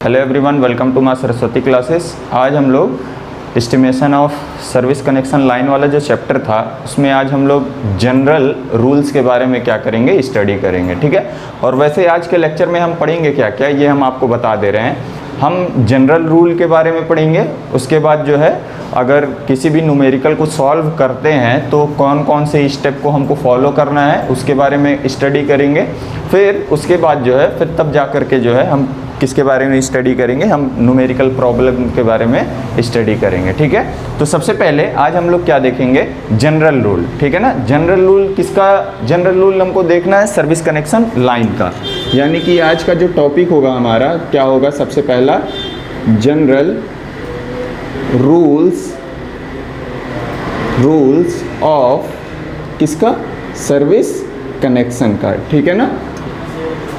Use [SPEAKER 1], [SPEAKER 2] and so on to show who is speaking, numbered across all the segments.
[SPEAKER 1] Hello everyone, welcome to my Saraswati classes. आज हम लोग estimation of service connection line वाला जो चैप्टर था उसमें आज हम लोग जनरल रूल्स के बारे में क्या करेंगे, स्टडी करेंगे। ठीक है। और वैसे आज के लेक्चर में हम पढ़ेंगे क्या क्या, ये हम आपको बता दे रहे हैं। हम जनरल रूल के बारे में पढ़ेंगे, उसके बाद जो है अगर किसी भी न्यूमेरिकल को सॉल्व करते हैं तो कौन कौन से स्टेप को हमको फॉलो करना है उसके बारे में स्टडी करेंगे। फिर उसके बाद जो है फिर तब जा कर के जो है हम किसके बारे में स्टडी करेंगे, हम न्यूमेरिकल प्रॉब्लम के बारे में स्टडी करेंगे। ठीक है। तो सबसे पहले आज हम लोग क्या देखेंगे, जनरल रूल। ठीक है ना। जनरल रूल किसका, जनरल रूल हमको देखना है सर्विस कनेक्शन लाइन का। यानी कि आज का जो टॉपिक होगा हमारा क्या होगा, सबसे पहला जनरल रूल्स ऑफ किसका, सर्विस कनेक्शन का। ठीक है ना।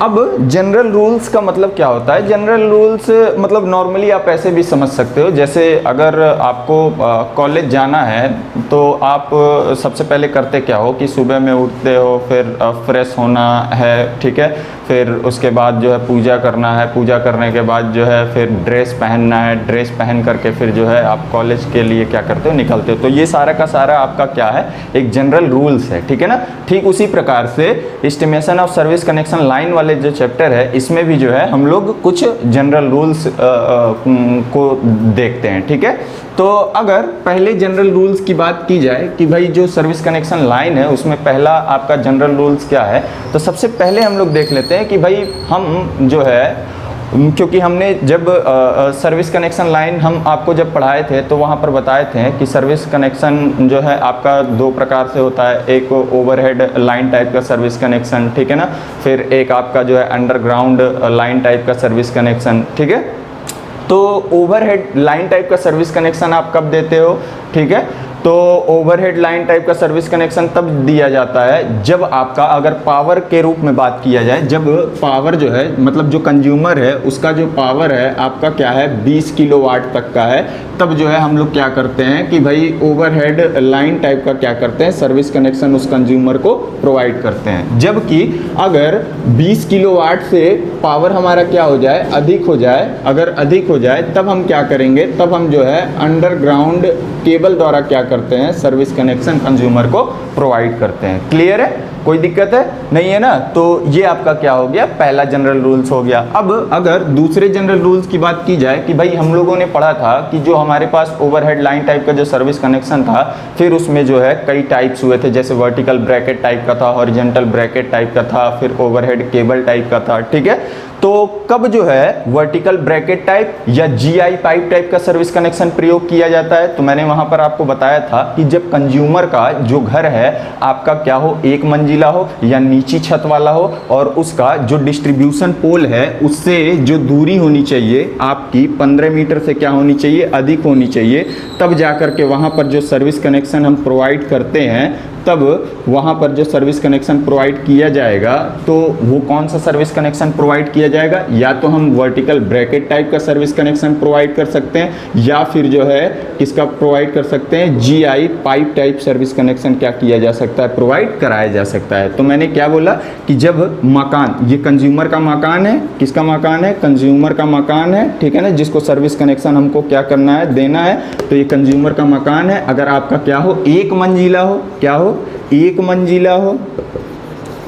[SPEAKER 1] अब जनरल रूल्स का मतलब क्या होता है, जनरल रूल्स मतलब नॉर्मली आप ऐसे भी समझ सकते हो। जैसे अगर आपको कॉलेज जाना है तो आप सबसे पहले करते क्या हो कि सुबह में उठते हो, फिर फ्रेश होना है। ठीक है। फिर उसके बाद जो है पूजा करना है, पूजा करने के बाद जो है फिर ड्रेस पहनना है, ड्रेस पहन करके फिर जो है आप कॉलेज के लिए क्या करते हो, निकलते हो। तो ये सारा का सारा आपका क्या है, एक जनरल रूल्स है। ठीक है ना। ठीक उसी प्रकार से estimation of service connection line वाले जो चैप्टर है इसमें भी जो है हम लोग कुछ जनरल रूल्स को देखते हैं। ठीक है। तो अगर पहले जनरल रूल्स की बात की जाए कि भाई जो सर्विस कनेक्शन लाइन है उसमें पहला आपका जनरल रूल्स क्या है, तो सबसे पहले हम लोग देख लेते हैं कि भाई हम जो है, क्योंकि हमने जब सर्विस कनेक्शन लाइन हम आपको जब पढ़ाए थे तो वहाँ पर बताए थे कि सर्विस कनेक्शन जो है आपका दो प्रकार से होता है। एक ओवरहेड लाइन टाइप का सर्विस कनेक्शन, ठीक है ना। फिर एक आपका जो है अंडरग्राउंड लाइन टाइप का सर्विस कनेक्शन। ठीक है। तो ओवरहेड लाइन टाइप का सर्विस कनेक्शन आप कब देते हो, ठीक है। तो ओवरहेड लाइन टाइप का सर्विस कनेक्शन तब दिया जाता है जब आपका, अगर पावर के रूप में बात किया जाए, जब पावर जो है मतलब जो कंज्यूमर है उसका जो पावर है आपका क्या है 20 किलोवाट तक का है, तब जो है हम लोग क्या करते हैं कि भाई ओवरहेड लाइन टाइप का क्या करते हैं, सर्विस कनेक्शन उस कंज्यूमर को प्रोवाइड करते हैं। जबकि अगर 20 किलोवाट से पावर हमारा क्या हो जाए, अधिक हो जाए, अगर अधिक हो जाए तब हम क्या करेंगे, तब हम जो है अंडरग्राउंड केबल द्वारा क्या करते हैं, सर्विस कनेक्शन कंज्यूमर को प्रोवाइड करते हैं। क्लियर है, कोई दिक्कत है नहीं है ना। तो ये आपका क्या हो गया, पहला जनरल रूल्स हो गया। अब अगर दूसरे जनरल रूल्स की बात की जाए कि भाई हम लोगों ने पढ़ा था कि जो हमारे पास ओवरहेड लाइन टाइप का जो सर्विस कनेक्शन था, फिर उसमें जो है कई टाइप्स हुए थे, जैसे वर्टिकल ब्रैकेट टाइप का था, हॉरिजॉन्टल ब्रैकेट टाइप का था, फिर ओवरहेड केबल टाइप का था। ठीक है। तो कब जो है वर्टिकल ब्रैकेट टाइप या जीआई पाइप टाइप का सर्विस कनेक्शन प्रयोग किया जाता है, तो मैंने वहां पर आपको बताया था कि जब कंज्यूमर का जो घर है आपका क्या हो, एक मंजिला हो या नीची छत वाला हो, और उसका जो डिस्ट्रीब्यूशन पोल है उससे जो दूरी होनी चाहिए आपकी 15 मीटर से क्या होनी चाहिए, अधिक होनी चाहिए, तब जाकर के वहां पर जो सर्विस कनेक्शन हम प्रोवाइड करते हैं, तब वहाँ पर जो सर्विस कनेक्शन प्रोवाइड किया जाएगा तो वो कौन सा सर्विस कनेक्शन प्रोवाइड किया जाएगा, या तो हम वर्टिकल ब्रैकेट टाइप का सर्विस कनेक्शन प्रोवाइड कर सकते हैं, या फिर जो है किसका प्रोवाइड कर सकते हैं, GI pipe type service connection क्या किया जा सकता है, प्रोवाइड कराया जा सकता है। तो मैंने क्या बोला कि जब मकान, ये कंज्यूमर का मकान है, किसका मकान है, कंज्यूमर का मकान है, ठीक है ना, जिसको सर्विस कनेक्शन हमको क्या करना है, देना है। तो ये कंज्यूमर का मकान है, अगर आपका क्या हो, एक मंजिला हो, क्या हो, एक मंजिला हो,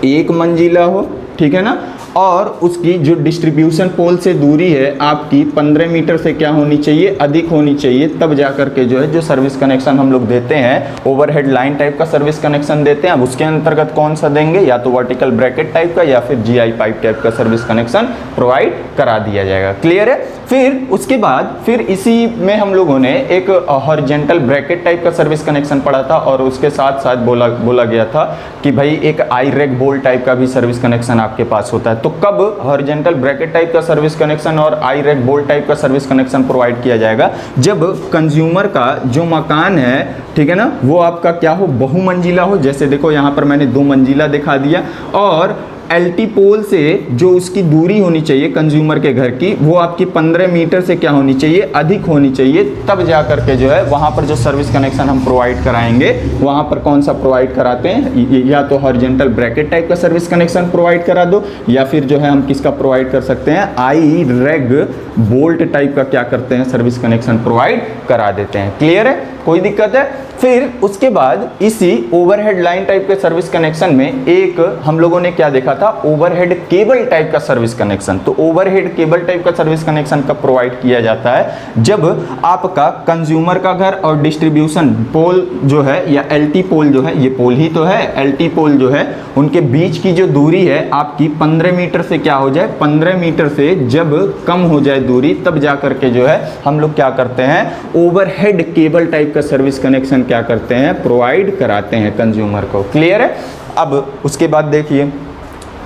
[SPEAKER 1] एक मंजिला हो, ठीक है ना, और उसकी जो डिस्ट्रीब्यूशन पोल से दूरी है आपकी 15 मीटर से क्या होनी चाहिए, अधिक होनी चाहिए, तब जाकर के जो है जो सर्विस कनेक्शन हम लोग देते हैं, ओवरहेड लाइन टाइप का सर्विस कनेक्शन देते हैं। अब उसके अंतर्गत कौन सा देंगे, या तो वर्टिकल ब्रैकेट टाइप का या फिर जीआई पाइप टाइप का सर्विस कनेक्शन प्रोवाइड करा दिया जाएगा। क्लियर है। फिर उसके बाद फिर इसी में हम लोगों ने एक हॉरिजॉन्टल ब्रैकेट टाइप का सर्विस कनेक्शन पढ़ा था, और उसके साथ साथ बोला गया था कि भाई एक आई रेक बोल्ट टाइप का भी सर्विस कनेक्शन आपके पास होता है। तो कब हॉरिजॉन्टल ब्रैकेट टाइप का सर्विस कनेक्शन और आई रेक बोल्ट टाइप का सर्विस कनेक्शन प्रोवाइड किया जाएगा, जब कंज्यूमर का जो मकान है, ठीक है ना, वो आपका क्या हो, बहुमंजिला हो। जैसे देखो यहाँ पर मैंने 2 मंजिला दिखा दिया, और एलटी पोल से जो उसकी दूरी होनी चाहिए कंज्यूमर के घर की, वो आपकी 15 मीटर से क्या होनी चाहिए, अधिक होनी चाहिए, तब जा करके जो है वहाँ पर जो सर्विस कनेक्शन हम प्रोवाइड कराएंगे, वहाँ पर कौन सा प्रोवाइड कराते हैं, या तो हॉरिजॉन्टल ब्रैकेट टाइप का सर्विस कनेक्शन प्रोवाइड करा दो, या फिर जो है हम किसका प्रोवाइड कर सकते हैं, आई रेग बोल्ट टाइप का क्या करते हैं, सर्विस कनेक्शन प्रोवाइड करा देते हैं। क्लियर है, कोई दिक्कत है? फिर उसके बाद इसी ओवरहेड लाइन टाइप के सर्विस कनेक्शन में एक हम लोगों ने क्या देखा था, ओवरहेड केबल टाइप का सर्विस कनेक्शन। तो ओवरहेड केबल टाइप का सर्विस कनेक्शन कब प्रोवाइड किया जाता है, जब आपका कंज्यूमर का घर और डिस्ट्रीब्यूशन पोल जो है, या एलटी पोल जो है, ये पोल ही तो है, एलटी पोल जो है, उनके बीच की जो दूरी है आपकी 15 मीटर से क्या हो जाए, 15 मीटर से जब कम हो जाए दूरी, तब जा करके जो है हम लोग क्या करते हैं, ओवरहेड केबल टाइप का सर्विस कनेक्शन क्या करते हैं, प्रोवाइड कराते हैं कंज्यूमर को। क्लियर है? अब उसके बाद देखिए,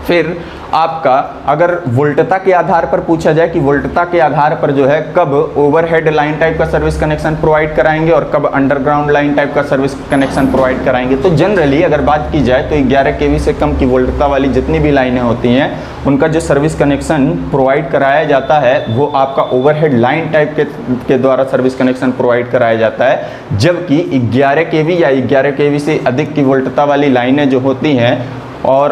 [SPEAKER 1] फिर आपका अगर वोल्टता के आधार पर पूछा जाए कि वोल्टता के आधार पर जो है कब ओवरहेड लाइन टाइप का सर्विस कनेक्शन प्रोवाइड कराएंगे और कब अंडरग्राउंड लाइन टाइप का सर्विस कनेक्शन प्रोवाइड कराएंगे, तो जनरली अगर बात की जाए तो 11 kV से कम की वोल्टता वाली जितनी भी लाइनें होती हैं, उनका जो सर्विस कनेक्शन प्रोवाइड कराया जाता है वो आपका ओवरहेड लाइन टाइप के द्वारा सर्विस कनेक्शन प्रोवाइड कराया जाता है। जबकि 11 kV या 11 kV से अधिक की वोल्टता वाली लाइनें जो होती हैं, और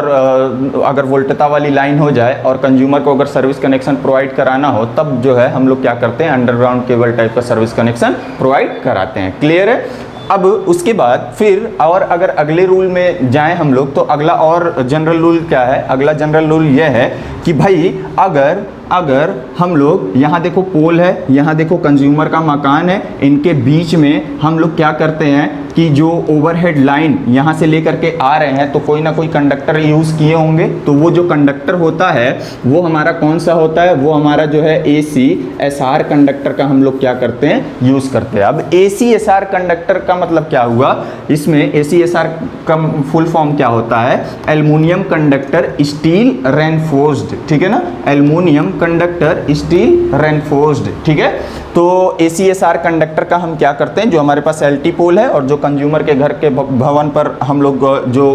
[SPEAKER 1] अगर वोल्टता वाली लाइन हो जाए और कंज्यूमर को अगर सर्विस कनेक्शन प्रोवाइड कराना हो, तब जो है हम लोग क्या करते हैं, अंडरग्राउंड केबल टाइप का सर्विस कनेक्शन प्रोवाइड कराते हैं। क्लियर है? अब उसके बाद फिर और अगर अगले रूल में जाएं हम लोग, तो अगला और जनरल रूल क्या है, अगला जनरल रूल यह है कि भाई अगर हम लोग, यहाँ देखो पोल है, यहाँ देखो कंज्यूमर का मकान है, इनके बीच में हम लोग क्या करते हैं कि जो ओवरहेड लाइन यहाँ से लेकर के आ रहे हैं, तो कोई ना कोई कंडक्टर यूज़ किए होंगे। तो वो जो कंडक्टर होता है वो हमारा कौन सा होता है, वो हमारा जो है ACSR कंडक्टर का हम लोग क्या करते हैं, यूज़ करते हैं। अब ACSR कंडक्टर का मतलब क्या हुआ, इसमें ACSR का फुल फॉर्म क्या होता है, एल्युमिनियम कंडक्टर स्टील रेनफोर्स्ड, ठीक है ना, एल्युमिनियम कंडक्टर स्टील रेनफोर्स्ड, ठीक है। तो ACSR कंडक्टर का हम क्या करते हैं, जो हमारे पास एलटी पोल है और जो कंज्यूमर के घर के भवन पर हम लोग जो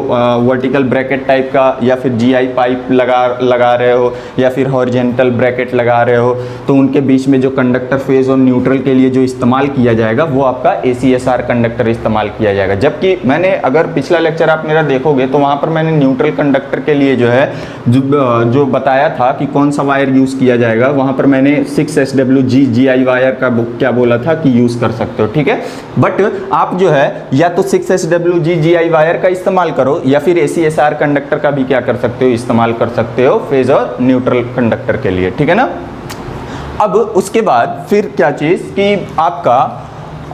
[SPEAKER 1] वर्टिकल ब्रैकेट टाइप का या फिर GI पाइप लगा रहे हो या फिर हॉरिजॉन्टल ब्रैकेट लगा रहे हो, तो उनके बीच में जो कंडक्टर फेज और न्यूट्रल के लिए जो इस्तेमाल किया जाएगा वो आपका ACSR कंडक्टर इस्तेमाल किया जाएगा। जबकि मैंने अगर पिछला लेक्चर आप मेरा देखोगे तो वहाँ पर मैंने न्यूट्रल कंडक्टर के लिए जो है जो बताया था कि कौन सा वायर यूज़ किया जाएगा, वहाँ पर मैंने 6SWG GI वायर का क्या बोला था कि यूज़ कर सकते हो, ठीक है। बट आप जो है या तो 6SWG GI वायर का इस्तेमाल करो या फिर ACSR कंडक्टर का भी क्या कर सकते हो, इस्तेमाल कर सकते हो फेज और न्यूट्रल कंडक्टर के लिए, ठीक है ना। अब उसके बाद फिर क्या चीज़ कि आपका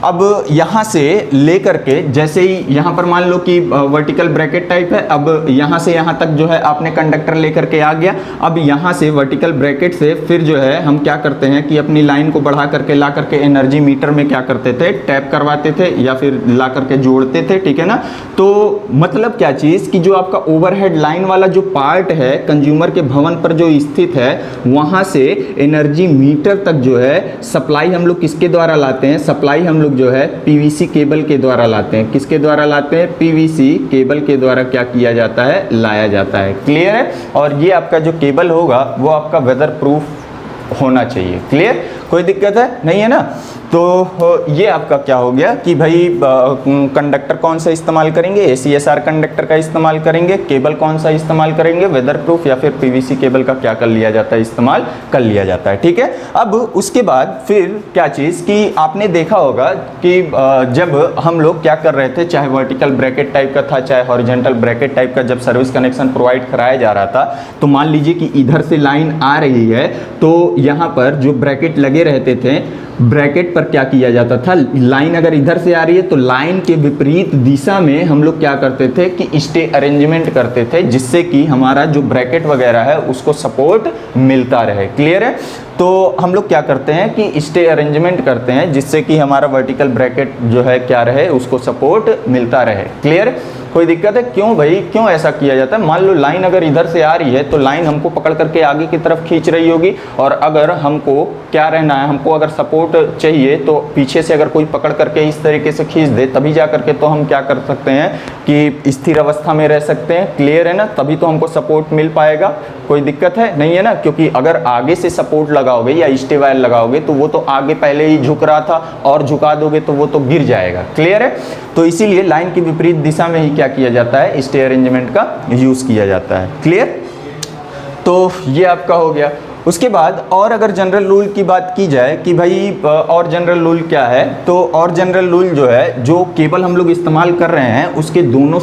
[SPEAKER 1] अब यहाँ से लेकर के, जैसे ही यहाँ पर मान लो कि वर्टिकल ब्रैकेट टाइप है, अब यहाँ से यहाँ तक जो है आपने कंडक्टर लेकर के आ गया। अब यहाँ से वर्टिकल ब्रैकेट से फिर जो है हम क्या करते हैं कि अपनी लाइन को बढ़ा करके ला करके एनर्जी मीटर में क्या करते थे, टैप करवाते थे या फिर ला करके जोड़ते थे, ठीक है ना। तो मतलब क्या चीज़ कि जो आपका ओवरहेड लाइन वाला जो पार्ट है कंज्यूमर के भवन पर जो स्थित है, वहाँ से एनर्जी मीटर तक जो है सप्लाई हम लोग किसके द्वारा लाते हैं, सप्लाई हम लोग जो है PVC केबल के द्वारा लाते हैं। किसके द्वारा लाते हैं, PVC केबल के द्वारा क्या किया जाता है, लाया जाता है। क्लियर है। और ये आपका जो केबल होगा वो आपका वेदर प्रूफ होना चाहिए। क्लियर, कोई दिक्कत है नहीं है ना। तो ये आपका क्या हो गया कि भाई कंडक्टर कौन सा इस्तेमाल करेंगे, ACSR कंडक्टर का इस्तेमाल करेंगे, केबल कौन सा इस्तेमाल करेंगे, वेदर प्रूफ या फिर PVC केबल का क्या कर लिया जाता है, इस्तेमाल कर लिया जाता है, ठीक है। अब उसके बाद फिर क्या चीज़ कि आपने देखा होगा कि जब हम लोग क्या कर रहे थे, चाहे वर्टिकल ब्रैकेट टाइप का था चाहे हॉरिजॉन्टल ब्रैकेट टाइप का, जब सर्विस कनेक्शन प्रोवाइड कराया जा रहा था, तो मान लीजिए कि इधर से लाइन आ रही है, तो यहाँ पर जो ब्रैकेट लगे रहते थे, ब्रैकेट पर क्या किया जाता था, लाइन अगर इधर से आ रही है तो लाइन के विपरीत दिशा में हम लोग क्या करते थे कि स्टे अरेंजमेंट करते थे, जिससे कि हमारा जो ब्रैकेट वगैरह है उसको सपोर्ट मिलता रहे। क्लियर है। तो हम लोग क्या करते हैं कि स्टे अरेंजमेंट करते हैं, जिससे कि हमारा वर्टिकल ब्रैकेट जो है क्या रहे, उसको सपोर्ट मिलता रहे। क्लियर? कोई दिक्कत है? क्यों भाई, क्यों ऐसा किया जाता है? मान लो लाइन अगर इधर से आ रही है तो लाइन हमको पकड़ करके आगे की तरफ खींच रही होगी, और अगर हमको क्या रहना है, हमको अगर सपोर्ट चाहिए तो पीछे से अगर कोई पकड़ करके इस तरीके से खींच दे, तभी जा करके तो हम क्या कर सकते हैं कि स्थिर अवस्था में रह सकते हैं। क्लियर है ना? तभी तो हमको सपोर्ट मिल पाएगा। कोई दिक्कत है? नहीं है ना? क्योंकि अगर आगे से सपोर्ट लगाओगे या स्टे वायर लगाओगे तो वो तो आगे पहले ही झुक रहा था, और झुका दोगे तो वो तो गिर जाएगा। क्लियर है? तो इसीलिए लाइन की विपरीत दिशा में ही क्या किया जाता है, स्टे अरेंजमेंट का यूज किया जाता है। क्लियर? तो ये आपका हो गया। उसके बाद और अगर जनरल रूल की बात की जाए कि भाई और जनरल रूल क्या है, तो और जनरल रूल जो है, जो केबल हम लोग इस्तेमाल कर रहे हैं उसके दोनों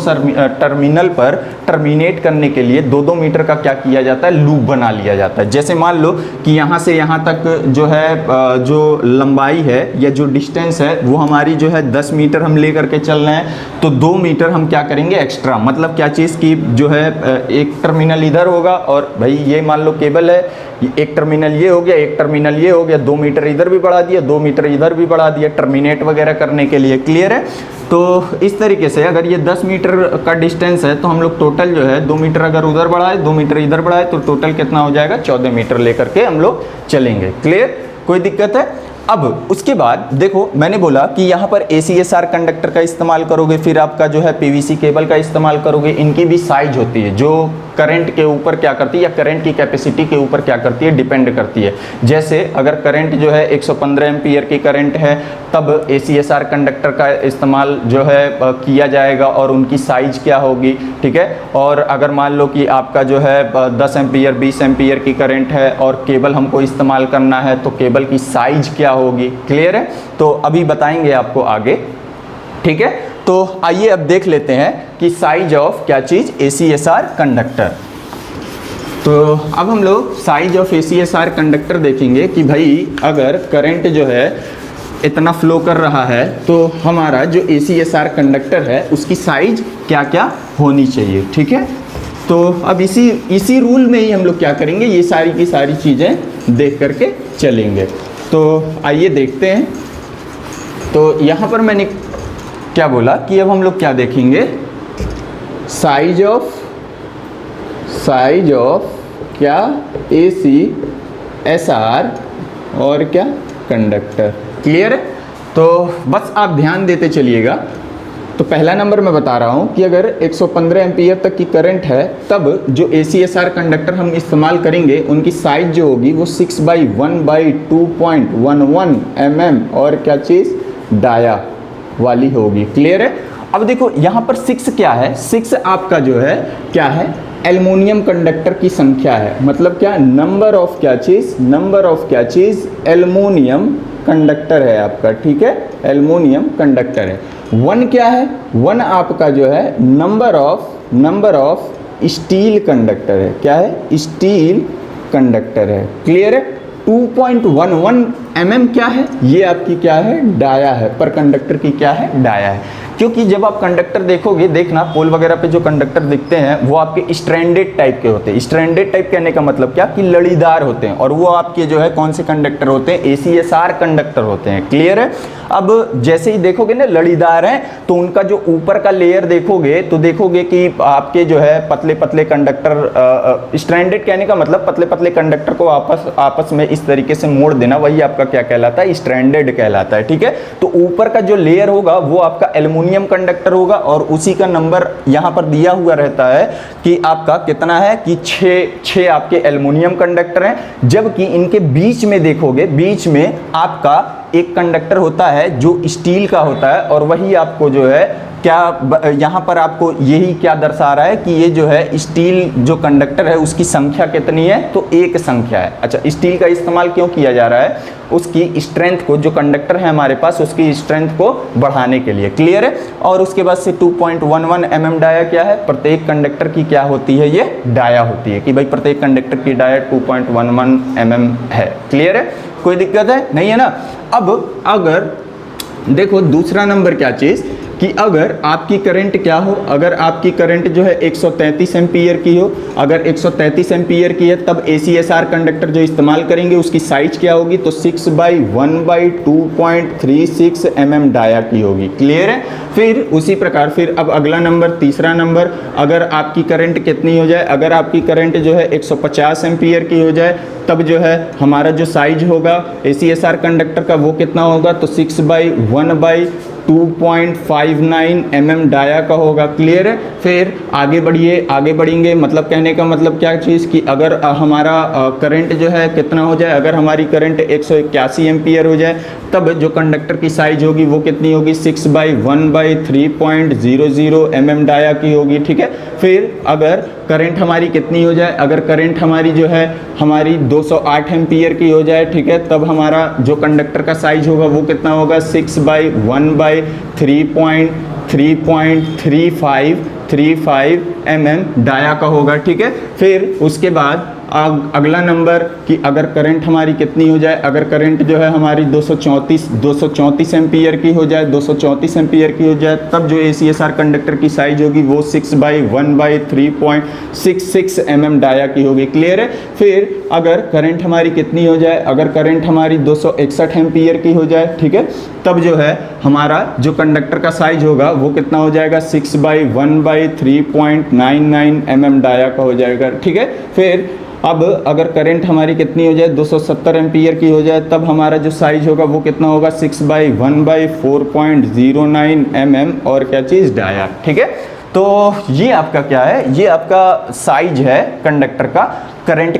[SPEAKER 1] टर्मिनल पर टर्मिनेट करने के लिए 2-2 मीटर का क्या किया जाता है, लूप बना लिया जाता है। जैसे मान लो कि यहाँ से यहाँ तक जो है जो लंबाई है या जो डिस्टेंस है वो हमारी जो है 10 मीटर हम ले करके चल रहे हैं, तो 2 मीटर हम क्या करेंगे एक्स्ट्रा, मतलब क्या चीज़ की जो है एक टर्मिनल इधर होगा, और भाई ये मान लो केबल है, एक टर्मिनल ये हो गया, एक टर्मिनल ये हो गया, 2 मीटर इधर भी बढ़ा दिया, 2 मीटर इधर भी बढ़ा दिया टर्मिनेट वगैरह करने के लिए। क्लियर है? तो इस तरीके से अगर ये 10 मीटर का डिस्टेंस है तो हम लोग टोटल जो है 2 मीटर अगर उधर बढ़ाए, 2 मीटर इधर बढ़ाए, तो टोटल कितना हो जाएगा, 14 मीटर लेकर के हम लोग चलेंगे। क्लियर? कोई दिक्कत है? अब उसके बाद देखो, मैंने बोला कि यहाँ पर ACSR कंडक्टर का इस्तेमाल करोगे, फिर आपका जो है PVC केबल का इस्तेमाल करोगे। इनकी भी साइज होती है जो करंट के ऊपर क्या करती है, या करंट की कैपेसिटी के ऊपर क्या करती है, डिपेंड करती है। जैसे अगर करंट जो है 115 एम्पीयर की करंट है, तब ACSR कंडक्टर का इस्तेमाल जो है किया जाएगा, और उनकी साइज क्या होगी। ठीक है? और अगर मान लो कि आपका जो है 10 एम्पीयर 20 एम्पीयर की करंट है और केबल हमको इस्तेमाल करना है, तो केबल की साइज क्या होगी। क्लियर है? तो अभी बताएंगे आपको आगे। ठीक है? तो आइए अब देख लेते हैं कि साइज ऑफ क्या चीज़, ACSR कंडक्टर। तो अब हम लोग साइज ऑफ ACSR कंडक्टर देखेंगे कि भाई अगर करंट जो है इतना फ्लो कर रहा है तो हमारा जो ACSR कंडक्टर है उसकी साइज क्या क्या होनी चाहिए। ठीक है? तो अब इसी रूल में ही हम लोग क्या करेंगे, ये सारी की सारी चीज़ें देख करके चलेंगे। तो आइए देखते हैं। तो यहाँ पर मैंने क्या बोला कि अब हम लोग क्या देखेंगे, साइज ऑफ क्या, ACSR और क्या, कंडक्टर। क्लियर है? तो बस आप ध्यान देते चलिएगा। तो पहला नंबर मैं बता रहा हूँ कि अगर 115 एम्पीयर तक की करंट है, तब जो ACSR कंडक्टर हम इस्तेमाल करेंगे उनकी साइज जो होगी वो 6/1/2.11 mm और क्या चीज़, डाया वाली होगी। क्लियर है? अब देखो यहाँ पर 6 क्या है, 6 आपका जो है क्या है, एल्युमिनियम कंडक्टर की संख्या है। मतलब क्या, नंबर ऑफ क्या चीज़, नंबर ऑफ क्या चीज़, एल्युमिनियम कंडक्टर है आपका। ठीक है? एल्युमिनियम कंडक्टर है। 1 क्या है, 1 आपका जो है नंबर ऑफ स्टील कंडक्टर है। क्या है, स्टील कंडक्टर है। क्लियर है? 2.11 mm क्या है, ये आपकी क्या है, डाया है। पर कंडक्टर की क्या है, डाया है। क्योंकि जब आप कंडक्टर देखोगे, देखना पोल वगैरह पे जो कंडक्टर दिखते हैं वो आपके स्ट्रैंडेड टाइप के होते हैं। स्ट्रैंडेड टाइप कहने का मतलब क्या, कि लड़ीदार होते हैं, और वो आपके जो है कौन से कंडक्टर होते हैं, ACSR कंडक्टर होते हैं। क्लियर है? अब जैसे ही देखोगे ना लड़ीदार हैं, तो उनका जो ऊपर का लेयर देखोगे तो देखोगे कि आपके जो है पतले पतले कंडक्टर, स्ट्रैंडेड कहने का मतलब पतले पतले कंडक्टर को आपस में इस तरीके से मोड़ देना, वही आपका क्या कहलाता है, स्ट्रैंडेड कहलाता है। ठीक है? तो ऊपर का जो लेयर होगा वो आपका एल्युमिनियम कंडक्टर होगा, और उसी का नंबर यहाँ पर दिया हुआ रहता है कि आपका कितना है, कि 6 आपके एल्युमिनियम कंडक्टर हैं। जबकि इनके बीच में देखोगे, बीच में आपका एक कंडक्टर होता है जो स्टील का होता है, और वही आपको जो है क्या, यहाँ पर आपको यही क्या दर्शा रहा है कि ये जो है स्टील जो कंडक्टर है उसकी संख्या कितनी है, तो 1 संख्या है। अच्छा, स्टील का इस्तेमाल क्यों किया जा रहा है, उसकी स्ट्रेंथ को, जो कंडक्टर है हमारे पास उसकी स्ट्रेंथ को बढ़ाने के लिए। क्लियर है? और उसके बाद से 2.11 mm डाया क्या है, प्रत्येक कंडक्टर की क्या होती है, ये डाया होती है, कि भाई प्रत्येक कंडक्टर की डाया 2.11 mm है। क्लियर है? कोई दिक्कत है? नहीं है ना? अब अगर देखो दूसरा नंबर क्या चीज़, कि अगर आपकी करंट क्या हो, अगर आपकी करंट जो है 133 एम्पीयर की हो, अगर 133 एम्पीयर की है तब ACSR कंडक्टर जो इस्तेमाल करेंगे उसकी साइज क्या होगी, तो 6/1/2.36 mm डाया की होगी। क्लियर है। फिर उसी प्रकार फिर अब अगला नंबर, तीसरा नंबर, अगर आपकी करंट कितनी हो जाए, अगर आपकी करंट जो है 150 एम्पीयर की हो जाए तब जो है हमारा जो साइज होगा ACSR कंडक्टर का वो कितना होगा, तो 6/1/2.59 mm डाया का होगा। क्लियर है। फिर आगे बढ़िए, आगे बढ़ेंगे, मतलब कहने का मतलब क्या चीज़ कि अगर हमारा करंट जो है कितना हो जाए, अगर हमारी करंट 181 एम्पीयर हो जाए तब जो कंडक्टर की साइज होगी वो कितनी होगी, 6/1/3.00 mm डाया की होगी। ठीक है। फिर अगर करंट हमारी कितनी हो जाए, अगर करंट हमारी जो है हमारी 208 एम्पीयर की हो जाए, ठीक है, तब हमारा जो कंडक्टर का साइज होगा वो कितना होगा, 6/1/3.35 mm डाया का होगा। ठीक है। फिर उसके बाद अगला नंबर कि अगर करंट हमारी कितनी हो जाए, अगर करंट जो है हमारी 234 एम्पीयर की हो जाए, 234 एम्पीयर की हो जाए तब जो ACSR कंडक्टर की साइज होगी वो 6/1/3.66 mm डाया की होगी। क्लियर है। फिर अगर करंट हमारी कितनी हो जाए, अगर करंट हमारी 261 एम्पीयर की हो जाए, ठीक है, तब जो है हमारा जो कंडक्टर का साइज होगा वो कितना हो जाएगा, 6/1/3.99 mm डाया का हो जाएगा। ठीक है। फिर अब अगर करंट हमारी कितनी हो जाए, 270 एम्पीयर की हो जाए तब हमारा जो साइज होगा वो कितना होगा, 6/1/4.09 mm और क्या चीज़, डाया। ठीक है। तो ये आपका क्या है, ये आपका साइज है कंडक्टर का करंट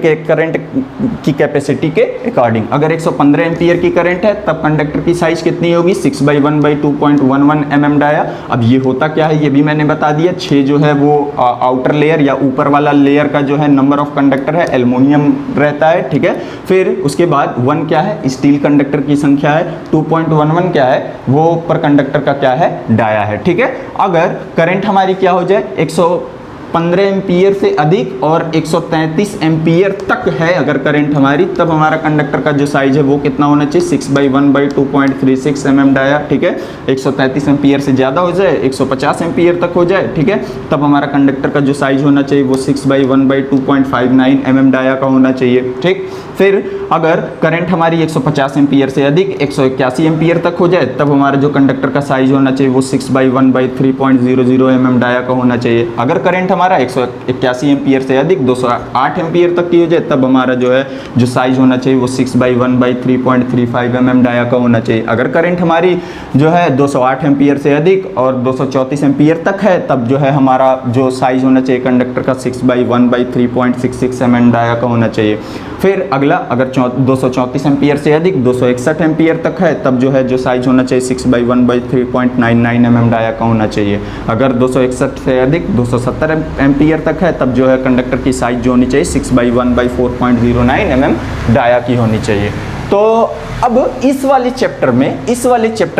[SPEAKER 1] की कैपेसिटी के अकॉर्डिंग। अगर 115 एम्पीयर की करंट है तब कंडक्टर की साइज कितनी होगी, 6/1/2.11 mm डाया। अब ये होता क्या है ये भी मैंने बता दिया, 6 जो है वो आउटर लेयर या ऊपर वाला लेयर का जो है नंबर ऑफ कंडक्टर है एल्युमिनियम रहता है। ठीक है। फिर उसके बाद 1 क्या है, स्टील कंडक्टर की संख्या है, 2.11 क्या है, वो पर कंडक्टर का क्या है, डाया है। ठीक है। अगर करंट हमारी क्या हो जाए, 115 एम्पीयर से अधिक और 133 एम्पीयर तक है अगर करंट हमारी, तब हमारा कंडक्टर का जो साइज है वो कितना होना चाहिए, 6/1/2.36 mm डाया। ठीक है। 133 एम्पीयर से ज़्यादा हो जाए, 150 एम्पीयर तक हो जाए, ठीक है, तब हमारा कंडक्टर का जो साइज होना चाहिए वो 6/1/2.59 mm डाया का होना चाहिए। ठीक। फिर अगर करंट हमारी 150 एम्पीयर से अधिक 181 एम्पीयर तक हो जाए तब हमारा जो कंडक्टर का साइज होना चाहिए वो 6/1/3.00 mm डाया का होना चाहिए। अगर करंट हमारा 181 एम्पीयर से अधिक 208 एम्पीयर तक की हो जाए तब हमारा जो है जो साइज होना चाहिए वो 6/1/3.35 mm डाया का होना चाहिए। अगर करंट हमारी जो है 208 एम्पीयर से अधिक और 234 एम्पीयर तक है तब जो है हमारा जो साइज होना चाहिए कंडक्टर का 6/1/3.66 mm डाया का होना चाहिए। फिर अगला अगर 234 एम्पीयर से अधिक 261 एम्पीयर तक है तब जो है जो साइज होना चाहिए 6/1/3.99 mm डाया का होना चाहिए। अगर 261 से अधिक 270 एम्पीयर तक है तब जो है कंडक्टर की साइज जो होनी चाहिए 6/1/4.09 mm डाया की होनी चाहिए। तो अब इस वाले चैप्टर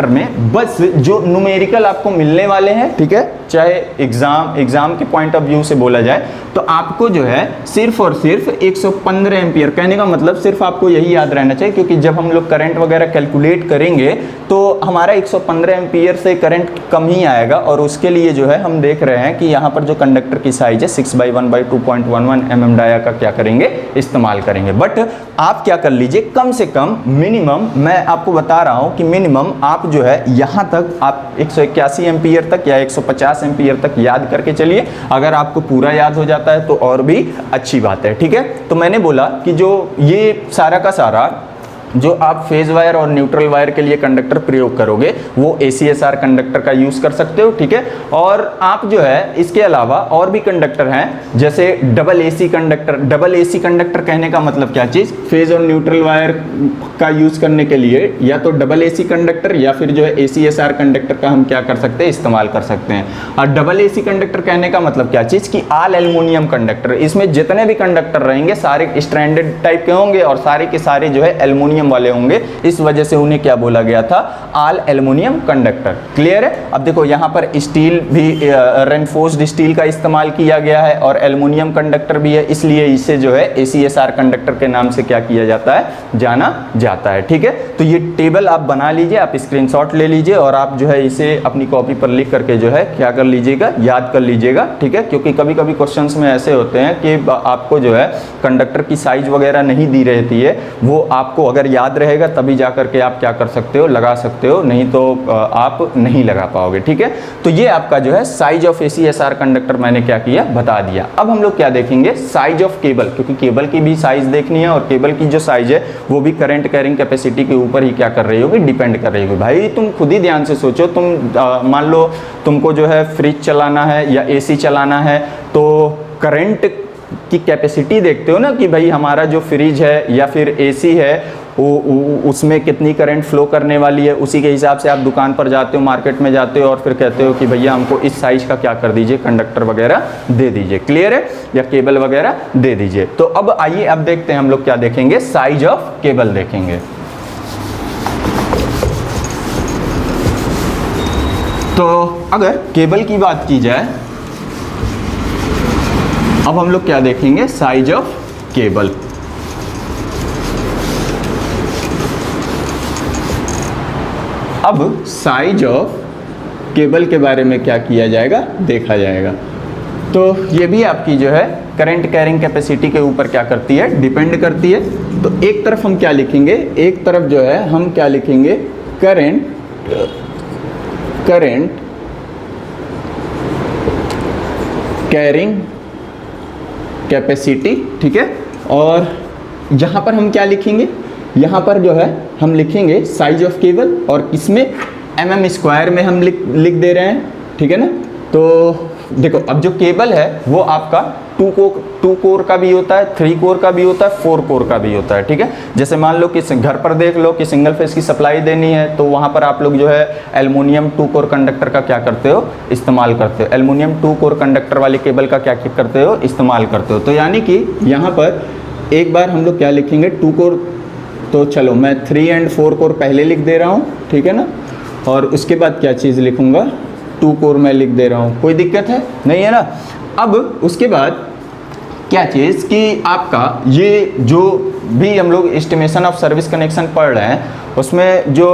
[SPEAKER 1] में बस जो न्यूमेरिकल आपको मिलने वाले हैं, ठीक है, चाहे एग्जाम के पॉइंट ऑफ व्यू से बोला जाए तो आपको जो है सिर्फ और सिर्फ 115 एम्पीयर, कहने का मतलब सिर्फ आपको यही याद रहना चाहिए क्योंकि जब हम लोग करंट वगैरह कैलकुलेट करेंगे तो हमारा 115 एम्पीयर से करंट कम ही आएगा और उसके लिए जो है हम देख रहे हैं कि यहाँ पर जो कंडक्टर की साइज है 6/1/2.11 mm डाया का क्या करेंगे, इस्तेमाल करेंगे। बट आप क्या कर लीजिए, कम से कम मिनिमम मैं आपको बता रहा हूँ कि मिनिमम आप जो है यहाँ तक आप 181 एम्पीयर तक या 150 एम्पीयर तक याद करके चलिए। अगर आपको पूरा याद हो जाता है तो और भी अच्छी बात है। ठीक है। तो मैंने बोला कि जो ये सारा का सारा जो आप फेज वायर और न्यूट्रल वायर के लिए कंडक्टर प्रयोग करोगे वो ACSR कंडक्टर का यूज कर सकते हो। ठीक है। और आप जो है इसके अलावा और भी कंडक्टर हैं जैसे double AC conductor. Double AC conductor कहने का मतलब क्या चीज, फेज और न्यूट्रल वायर का यूज करने के लिए या तो डबल AC कंडक्टर या फिर जो है ACSR कंडक्टर का हम क्या कर सकते हैं, इस्तेमाल कर सकते हैं। और डबल AC कंडक्टर कहने का मतलब क्या चीज कि ऑल एल्युमिनियम कंडक्टर, इसमें जितने भी कंडक्टर रहेंगे सारे स्ट्रैंडेड टाइप के होंगे और सारे के सारे जो है एल्युमिनियम एल्युमिनियम वाले होंगे, इस वजह से उन्हें क्या बोला गया था, ऑल एल्युमिनियम कंडक्टर। क्लियर है। अब देखो यहाँ पर स्टील भी रेनफोर्स्ड स्टील का इस्तेमाल किया गया है और एल्युमिनियम कंडक्टर भी है, इसलिए इसे जो है ACSR कंडक्टर के नाम से क्या किया जाता है, जाना जाता है। ठीक है, तो ये टेबल आप बना लीजिए, आप स्क्रीनशॉट ले लीजिए और आप जो है इसे अपनी कॉपी पर लिख करके जो है क्या कर लीजिएगा, याद कर लीजिएगा। ठीक है, क्योंकि कभी कभी क्वेश्चंस में ऐसे होते हैं कि आपको जो है कंडक्टर की साइज वगैरह नहीं दी रहती है, वो आपको अगर याद रहेगा तभी जा करके आप क्या कर सकते हो, लगा सकते हो, नहीं तो आप नहीं लगा पाओगे। ठीक है, तो ये आपका जो है साइज ऑफ ACSR कंडक्टर मैंने क्या किया, बता दिया। अब हम लोग क्या देखेंगे, साइज ऑफ केबल, क्योंकि केबल की भी साइज देखनी है और केबल की जो साइज है वो भी करंट कैरिंग कैपेसिटी के ऊपर ही क्या कर रही होगी, डिपेंड कर रही होगी। भाई तुम खुद ही ध्यान से सोचो, तुम मान लो तुमको जो है फ्रिज चलाना है या AC चलाना है, तो करंट की कैपेसिटी देखते हो ना कि भाई हमारा जो फ्रिज है या फिर AC है उसमें कितनी करंट फ्लो करने वाली है, उसी के हिसाब से आप दुकान पर जाते हो, मार्केट में जाते हो और फिर कहते हो कि भैया हमको इस साइज का क्या कर दीजिए, कंडक्टर वगैरह दे दीजिए। क्लियर है, या केबल वगैरह दे दीजिए। तो अब आइए अब देखते हैं हम लोग क्या देखेंगे, साइज ऑफ केबल देखेंगे। तो अगर केबल की बात की जाए, अब हम लोग क्या देखेंगे, साइज ऑफ केबल। अब साइज ऑफ केबल के बारे में क्या किया जाएगा, देखा जाएगा। तो ये भी आपकी जो है करंट कैरिंग कैपेसिटी के ऊपर क्या करती है, डिपेंड करती है। तो एक तरफ हम क्या लिखेंगे, एक तरफ जो है हम क्या लिखेंगे, करंट कैरिंग कैपेसिटी। ठीक है, और यहाँ पर हम क्या लिखेंगे, यहाँ पर जो है हम लिखेंगे साइज ऑफ केबल और इसमें mm² में हम लिख दे रहे हैं। ठीक है ना, तो देखो अब जो केबल है वो आपका 2 कोर का भी होता है, 3 कोर का भी होता है, 4 कोर का भी होता है। ठीक है, जैसे मान लो कि घर पर देख लो कि सिंगल फेस की सप्लाई देनी है, तो वहाँ पर आप लोग जो है एल्युमिनियम 2 कोर कंडक्टर का क्या करते हो, इस्तेमाल करते हो। एल्युमिनियम 2 कोर कंडक्टर वाले केबल का क्या करते हो, इस्तेमाल करते हो। तो यानी कि यहाँ पर एक बार हम लोग क्या लिखेंगे, 2 कोर, तो चलो मैं 3 और 4 कोर पहले लिख दे रहा हूँ। ठीक है ना, और उसके बाद क्या चीज़ लिखूँगा, 2 कोर में लिख दे रहा हूँ, कोई दिक्कत है नहीं है ना। अब उसके बाद क्या चीज़ कि आपका ये जो भी हम लोग एस्टिमेशन ऑफ सर्विस कनेक्शन पढ़ रहे हैं, उसमें जो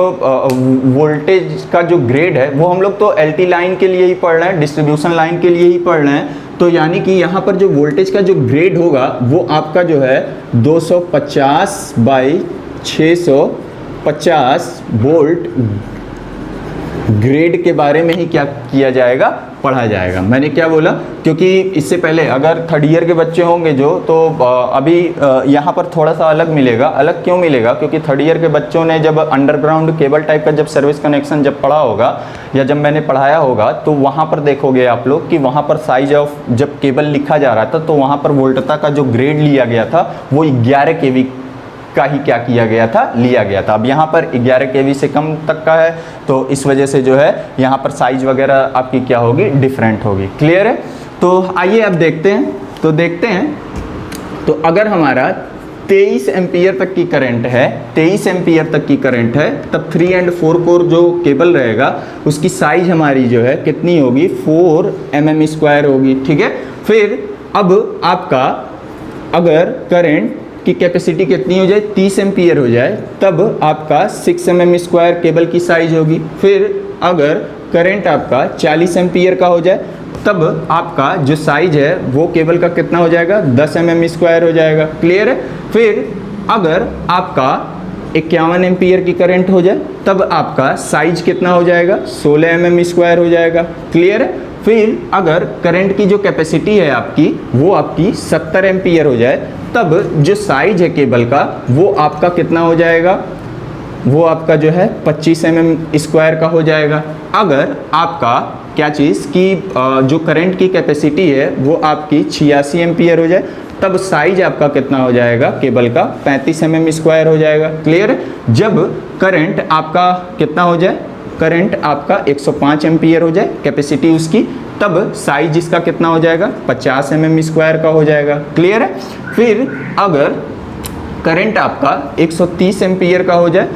[SPEAKER 1] वोल्टेज का जो ग्रेड है वो हम लोग तो LT लाइन के लिए ही पढ़ रहे हैं, डिस्ट्रीब्यूशन लाइन के लिए ही पढ़ रहे हैं। तो यानी कि यहाँ पर जो वोल्टेज का जो ग्रेड होगा वो आपका जो है 250/650 वोल्ट ग्रेड के बारे में ही क्या किया जाएगा, पढ़ा जाएगा। मैंने क्या बोला, क्योंकि इससे पहले अगर 3rd ईयर के बच्चे होंगे जो, तो अभी यहाँ पर थोड़ा सा अलग मिलेगा। अलग क्यों मिलेगा, क्योंकि 3rd ईयर के बच्चों ने जब अंडरग्राउंड केबल टाइप का जब सर्विस कनेक्शन जब पढ़ा होगा या जब मैंने पढ़ाया होगा, तो वहाँ पर देखोगे आप लोग कि वहाँ पर साइज ऑफ जब केबल लिखा जा रहा था तो वहाँ पर वोल्टता का जो ग्रेड लिया गया था वो 11 kV का ही क्या किया गया था, लिया गया था। अब यहाँ पर 11 kV से कम तक का है, तो इस वजह से जो है यहाँ पर साइज वगैरह आपकी क्या होगी, डिफरेंट होगी। क्लियर है। तो आइए अब देखते हैं। तो देखते हैं, तो अगर हमारा 23 एम्पियर तक की करंट है, 23 एम्पियर तक की करंट है, तब 3 और 4 कोर जो केबल रहेगा उसकी साइज हमारी जो है कितनी होगी, 4 mm² होगी। ठीक है, फिर अब आपका अगर करंट की कैपेसिटी कितनी हो जाए, 30 एम्पियर हो जाए, तब आपका 6 mm² केबल की साइज होगी। फिर अगर करंट आपका 40 एम्पियर का हो जाए, तब आपका जो साइज है वो केबल का कितना हो जाएगा, 10 mm² हो जाएगा। क्लियर है। फिर अगर आपका 51 एम्पियर की करंट हो जाए, तब आपका साइज कितना हो जाएगा, 16 mm² हो जाएगा। क्लियर है। फिर अगर करंट की जो कैपेसिटी है आपकी वो आपकी 70 एम्पियर हो जाए, तब जो साइज है केबल का वो आपका कितना हो जाएगा, वो आपका जो है 25 mm² का हो जाएगा। अगर आपका क्या चीज़ कि जो करंट की कैपेसिटी है वो आपकी 86 एम्पियर हो जाए, तब साइज आपका कितना हो जाएगा केबल का, 35 mm² हो जाएगा। क्लियर। जब करंट आपका कितना हो जाए, करंट आपका 105 एम्पियर हो जाए कैपेसिटी उसकी, तब साइज इसका कितना हो जाएगा, 50 mm² का हो जाएगा। क्लियर है। फिर अगर करंट आपका 130 एम्पियर का हो जाए,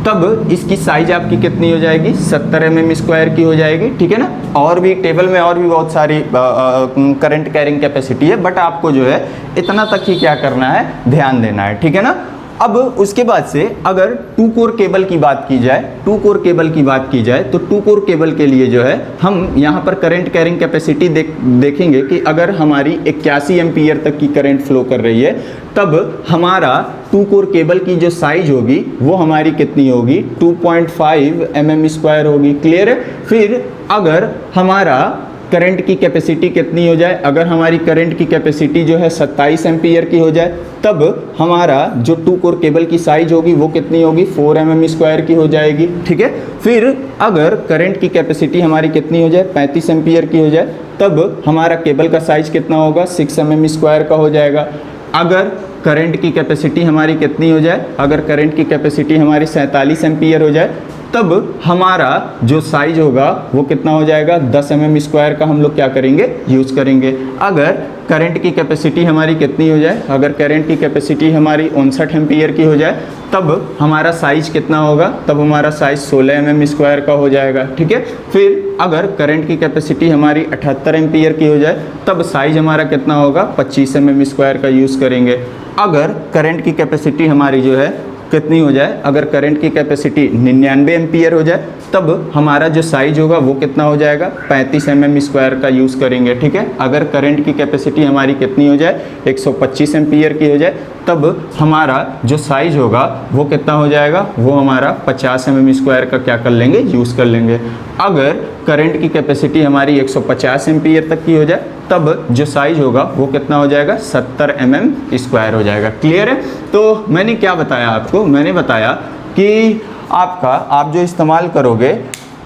[SPEAKER 1] तब इसकी साइज आपकी कितनी हो जाएगी, 70 mm² की हो जाएगी, ठीक है ना। और भी टेबल में और भी बहुत सारी करंट कैरिंग कैपेसिटी है, बट आपको जो है इतना तक ही क्या करना है, ध्यान देना है, ठीक है ना। अब उसके बाद से अगर 2 कोर केबल की बात की जाए, 2 कोर केबल की बात की जाए, तो 2 कोर केबल के लिए जो है हम यहाँ पर करंट कैरिंग कैपेसिटी देखेंगे कि अगर हमारी 81 एम्पियर तक की करंट फ्लो कर रही है, तब हमारा 2 कोर केबल की जो साइज होगी वो हमारी कितनी होगी, 2.5 mm² होगी। क्लियर है। फिर अगर हमारा करंट की कैपेसिटी कितनी हो जाए, अगर हमारी करंट की कैपेसिटी जो है 27 एम्पियर की हो जाए, तब हमारा जो 2 कोर केबल की साइज होगी वो कितनी होगी, 4 mm² की हो जाएगी, ठीक है। फिर अगर करंट की कैपेसिटी हमारी कितनी हो जाए, 35 एम्पियर की हो जाए, तब हमारा केबल का साइज कितना होगा, 6 mm² का हो जाएगा। अगर करंट की कैपेसिटी हमारी कितनी हो जाए, अगर करंट की कैपेसिटी हमारी 47 एम्पियर हो जाए, तब हमारा जो साइज होगा वो कितना हो जाएगा, 10 mm² का हम लोग क्या करेंगे, यूज़ करेंगे। अगर करंट की कैपेसिटी हमारी कितनी हो जाए, अगर करंट की कैपेसिटी हमारी 59 एम्पियर की हो जाए, तब हमारा साइज कितना होगा, तब हमारा साइज 16 mm² का हो जाएगा, ठीक है। फिर अगर करंट की कैपेसिटी हमारी 78 एम्पियर की हो जाए, तब साइज हमारा कितना होगा, 25 mm² का यूज़ करेंगे। अगर करंट की कैपेसिटी हमारी जो है कितनी हो जाए, अगर करंट की कैपेसिटी 99 एम्पियर हो जाए, तब हमारा जो साइज होगा वो कितना हो जाएगा, 35 mm² का यूज़ करेंगे, ठीक है। अगर करंट की कैपेसिटी हमारी कितनी हो जाए, 125 एम्पियर की हो जाए, तब हमारा जो साइज होगा वो कितना हो जाएगा, वो हमारा 50 mm² का क्या कर लेंगे, यूज़ कर लेंगे। अगर करंट की कैपेसिटी हमारी 150 एम्पियर तक की हो जाए, तब जो साइज होगा वो कितना हो जाएगा, 70 mm² हो जाएगा। क्लियर है। तो मैंने क्या बताया आपको, मैंने बताया कि आप जो इस्तेमाल करोगे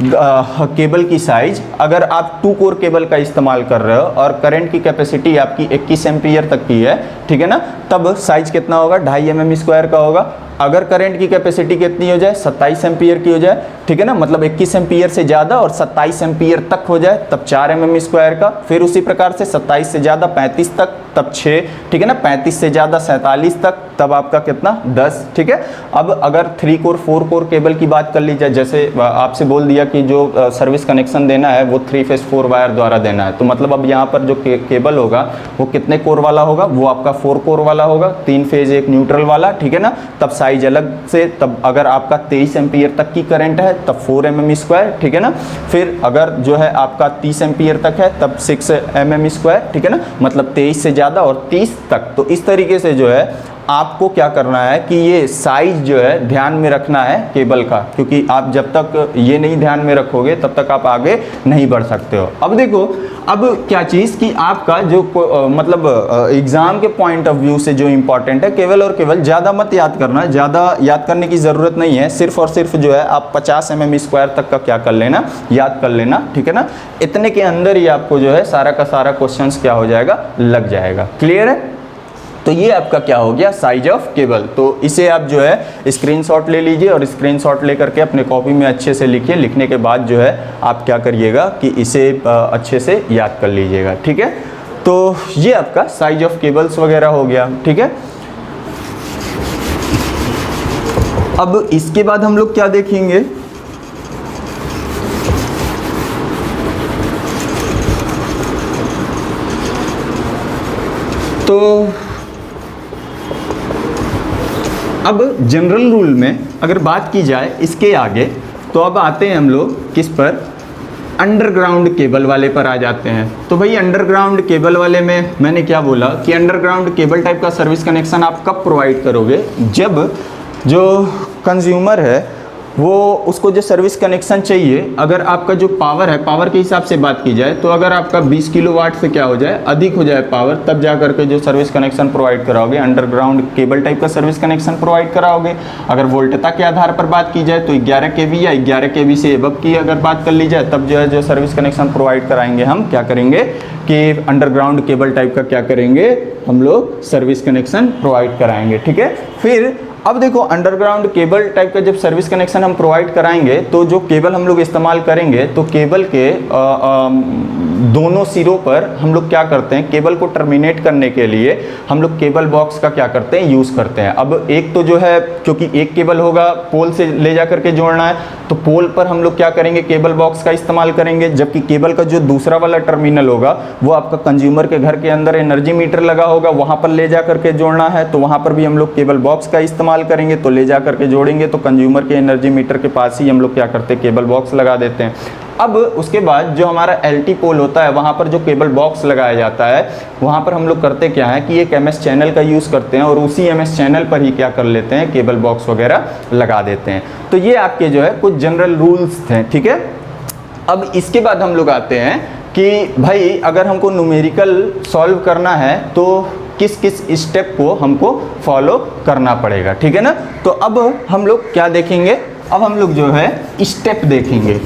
[SPEAKER 1] केबल की साइज, अगर आप 2 कोर केबल का इस्तेमाल कर रहे हो और करंट की कैपेसिटी आपकी 21 एम्पियर तक की है, ठीक है ना, तब साइज कितना होगा, 2.5 mm² का होगा। अगर करंट की कैपेसिटी कितनी हो जाए, 27 एम्पियर की हो जाए, ठीक है ना, मतलब 21 एम्पियर से ज़्यादा और 27 एम्पियर तक हो जाए, तब 4 mm² का। फिर उसी प्रकार से 27 से ज़्यादा 35 तक, तब 6, ठीक है ना, 35 से ज़्यादा 47 तक, तब आपका कितना, 10, ठीक है। अब अगर 3 कोर 4 कोर केबल की बात कर ली जाए, जैसे आपसे बोल दिया कि जो सर्विस कनेक्शन देना है वो 3 फेज 4 वायर द्वारा देना है, तो मतलब अब यहाँ पर जो केबल होगा वो कितने कोर वाला होगा, वो आपका 4 कोर वाला होगा, 3 फेज 1 न्यूट्रल वाला, ठीक है ना। तब साइज अलग से, तब अगर आपका 23 एम्पियर तक की करंट है तब 4 mm², ठीक है ना। फिर अगर जो है आपका 30 एम्पियर तक है तब 6 mm², ठीक है ना, मतलब 23 से ज़्यादा और 30 तक। तो इस तरीके से जो है आपको क्या करना है कि ये साइज जो है ध्यान में रखना है केबल का, क्योंकि आप जब तक ये नहीं ध्यान में रखोगे तब तक आप आगे नहीं बढ़ सकते हो। अब देखो, अब क्या चीज़ कि आपका जो मतलब एग्ज़ाम के पॉइंट ऑफ व्यू से जो इम्पॉर्टेंट है, केवल और केवल ज़्यादा मत याद करना, ज़्यादा याद करने की ज़रूरत नहीं है, सिर्फ और सिर्फ जो है आप 50 mm² तक का क्या कर लेना, याद कर लेना, ठीक है ना। इतने के अंदर ही आपको जो है सारा का सारा क्वेश्चंस क्या हो जाएगा, लग जाएगा। क्लियर है। तो ये आपका क्या हो गया, साइज ऑफ केबल। तो इसे आप जो है स्क्रीनशॉट ले लीजिए और स्क्रीनशॉट लेकर के अपने कॉपी में अच्छे से लिखिए। लिखने के बाद जो है आप क्या करिएगा कि इसे अच्छे से याद कर लीजिएगा, ठीक है। तो ये आपका साइज ऑफ केबल्स वगैरह हो गया, ठीक है। अब इसके बाद हम लोग क्या देखेंगे, तो अब जनरल रूल में अगर बात की जाए इसके आगे, तो अब आते हैं हम लोग किस पर, अंडरग्राउंड केबल वाले पर आ जाते हैं। तो भाई अंडरग्राउंड केबल वाले में मैंने क्या बोला कि अंडरग्राउंड केबल टाइप का सर्विस कनेक्शन आप कब प्रोवाइड करोगे, जब जो कंज्यूमर है वो उसको जो सर्विस कनेक्शन चाहिए, अगर आपका जो पावर है, पावर के हिसाब से बात की जाए तो अगर आपका 20 किलोवाट से क्या हो जाए, अधिक हो जाए पावर, तब जा करके जो सर्विस कनेक्शन प्रोवाइड कराओगे, अंडरग्राउंड केबल टाइप का सर्विस कनेक्शन प्रोवाइड कराओगे। अगर वोल्टता के आधार पर बात की जाए तो 11 kV या 11 kV से एबव की अगर बात कर ली जाए, तब जो है जो सर्विस कनेक्शन प्रोवाइड कराएंगे, हम क्या करेंगे कि अंडरग्राउंड केबल टाइप का क्या करेंगे, हम लोग सर्विस कनेक्शन प्रोवाइड कराएंगे, ठीक है। फिर अब देखो अंडरग्राउंड केबल टाइप का जब सर्विस कनेक्शन हम प्रोवाइड कराएंगे तो जो केबल हम लोग इस्तेमाल करेंगे तो केबल के दोनों सिरों पर हम लोग क्या करते हैं, केबल को टर्मिनेट करने के लिए हम लोग केबल बॉक्स का क्या करते हैं, यूज़ करते हैं। अब एक तो जो है क्योंकि एक केबल होगा पोल से ले जा करके जोड़ना है, तो पोल पर हम लोग क्या करेंगे, केबल बॉक्स का इस्तेमाल करेंगे, जबकि केबल का जो दूसरा वाला टर्मिनल होगा वो आपका कंज्यूमर के घर के अंदर एनर्जी मीटर लगा होगा, वहाँ पर ले जा करके जोड़ना है, तो वहाँ पर भी हम लोग केबल बॉक्स का इस्तेमाल करेंगे। तो ले जा करके जोड़ेंगे तो कंज्यूमर के एनर्जी मीटर के पास ही हम लोग क्या करते हैं, केबल बॉक्स लगा देते हैं। अब उसके बाद जो हमारा LT पोल होता है वहाँ पर जो केबल बॉक्स लगाया जाता है वहाँ पर हम लोग करते क्या है कि एक MS चैनल का यूज़ करते हैं और उसी MS चैनल पर ही क्या कर लेते हैं, केबल बॉक्स वगैरह लगा देते हैं। तो ये आपके जो है कुछ जनरल रूल्स थे, ठीक है। अब इसके बाद हम लोग आते हैं कि भाई अगर हमको न्यूमेरिकल सॉल्व करना है तो किस किस स्टेप को हमको फॉलो करना पड़ेगा, ठीक है ना। तो अब हम लोग क्या देखेंगे, अब हम लोग जो है स्टेप देखेंगे।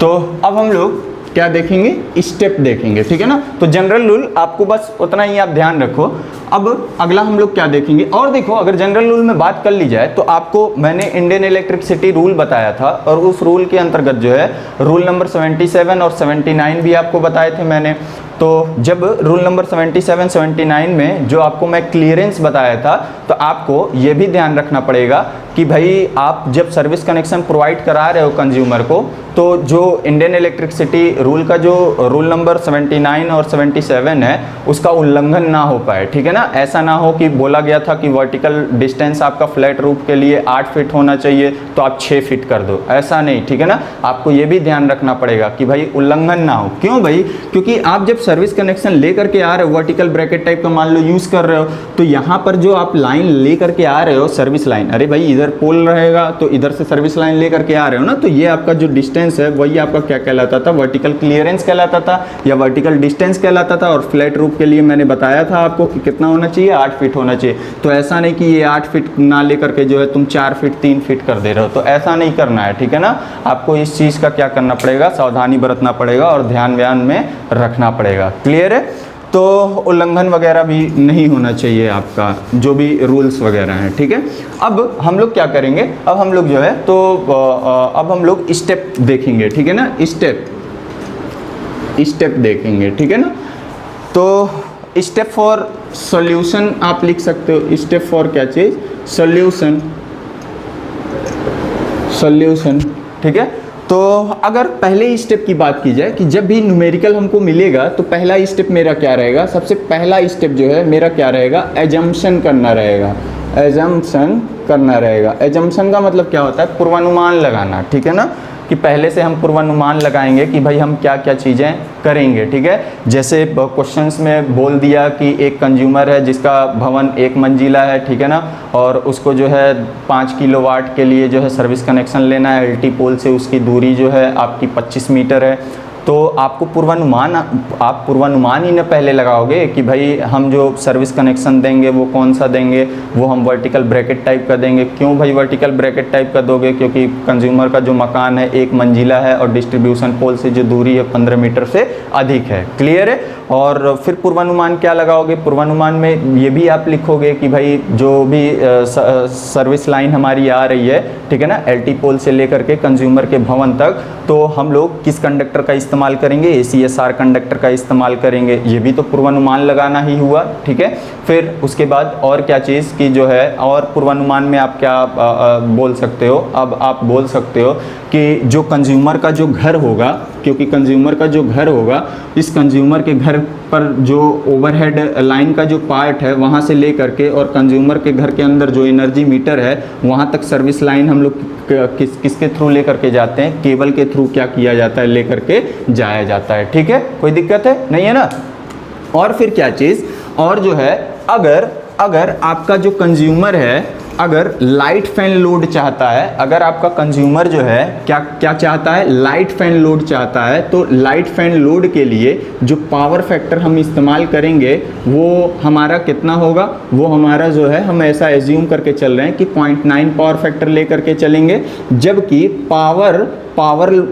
[SPEAKER 1] तो अब हम लोग क्या देखेंगे, स्टेप देखेंगे, ठीक है ना। तो जनरल रूल आपको बस उतना ही आप ध्यान रखो। अब अगला हम लोग क्या देखेंगे, और देखो अगर जनरल रूल में बात कर ली जाए तो आपको मैंने इंडियन इलेक्ट्रिसिटी रूल बताया था और उस रूल के अंतर्गत जो है रूल नंबर 77 और 79 भी आपको बताए थे मैंने। तो जब रूल नंबर 77, 79 में जो आपको मैं क्लियरेंस बताया था तो आपको ये भी ध्यान रखना पड़ेगा कि भाई आप जब सर्विस कनेक्शन प्रोवाइड करा रहे हो कंज्यूमर को तो जो इंडियन इलेक्ट्रिसिटी रूल का जो रूल नंबर 79 और 77 है उसका उल्लंघन ना हो पाए, ठीक है ना। ऐसा ना हो कि बोला गया था कि वर्टिकल डिस्टेंस आपका फ्लैट रूफ के लिए 8 फीट होना चाहिए तो आप 6 फीट कर दो, ऐसा नहीं, ठीक है ना। आपको ये भी ध्यान रखना पड़ेगा कि भाई उल्लंघन ना हो। क्यों भाई, क्योंकि आप जब सर्विस कनेक्शन लेकर के आ रहे हो, वर्टिकल ब्रैकेट टाइप का मान लो यूज़ कर रहे हो, तो यहाँ पर जो आप लाइन लेकर के आ रहे हो सर्विस लाइन, अरे भाई इधर पोल रहेगा तो इधर से सर्विस लाइन लेकर के आ रहे हो ना, तो ये आपका जो डिस्टेंस है वही आपका क्या कहलाता था, वर्टिकल क्लियरेंस कहलाता था या वर्टिकल डिस्टेंस कहलाता था। और फ्लैट रूफ के लिए मैंने बताया था आपको कि कितना होना चाहिए, 8 फीट होना चाहिए। तो ऐसा नहीं कि ये 8 फीट ना लेकर के जो है तुम 4 फीट 3 फीट कर दे रहे हो, तो ऐसा नहीं करना है, ठीक है ना। आपको इस चीज़ का क्या करना पड़ेगा, सावधानी बरतना पड़ेगा और ध्यान व्यान में रखना पड़ेगा। क्लियर है। तो उल्लंघन वगैरह भी नहीं होना चाहिए आपका, जो भी रूल्स वगैरह हैं, ठीक है। अब हम लोग क्या करेंगे, अब हम लोग जो है तो अब हम लोग स्टेप देखेंगे, ठीक है ना। स्टेप देखेंगे, ठीक है ना। तो स्टेप फॉर सॉल्यूशन आप लिख सकते हो। स्टेप फॉर क्या चीज़, सॉल्यूशन, ठीक है। तो अगर पहले स्टेप की बात की जाए कि जब भी न्यूमेरिकल हमको मिलेगा तो पहला स्टेप मेरा क्या रहेगा, सबसे पहला स्टेप जो है मेरा क्या रहेगा, एजम्पशन करना रहेगा। एजम्पशन का मतलब क्या होता है, पूर्वानुमान लगाना, ठीक है ना। कि पहले से हम पूर्वानुमान लगाएंगे कि भाई हम क्या क्या चीज़ें करेंगे, ठीक है। जैसे क्वेश्चंस में बोल दिया कि एक कंज्यूमर है जिसका भवन 1 मंजिला है, ठीक है ना, और उसको जो है 5 किलोवाट के लिए जो है सर्विस कनेक्शन लेना है, LT पोल से उसकी दूरी जो है आपकी 25 मीटर है। तो आपको पूर्वानुमान ही न पहले लगाओगे कि भाई हम जो सर्विस कनेक्शन देंगे वो कौन सा देंगे, वो हम वर्टिकल ब्रैकेट टाइप का देंगे। क्यों भाई वर्टिकल ब्रैकेट टाइप का दोगे, क्योंकि कंज्यूमर का जो मकान है 1 मंजिला है और डिस्ट्रीब्यूशन पोल से जो दूरी है 15 मीटर से अधिक है। क्लियर है। और फिर पूर्वानुमान क्या लगाओगे, पूर्वानुमान में ये भी आप लिखोगे कि भाई जो भी सर्विस लाइन हमारी आ रही है, ठीक है ना, LT पोल से लेकर के कंज्यूमर के भवन तक, तो हम लोग किस कंडक्टर का इस्तेमाल करेंगे, ACSR कंडक्टर का इस्तेमाल करेंगे। ये भी तो पूर्वानुमान लगाना ही हुआ, ठीक है। फिर उसके बाद और क्या चीज़ की जो है, और पूर्वानुमान में आप क्या बोल सकते हो, अब आप बोल सकते हो कि जो कंज्यूमर का जो घर होगा, क्योंकि कंज्यूमर का जो घर होगा, इस कंज्यूमर के घर पर जो ओवरहेड लाइन का जो पार्ट है वहाँ से लेकर के और कंज्यूमर के घर के अंदर जो एनर्जी मीटर है वहाँ तक सर्विस लाइन हम लोग किसके थ्रू लेकर के जाते हैं, केबल के थ्रू क्या किया जाता है, लेकर के जाया जाता है, ठीक है। कोई दिक्कत है नहीं है ना। और फिर क्या चीज़, और जो है अगर आपका जो कंज्यूमर है, अगर लाइट फैन लोड चाहता है, अगर आपका कंज्यूमर जो है क्या क्या चाहता है, लाइट फैन लोड चाहता है, तो लाइट फैन लोड के लिए जो पावर फैक्टर हम इस्तेमाल करेंगे वो हमारा कितना होगा, वो हमारा जो है हम ऐसा एज्यूम करके चल रहे हैं कि 0.9 पावर फैक्टर लेकर के चलेंगे, जबकि पावर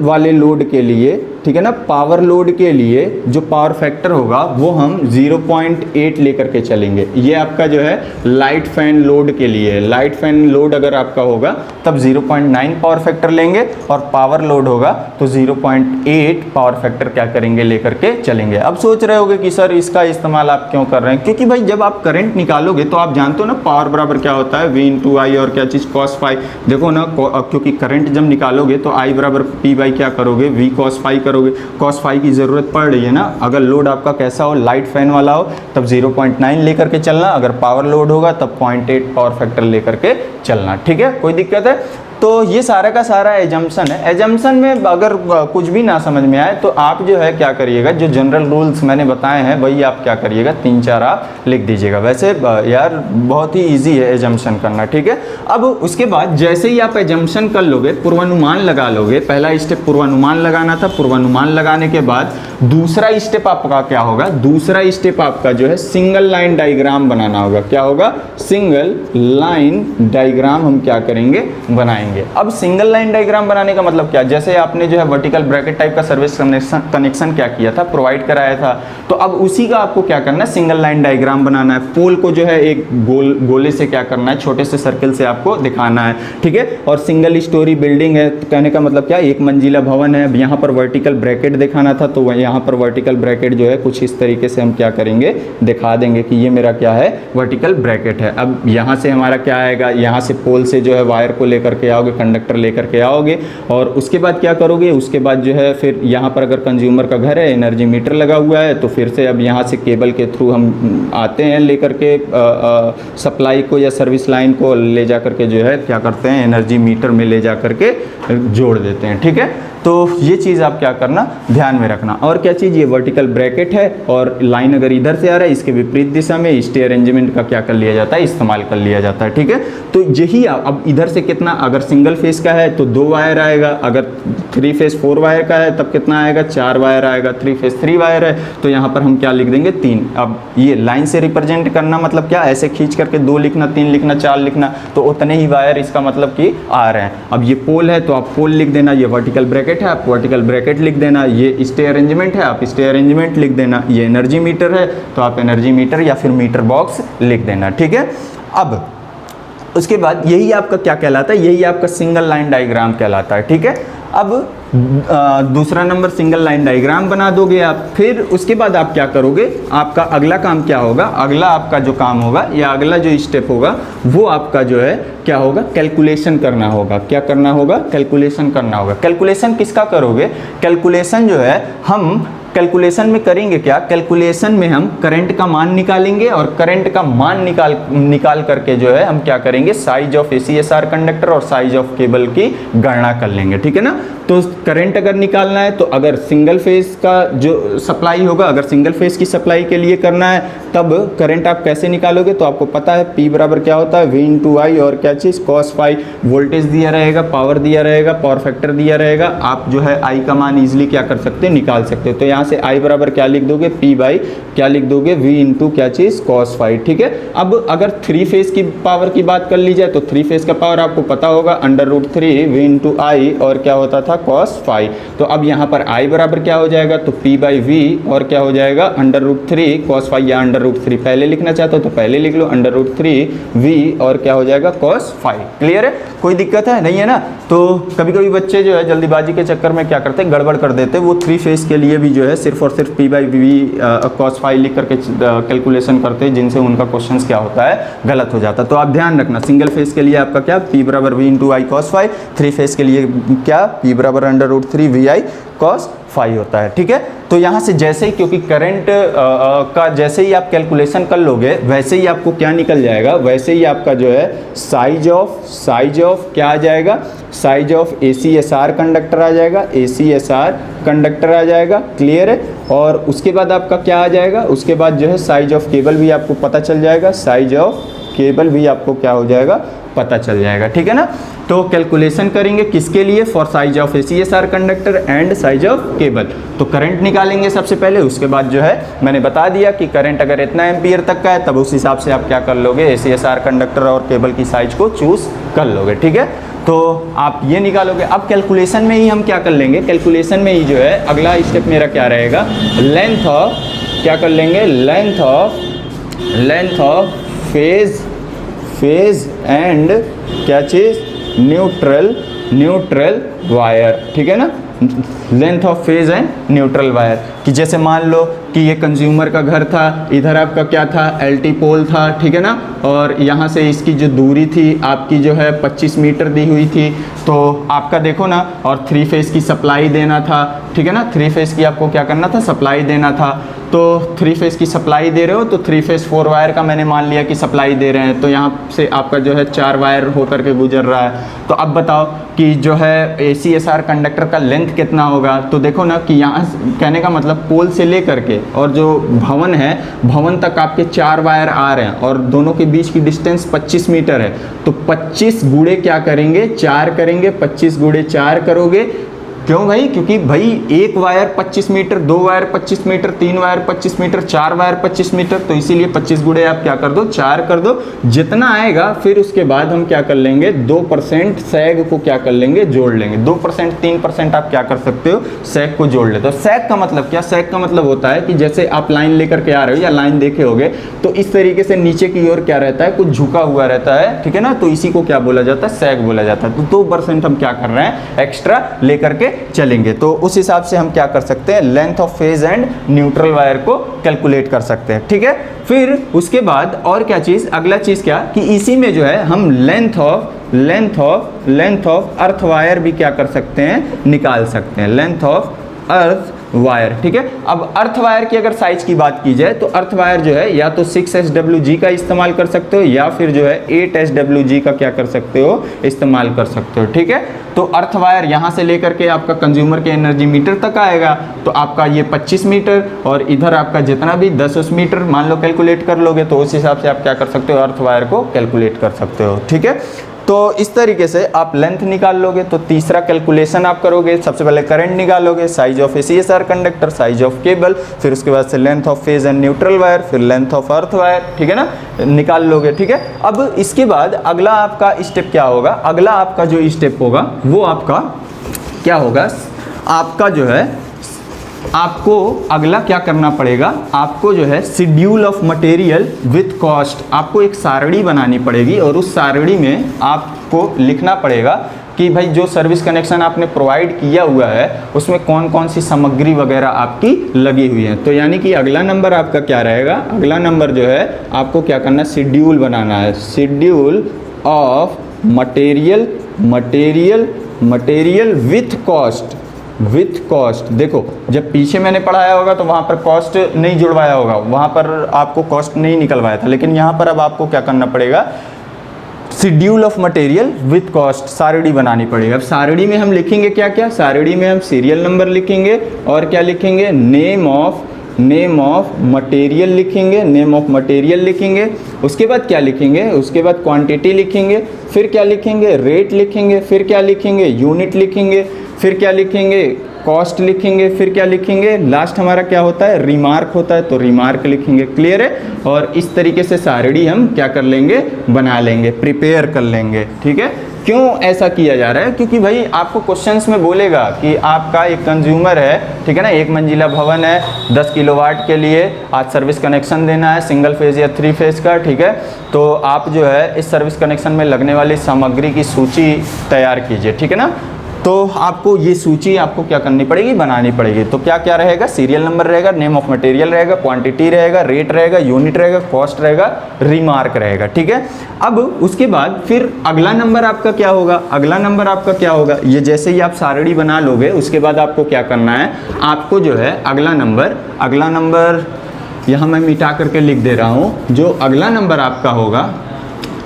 [SPEAKER 1] वाले लोड के लिए, ठीक है ना, पावर लोड के लिए जो पावर फैक्टर होगा वो हम 0.8 लेकर के चलेंगे। ये आपका जो है लाइट फैन लोड के लिए, लाइट फैन लोड अगर आपका होगा तब 0.9 पावर फैक्टर लेंगे, और पावर लोड होगा तो 0.8 पावर फैक्टर क्या करेंगे, लेकर के चलेंगे। अब सोच रहे होगे कि सर इसका इस्तेमाल आप क्यों कर रहे हैं, क्योंकि भाई जब आप करंट निकालोगे तो आप जानते हो ना पावर बराबर क्या होता है, V/I और क्या चीज़ cos फाई। देखो ना, क्योंकि करंट जब निकालोगे तो I बराबर P बाई क्या करोगे, V cos फाई करोगे। cos फाई की ज़रूरत पड़ रही है ना, अगर लोड आपका कैसा हो, लाइट फैन वाला हो तब 0.9 लेकर के चलना, अगर पावर लोड होगा तब 0.8 पावर फैक्टर लेकर के चलना। ठीक है, कोई दिक्कत है? तो ये सारा का सारा एजम्पशन है। एजम्पशन में अगर कुछ भी ना समझ में आए तो आप जो है क्या करिएगा, जो जनरल रूल्स मैंने बताए हैं वही आप क्या करिएगा, 3-4 आप लिख दीजिएगा। वैसे यार बहुत ही इजी है एजम्पशन करना, ठीक है। अब उसके बाद जैसे ही आप एजम्पशन कर लोगे, पूर्वानुमान लगा लोगे, पहला स्टेप पूर्वानुमान लगाना था। पूर्वानुमान लगाने के बाद दूसरा स्टेप आपका क्या होगा, दूसरा स्टेप आपका जो है सिंगल लाइन डायग्राम बनाना होगा। क्या होगा, सिंगल लाइन डायग्राम हम क्या करेंगे, बनाएंगे। अब सिंगल लाइन डायग्राम बनाने का मतलब क्या, जैसे आपने जो है वर्टिकल ब्रैकेट टाइप का सर्विस कनेक्शन क्या किया था, प्रोवाइड कराया था, तो अब उसी का आपको क्या करना है, सिंगल लाइन डायग्राम बनाना है। पोल को जो है एक गोले से क्या करना है, छोटे से सर्कल से आपको दिखाना है, ठीक है। और सिंगल स्टोरी बिल्डिंग है, तो कहने का मतलब क्या, एक मंजिला भवन है। यहाँ पर वर्टिकल ब्रैकेट दिखाना था, तो यहाँ पर वर्टिकल ब्रैकेट जो है कुछ इस तरीके से हम क्या करेंगे, दिखा देंगे कि ये मेरा क्या है, वर्टिकल ब्रैकेट है। अब यहाँ से हमारा क्या आएगा, यहाँ से पोल से जो है वायर को लेकर के आओगे, कंडक्टर लेकर के आओगे, और उसके बाद क्या करोगे, उसके बाद जो है फिर यहाँ पर अगर कंज्यूमर का घर है, एनर्जी मीटर लगा हुआ है, तो फिर से अब यहाँ से केबल के थ्रू हम आते हैं लेकर के सप्लाई को या सर्विस लाइन को ले जा करके जो है क्या करते हैं, एनर्जी मीटर में ले जा करके जोड़ देते हैं, ठीक है। तो ये चीज़ आप क्या करना, ध्यान में रखना। और क्या चीज़, ये वर्टिकल ब्रैकेट है और लाइन अगर इधर से आ रहा है, इसके विपरीत दिशा में स्टे अरेंजमेंट का क्या कर लिया जाता है, इस्तेमाल कर लिया जाता है, ठीक है। तो यही अब इधर से कितना, अगर सिंगल फेस का है तो 2 वायर आएगा, अगर 3 फेस 4 वायर का है तब कितना आएगा, 4 वायर आएगा। 3 फेस 3 वायर है तो यहाँ पर हम क्या लिख देंगे, 3। अब ये लाइन से रिप्रेजेंट करना मतलब क्या, ऐसे खींच करके 2 लिखना, 3 लिखना, 4 लिखना, तो उतने ही वायर इसका मतलब कि आ रहे हैं। अब ये पोल है तो आप पोल लिख देना, ये वर्टिकल ब्रैकेट है आप वर्टिकल ब्रैकेट लिख देना, ये स्टे अरेंजमेंट है आप स्टे अरेंजमेंट लिख देना, ये एनर्जी मीटर है तो आप एनर्जी मीटर या फिर मीटर बॉक्स लिख देना, ठीक है। अब उसके बाद यही आपका क्या कहलाता है, यही आपका सिंगल लाइन डायग्राम कहलाता है, ठीक है। अब दूसरा नंबर सिंगल लाइन डायग्राम बना दोगे आप, फिर उसके बाद आप क्या करोगे, आपका अगला काम क्या होगा, अगला आपका जो काम होगा या अगला जो स्टेप होगा वो आपका जो है क्या होगा, कैलकुलेशन करना होगा। क्या करना होगा, कैलकुलेशन करना होगा। कैलकुलेशन किसका करोगे, कैलकुलेशन जो है हम कैलकुलेशन में करेंगे क्या, कैलकुलेशन में हम करंट का मान निकालेंगे, और करंट का मान निकाल करके जो है हम क्या करेंगे, साइज ऑफ ACSR कंडक्टर और साइज ऑफ केबल की गणना कर लेंगे, ठीक है ना। तो करंट अगर निकालना है तो अगर सिंगल फेज का जो सप्लाई होगा, अगर सिंगल फेज की सप्लाई के लिए करना है तब करंट आप कैसे निकालोगे, तो आपको पता है P बराबर क्या होता है, V/I और क्या चीज़, cos फाई। वोल्टेज दिया रहेगा, पावर दिया रहेगा, पावर फैक्टर दिया रहेगा, आप जो है I का मान ईजिली क्या कर सकते हैं, निकाल सकते हो। तो यहाँ से I बराबर क्या लिख दोगे, P बाई क्या लिख दोगे, V क्या चीज़, cos फाई, ठीक है। अब अगर 3 फेज की पावर की बात कर ली जाए तो 3 फेज का पावर आपको पता होगा √3 V/I और क्या होता था, cos फाई। तो अब यहाँ पर I बराबर क्या हो जाएगा, तो P/V और क्या हो जाएगा, √3 cos फाई, या √3 पहले लिखना चाहते हो तो पहले लिख लो, √3 V और क्या हो जाएगा, cos फाई। क्लियर है, कोई दिक्कत है नहीं है ना। तो कभी कभी बच्चे जो है जल्दीबाजी के चक्कर में क्या करते हैं, गड़बड़ कर देते हैं, वो 3 फेज के लिए भी जो है सिर्फ और सिर्फ P/V cos फाई लिख करके कैलकुलेशन करते हैं, जिनसे उनका क्वेश्चन क्या होता है, गलत हो जाता है। तो आप ध्यान रखना, सिंगल फेज के लिए आपका क्या, P बराबर V/I cos फाई, 3 फेज के लिए क्या, P बराबर √3 VI cos फाई होता है, ठीक है। तो यहाँ से जैसे ही, क्योंकि करंट का जैसे ही आप कैलकुलेशन कर लोगे वैसे ही आपको क्या निकल जाएगा, वैसे ही आपका जो है साइज ऑफ क्या आ जाएगा, साइज ऑफ ACSR कंडक्टर आ जाएगा, ACSR कंडक्टर आ जाएगा, क्लियर है। और उसके बाद आपका क्या आ जाएगा, उसके बाद जो है साइज ऑफ केबल भी आपको पता चल जाएगा, साइज ऑफ केबल भी आपको क्या हो जाएगा, पता चल जाएगा, ठीक है ना। तो कैलकुलेशन करेंगे किसके लिए, for size of ACSR conductor and size of cable. तो करंट निकालेंगे सबसे पहले, उसके बाद जो है मैंने बता दिया कि करंट अगर इतना एम्पियर तक का है तब उस हिसाब से आप क्या कर लोगे, ACSR कंडक्टर और केबल की साइज को चूज कर लोगे, ठीक है। तो आप ये निकालोगे। अब कैलकुलेशन में ही हम क्या कर लेंगे, कैलकुलेशन में ही जो है अगला स्टेप मेरा क्या रहेगा, लेंथ ऑफ, क्या कर लेंगे, लेंथ ऑफ फेज एंड क्या चीज़, न्यूट्रल वायर, ठीक है ना। Length of phase and neutral wire, कि जैसे मान लो कि ये कंज्यूमर का घर था, इधर आपका क्या था, LT पोल था, ठीक है ना, और यहाँ से इसकी जो दूरी थी आपकी जो है 25 मीटर दी हुई थी। तो आपका देखो ना, और 3 फेज की सप्लाई देना था, ठीक है ना, 3 फेज की आपको क्या करना था, सप्लाई देना था। तो 3 फेज की सप्लाई दे रहे हो तो 3 फेज 4 वायर का मैंने मान लिया कि सप्लाई दे रहे हैं, तो यहाँ से आपका जो है 4 वायर होकर के गुजर रहा है। तो अब बताओ कि जो है ACSR कंडक्टर का लेंथ कितना होगा। तो देखो ना कि यहाँ कहने का मतलब पोल से लेकर के और जो भवन है, भवन तक आपके 4 वायर आ रहे हैं और दोनों के बीच की डिस्टेंस 25 मीटर है। तो 25 गुणे क्या करेंगे, 4 करेंगे, 25 गुणे 4 करोगे। क्यों भाई, क्योंकि भाई एक wire 25 metre, 2 wire 25 metre, 3 wire 25 metre, 4 wire 25 metre, तो इसीलिए 25 गुणे आप क्या कर दो, 4 कर दो। जितना आएगा फिर उसके बाद हम क्या कर लेंगे, 2% सैग को क्या कर लेंगे, जोड़ लेंगे। 2% 3% आप क्या कर सकते हो, सैग को जोड़ लेते हो। सैग का मतलब क्या, सैग का मतलब होता है कि जैसे आप लाइन लेकर के आ रहे हो या लाइन देखे होगे तो इस तरीके से नीचे की ओर क्या रहता है, कुछ झुका हुआ रहता है, ठीक है ना। तो इसी को क्या बोला जाता है, सैग बोला जाता है। तो 2% हम क्या कर रहे हैं, एक्स्ट्रा लेकर के चलेंगे। तो उस हिसाब से हम क्या कर सकते हैं, length of phase and neutral wire को कैलकुलेट कर सकते हैं, ठीक है। फिर उसके बाद और क्या चीज, अगला चीज क्या कि इसी में जो है हम लेंथ ऑफ अर्थ वायर भी क्या कर सकते हैं, निकाल सकते हैं, लेंथ ऑफ अर्थ वायर, ठीक है। अब अर्थ वायर की अगर साइज की बात की जाए तो अर्थ वायर जो है या तो 6SWG का इस्तेमाल कर सकते हो या फिर जो है 8SWG का क्या कर सकते हो, इस्तेमाल कर सकते हो, ठीक है। तो अर्थ वायर यहाँ से लेकर के आपका कंज्यूमर के एनर्जी मीटर तक आएगा, तो आपका ये 25 मीटर और इधर आपका जितना भी 10 मीटर मान लो कैलकुलेट कर लोगे, तो उस हिसाब से आप क्या कर सकते हो, अर्थ वायर को कैलकुलेट कर सकते हो, ठीक है। तो इस तरीके से आप लेंथ निकाल लोगे। तो तीसरा कैलकुलेशन आप करोगे, सबसे पहले करंट निकालोगे, size of ACSR conductor, size of cable, फिर उसके बाद से length of phase and neutral wire, फिर लेंथ ऑफ अर्थ वायर, ठीक है ना, निकाल लोगे, ठीक है। अब इसके बाद अगला आपका स्टेप क्या होगा, अगला आपका जो स्टेप होगा वो आपका क्या होगा, आपका जो है आपको अगला क्या करना पड़ेगा, आपको जो है schedule of material with cost, आपको एक सारणी बनानी पड़ेगी और उस सारणी में आपको लिखना पड़ेगा कि भाई जो सर्विस कनेक्शन आपने प्रोवाइड किया हुआ है उसमें कौन कौन सी सामग्री वगैरह आपकी लगी हुई है। तो यानी कि अगला नंबर आपका क्या रहेगा, अगला नंबर जो है आपको क्या करना है, शेड्यूल बनाना है, schedule of material with cost. देखो जब पीछे मैंने पढ़ाया होगा तो वहाँ पर कॉस्ट नहीं जुड़वाया होगा, वहाँ पर आपको कॉस्ट नहीं निकलवाया था, लेकिन यहाँ पर अब आपको क्या करना पड़ेगा, schedule of material with cost सारणी बनानी पड़ेगी। अब सारणी में हम लिखेंगे क्या क्या, सारणी में हम सीरियल नंबर लिखेंगे और क्या लिखेंगे, नेम ऑफ मटेरियल लिखेंगे, नेम ऑफ मटेरियल लिखेंगे। उसके बाद क्या लिखेंगे, उसके बाद क्वांटिटी लिखेंगे, फिर क्या लिखेंगे, रेट लिखेंगे, फिर क्या लिखेंगे, यूनिट लिखेंगे, फिर क्या लिखेंगे, कॉस्ट लिखेंगे, फिर क्या लिखेंगे, लास्ट हमारा क्या होता है, रिमार्क होता है, तो रिमार्क लिखेंगे। क्लियर है। और इस तरीके से सारणी हम क्या कर लेंगे, बना लेंगे, प्रिपेयर कर लेंगे, ठीक है। क्यों ऐसा किया जा रहा है, क्योंकि भाई आपको क्वेश्चंस में बोलेगा कि आपका एक कंज्यूमर है, ठीक है ना, 1 मंजिला भवन है, 10 किलोवाट के लिए आज सर्विस कनेक्शन देना है, सिंगल फेज या 3 फेज का, ठीक है। तो आप जो है इस सर्विस कनेक्शन में लगने वाली सामग्री की सूची तैयार कीजिए, ठीक है ना। तो आपको ये सूची आपको क्या करनी पड़ेगी, बनानी पड़ेगी। तो क्या क्या रहेगा, सीरियल नंबर रहेगा, नेम ऑफ मटेरियल रहेगा, क्वांटिटी रहेगा, रेट रहेगा, यूनिट रहेगा, कॉस्ट रहेगा, रिमार्क रहेगा, ठीक है। अब उसके बाद फिर अगला नंबर आपका क्या होगा, अगला नंबर आपका क्या होगा, ये जैसे ही आप सारणी बना लोगे उसके बाद आपको क्या करना है, आपको जो है अगला नंबर यहाँ मैं मिटा करके लिख दे रहा हूँ, जो अगला नंबर आपका होगा,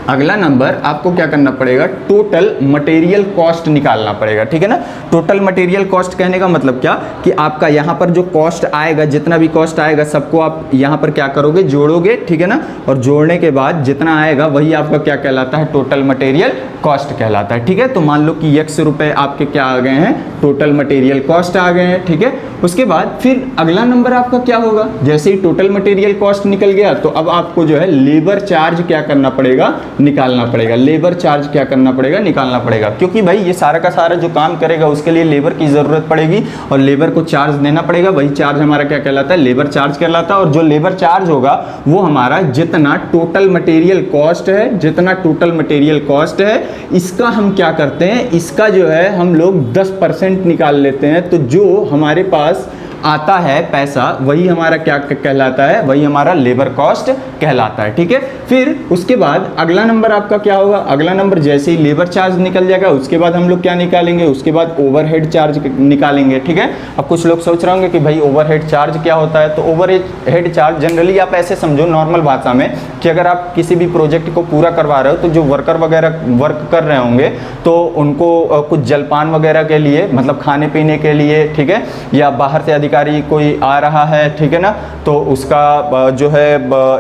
[SPEAKER 1] अगला नंबर आपको क्या करना पड़ेगा, टोटल मटेरियल कॉस्ट निकालना पड़ेगा, ठीक है ना। टोटल मटेरियल कॉस्ट कहने का मतलब क्या कि आपका यहाँ पर जो कॉस्ट आएगा, जितना भी कॉस्ट आएगा सबको आप यहाँ पर क्या करोगे, जोड़ोगे, ठीक है ना। और जोड़ने के बाद जितना आएगा वही आपका क्या कहलाता है, टोटल मटेरियल कॉस्ट कहलाता है, ठीक है। तो मान लो कि x रुपए आपके क्या आ गए हैं, टोटल मटेरियल कॉस्ट आ गए हैं, ठीक है। उसके बाद फिर अगला नंबर आपका क्या होगा, जैसे ही टोटल मटेरियल कॉस्ट निकल गया तो अब आपको जो है लेबर चार्ज क्या करना पड़ेगा, निकालना पड़ेगा। लेबर चार्ज क्या करना पड़ेगा, निकालना पड़ेगा, क्योंकि भाई ये सारा का सारा जो काम करेगा उसके लिए लेबर की ज़रूरत पड़ेगी और लेबर को चार्ज देना पड़ेगा। वही चार्ज हमारा क्या कहलाता है, लेबर चार्ज कहलाता है। और जो लेबर चार्ज होगा वो हमारा जितना टोटल मटेरियल कॉस्ट है, जितना टोटल मटेरियल कॉस्ट है, इसका हम क्या करते हैं, इसका जो है हम लोग 10% निकाल लेते हैं। तो जो हमारे पास आता है पैसा वही हमारा क्या कहलाता है, वही हमारा लेबर कॉस्ट कहलाता है, ठीक है। फिर उसके बाद अगला नंबर आपका क्या होगा, अगला नंबर जैसे ही लेबर चार्ज निकल जाएगा उसके बाद हम लोग क्या निकालेंगे, उसके बाद ओवरहेड चार्ज निकालेंगे, ठीक है। अब कुछ लोग सोच रहे होंगे कि भाई ओवरहेड चार्ज क्या होता है। तो ओवरहेड चार्ज जनरली आप ऐसे समझो नॉर्मल भाषा में कि अगर आप किसी भी प्रोजेक्ट को पूरा करवा रहे हो तो जो वर्कर वगैरह वर्क कर रहे होंगे तो उनको कुछ जलपान वगैरह के लिए, मतलब खाने पीने के लिए, ठीक है, या बाहर से कोई आ रहा है, ठीक है ना, तो उसका जो है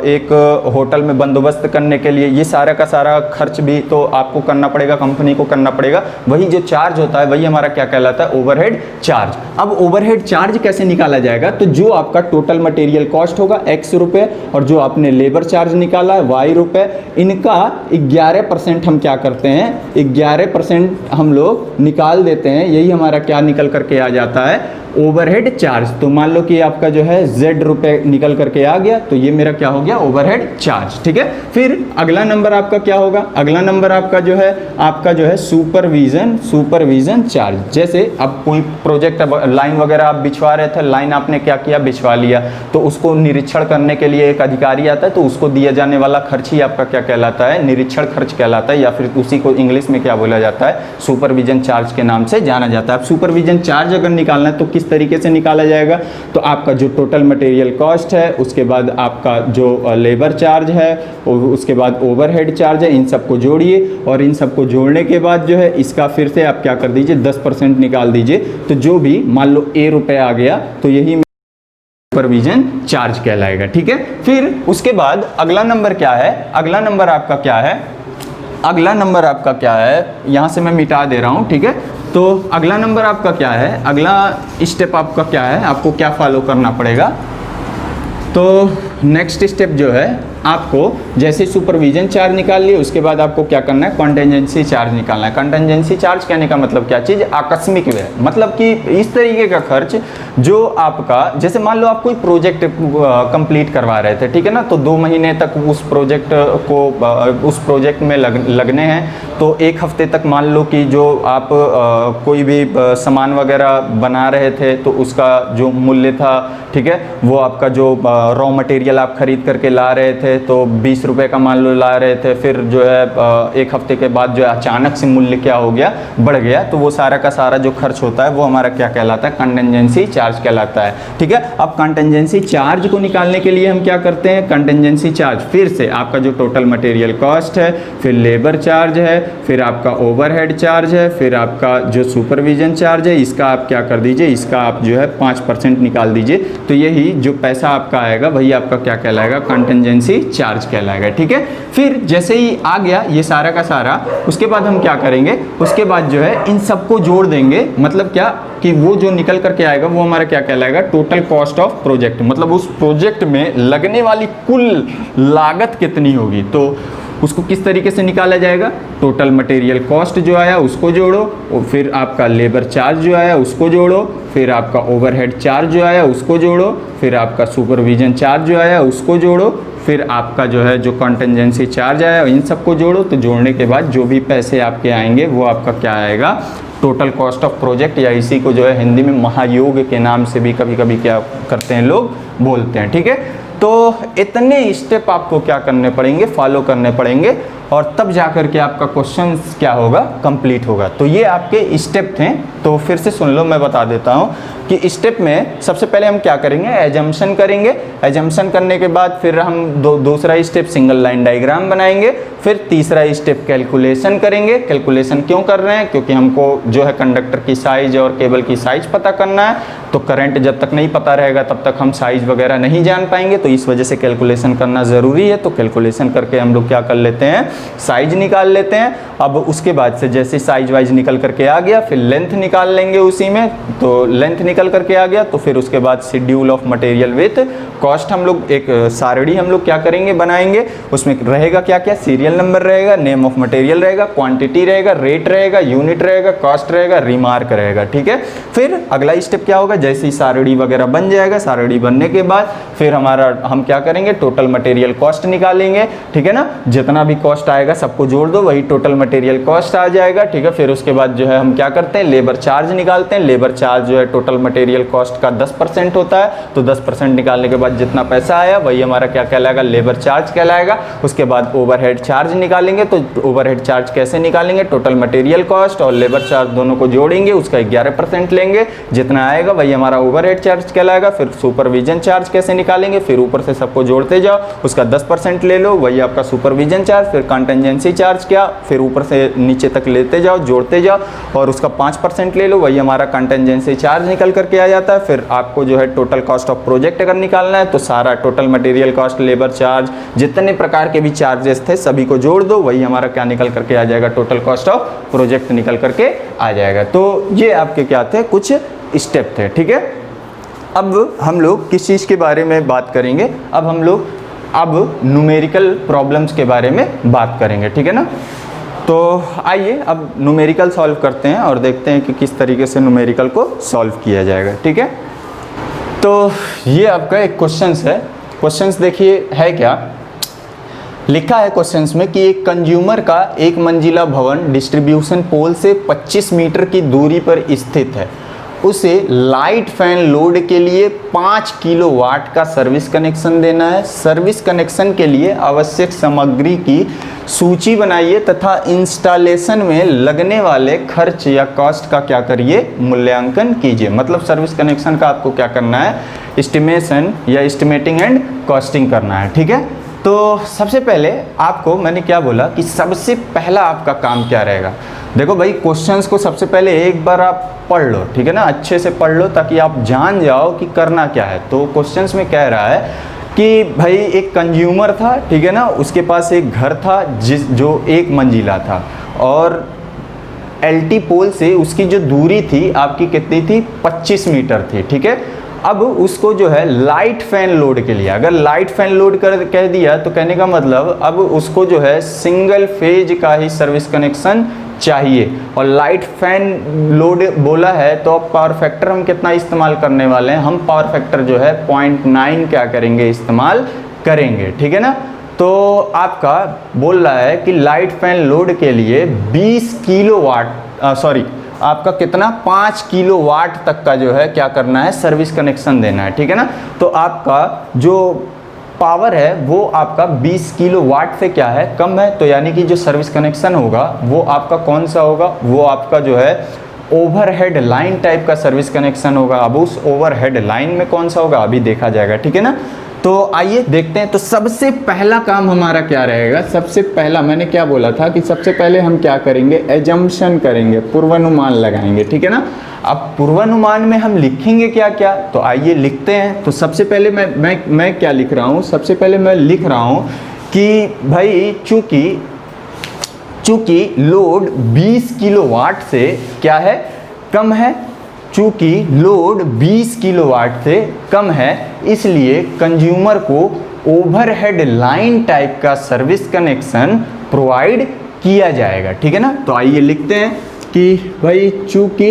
[SPEAKER 1] एक होटल में बंदोबस्त करने के लिए ये सारा का सारा खर्च भी तो आपको करना पड़ेगा, कंपनी को करना पड़ेगा। वही जो चार्ज होता है वही हमारा क्या कहलाता है, ओवरहेड चार्ज। अब ओवरहेड चार्ज कैसे निकाला जाएगा, तो जो आपका टोटल मटेरियल कॉस्ट होगा x रुपए और जो आपने लेबर चार्ज निकाला है y रुपए, इनका 11% हम क्या करते हैं, 11% हम लोग निकाल देते हैं। यही हमारा क्या निकल करके आ जाता है, ओवरहेड चार्ज। तो मान लो कि आपका जो है z रुपए निकल करके आ गया, तो ये मेरा क्या हो गया, ओवरहेड चार्ज, ठीक है। फिर अगला नंबर आपका क्या होगा, अगला नंबर आपका जो है, आपका जो है सुपरविजन चार्ज। जैसे अब कोई प्रोजेक्ट लाइन वगैरह आप बिछवा रहे थे, लाइन आपने क्या किया, बिछवा लिया, तो उसको निरीक्षण करने के लिए एक अधिकारी आता है, तो उसको दिया जाने वाला खर्च ही आपका क्या कहलाता है, निरीक्षण खर्च कहलाता है, या फिर उसी को इंग्लिश में क्या बोला जाता है, सुपरविजन चार्ज के नाम से जाना जाता है। अब सुपरविजन चार्ज अगर निकालना है तो किस तरीके से निकाला जाएगा, तो आपका जो टोटल मटेरियल कॉस्ट है, उसके बाद आपका जो लेबर चार्ज है, उसके बाद ओवरहेड चार्ज है, इन सबको जोड़िए और इन सबको जोड़ने के बाद जो है इसका फिर से आप क्या कर दीजिए, 10% निकाल दीजिए। तो जो भी मान लो a रुपए आ गया तो यही सुपरविजन चार्ज कहलाएगा, ठीक है। फिर उसके बाद अगला नंबर क्या है, अगला नंबर आपका क्या है, अगला नंबर आपका क्या है, यहाँ से मैं मिटा दे रहा हूँ, ठीक है। तो अगला नंबर आपका क्या है, अगला स्टेप आपका क्या है, आपको क्या फॉलो करना पड़ेगा। तो नेक्स्ट स्टेप जो है, आपको जैसे सुपरविजन चार्ज निकाल लिए उसके बाद आपको क्या करना है, कंटिजेंसी चार्ज निकालना है। कंटिजेंसी चार्ज कहने का मतलब क्या चीज़, आकस्मिक व्यय, मतलब कि इस तरीके का खर्च जो आपका, जैसे मान लो आप कोई प्रोजेक्ट कंप्लीट करवा रहे थे, ठीक है ना, तो 2 महीने तक उस प्रोजेक्ट में लगने हैं, तो 1 हफ्ते तक मान लो कि जो आप कोई भी सामान वगैरह बना रहे थे तो उसका जो मूल्य था, ठीक है, वो आपका जो रॉ मटेरियल आप खरीद करके ला रहे थे तो 20 रुपए का मान लो ला रहे थे, फिर जो है 1 हफ्ते के बाद जो है अचानक से मूल्य क्या हो गया, बढ़ गया, तो वो सारा का सारा जो खर्च होता है वो हमारा क्या कहलाता है, कंटिजेंसी चार्ज कहलाता है, ठीक है। अब कंटिजेंसी चार्ज को निकालने के लिए हम क्या करते हैं, कंटिजेंसी चार्ज फिर से आपका जो टोटल मटेरियल कॉस्ट है, फिर लेबर चार्ज है, फिर आपका ओवरहेड चार्ज है, फिर आपका जो सुपरविजन चार्ज है, इसका आप क्या कर दीजिए, इसका आप जो है 5% निकाल दीजिए। तो यही जो पैसा आपका आएगा वही आपका क्या कहलाएगा, कंटिजेंसी चार्ज कहलाएगा, ठीक है। फिर जैसे ही आ गया ये सारा का सारा, उसके बाद हम क्या करेंगे, उसके बाद जो है इन सबको जोड़ देंगे। मतलब क्या कि वो जो निकल करके आएगा वो हमारा क्या कहलाएगा, टोटल कॉस्ट ऑफ प्रोजेक्ट, मतलब उस प्रोजेक्ट में लगने वाली कुल लागत कितनी होगी, तो उसको किस तरीके से निकाला जाएगा, टोटल मटेरियल कॉस्ट जो आया उसको जोड़ो, और फिर आपका लेबर चार्ज जो आया उसको जोड़ो, फिर आपका ओवरहेड चार्ज जो आया उसको जोड़ो, फिर आपका सुपरविजन चार्ज जो आया उसको जोड़ो, फिर आपका जो है जो कंटिजेंसी चार्ज आया इन सबको जोड़ो। तो जोड़ने के बाद जो भी पैसे आपके आएंगे वो आपका क्या आएगा, टोटल कॉस्ट ऑफ प्रोजेक्ट, या इसी को जो है हिंदी में महायोग के नाम से भी कभी कभी क्या करते हैं लोग बोलते हैं, ठीक है। तो इतने स्टेप आपको क्या करने पड़ेंगे, फॉलो करने पड़ेंगे। और तब जा करके आपका क्वेश्चन क्या होगा, कंप्लीट होगा। तो ये आपके स्टेप थे, तो फिर से सुन लो, मैं बता देता हूँ कि स्टेप में सबसे पहले हम क्या करेंगे, एजम्पशन करेंगे। एजम्पशन करने के बाद फिर हम दूसरा स्टेप सिंगल लाइन डायग्राम बनाएंगे। फिर तीसरा स्टेप कैलकुलेशन करेंगे। कैलकुलेशन क्यों कर रहे हैं, क्योंकि हमको जो है कंडक्टर की साइज और केबल की साइज पता करना है। तो करंट जब तक नहीं पता रहेगा तब तक हम साइज वगैरह नहीं जान पाएंगे, तो इस वजह से कैलकुलेशन करना ज़रूरी है। तो कैलकुलेशन करके हम लोग क्या कर लेते हैं, साइज निकाल लेते हैं। अब उसके बाद से जैसे साइज वाइज निकल करके आ गया, फिर लेंथ निकाल लेंगे उसी में। तो लेंथ निकल करके आ गया तो फिर उसके बाद schedule of material with cost हम लोग एक सारणी हम लोग क्या करेंगे, बनाएंगे। उसमें रहेगा क्या क्या, सीरियल नंबर रहेगा, नेम ऑफ मटेरियल रहेगा, क्वांटिटी रहेगा, रेट रहेगा, यूनिट रहेगा, कॉस्ट रहेगा, रिमार्क रहेगा। ठीक है, फिर अगला स्टेप क्या होगा, जैसे ही सारणी वगैरह बन जाएगा, सारणी बनने के बाद फिर हम क्या करेंगे, टोटल मटेरियल कॉस्ट निकालेंगे। ठीक है ना, जितना भी कॉस्ट आएगा सबको जोड़ दो, वही टोटल मटेरियल कॉस्ट आ जाएगा। ठीक है, फिर उसके बाद जो है हम क्या करते हैं, लेबर चार्ज निकालते हैं। लेबर चार्ज जो है टोटल मटेरियल कॉस्ट का 10% होता है, तो 10% निकालने के बाद जितना पैसा आया वही हमारा क्या कहलाएगा, लेबर चार्ज कहलाएगा। उसके बाद ओवरहेड चार्ज निकालेंगे। तो ओवरहेड चार्ज कैसे निकालेंगे, टोटल मटेरियल कॉस्ट और लेबर चार्ज दोनों को जोड़ेंगे, उसका 11% लेंगे, जितना आएगा वही हमारा ओवरहेड चार्ज कहलाएगा। फिर सुपरविजन चार्ज कैसे निकालेंगे, फिर ऊपर से सबको जोड़ते जाओ, उसका 10% ले लो, वही आपका सुपरविजन चार्ज। फिर कंटिजेंसी चार्ज क्या, फिर ऊपर से नीचे तक लेते जाओ, जोड़ते जाओ, और उसका 5% ले लो, वही हमारा कंटिजेंसी चार्ज निकल करके आ जाता है। फिर आपको जो है टोटल कॉस्ट ऑफ प्रोजेक्ट अगर निकालना है तो सारा total material cost, labour charge, जितने प्रकार के भी चार्जेस थे सभी को जोड़ दो, वही हमारा क्या निकल करके आ जाएगा, टोटल कॉस्ट ऑफ प्रोजेक्ट निकल करके आ जाएगा। तो ये आपके क्या थे, कुछ स्टेप थे। ठीक है, अब हम लोग किस चीज़ के बारे में बात करेंगे, अब हम लोग न्यूमेरिकल प्रॉब्लम्स के बारे में बात करेंगे। ठीक है ना, तो आइए अब न्यूमेरिकल सॉल्व करते हैं और देखते हैं कि किस तरीके से न्यूमेरिकल को सॉल्व किया जाएगा। ठीक है, तो ये आपका एक क्वेश्चंस है। क्वेश्चंस देखिए है क्या, लिखा है क्वेश्चंस में कि एक कंज्यूमर का एक मंजिला भवन डिस्ट्रीब्यूशन पोल से 25 मीटर की दूरी पर स्थित है। उसे लाइट फैन लोड के लिए 5 किलोवाट का सर्विस कनेक्शन देना है। सर्विस कनेक्शन के लिए आवश्यक सामग्री की सूची बनाइए तथा इंस्टॉलेशन में लगने वाले खर्च या कॉस्ट का क्या करिए, मूल्यांकन कीजिए। मतलब सर्विस कनेक्शन का आपको क्या करना है, एस्टिमेशन या एस्टिमेटिंग एंड कॉस्टिंग करना है। ठीक है, तो सबसे पहले आपको मैंने क्या बोला कि सबसे पहला आपका काम क्या रहेगा। देखो भाई, क्वेश्चंस को सबसे पहले एक बार आप पढ़ लो, ठीक है ना, अच्छे से पढ़ लो ताकि आप जान जाओ कि करना क्या है। तो क्वेश्चंस में कह रहा है कि भाई एक कंज्यूमर था, ठीक है ना, उसके पास एक घर था जो एक मंजिला था, और एलटी पोल से उसकी जो दूरी थी आपकी कितनी थी, 25 मीटर थी। ठीक है, अब उसको जो है लाइट फैन लोड के लिए, अगर लाइट फैन लोड कर कह दिया तो कहने का मतलब अब उसको जो है सिंगल फेज का ही सर्विस कनेक्शन चाहिए। और लाइट फैन लोड बोला है तो अब पावर फैक्टर हम कितना इस्तेमाल करने वाले हैं, हम पावर फैक्टर जो है 0.9 क्या करेंगे, इस्तेमाल करेंगे। ठीक है ना, तो आपका बोल रहा है कि लाइट फैन लोड के लिए 20 किलोवाट आपका कितना, 5 किलोवाट तक का जो है क्या करना है, सर्विस कनेक्शन देना है। ठीक है ना, तो आपका जो पावर है वो आपका 20 किलोवाट से क्या है, कम है। तो यानी कि जो सर्विस कनेक्शन होगा वो आपका कौन सा होगा, वो आपका जो है ओवरहेड लाइन टाइप का सर्विस कनेक्शन होगा। अब उस ओवरहेड लाइन में कौन सा होगा अभी देखा जाएगा। ठीक है ना, तो आइए देखते हैं। तो सबसे पहला काम हमारा क्या रहेगा, सबसे पहला मैंने क्या बोला था कि सबसे पहले हम क्या करेंगे, एजम्पशन करेंगे, पूर्वानुमान लगाएंगे। ठीक है ना, अब पूर्वानुमान में हम लिखेंगे क्या क्या, तो आइए लिखते हैं। तो सबसे पहले मैं क्या लिख रहा हूँ, सबसे पहले मैं लिख रहा हूँ कि भाई चूंकि लोड 20 किलोवाट से क्या है, कम है, चूंकि लोड 20 किलोवाट से कम है, इसलिए कंज्यूमर को ओवरहेड लाइन टाइप का सर्विस कनेक्शन प्रोवाइड किया जाएगा। ठीक है ना, तो आइए लिखते हैं कि भाई चूंकि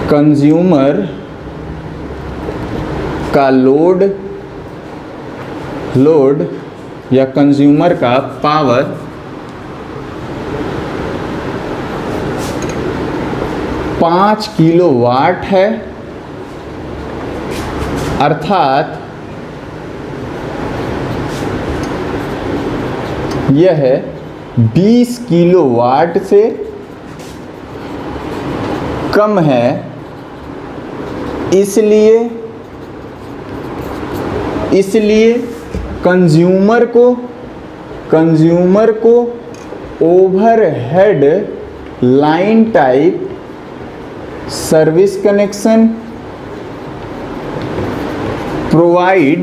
[SPEAKER 1] कंज्यूमर का लोड या कंज्यूमर का पावर 5 किलोवाट है, अर्थात यह 20 किलोवाट से कम है, इसलिए कंज्यूमर को overhead line type service connection provide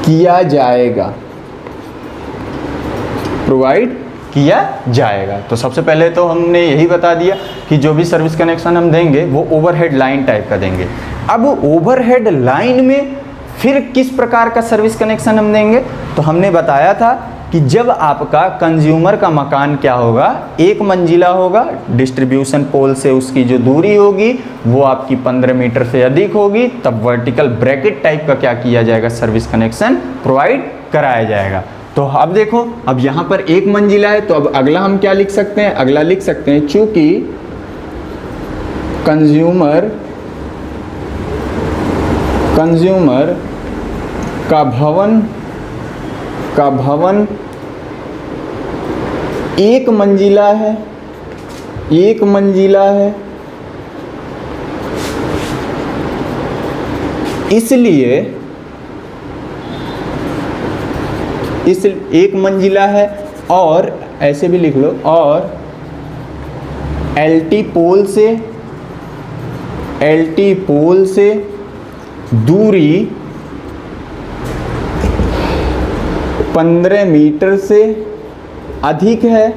[SPEAKER 1] किया जाएगा। तो सबसे पहले तो हमने यही बता दिया कि जो भी सर्विस कनेक्शन हम देंगे वो ओवरहेड लाइन टाइप का देंगे। अब ओवरहेड लाइन में फिर किस प्रकार का सर्विस कनेक्शन हम देंगे, तो हमने बताया था कि जब आपका कंज्यूमर का मकान क्या होगा, एक मंजिला होगा, डिस्ट्रीब्यूशन पोल से उसकी जो दूरी होगी वो आपकी 15 मीटर से अधिक होगी, तब वर्टिकल ब्रैकेट टाइप का क्या किया जाएगा, सर्विस कनेक्शन प्रोवाइड कराया जाएगा। तो अब देखो, अब यहाँ पर एक मंजिला है, तो अब अगला हम क्या लिख सकते हैं, अगला लिख सकते हैं चूंकि कंज्यूमर का भवन एक मंजिला है, इसलिए इस एक मंजिला है, और ऐसे भी लिख लो, और एलटी पोल से दूरी 15 मीटर से अधिक है,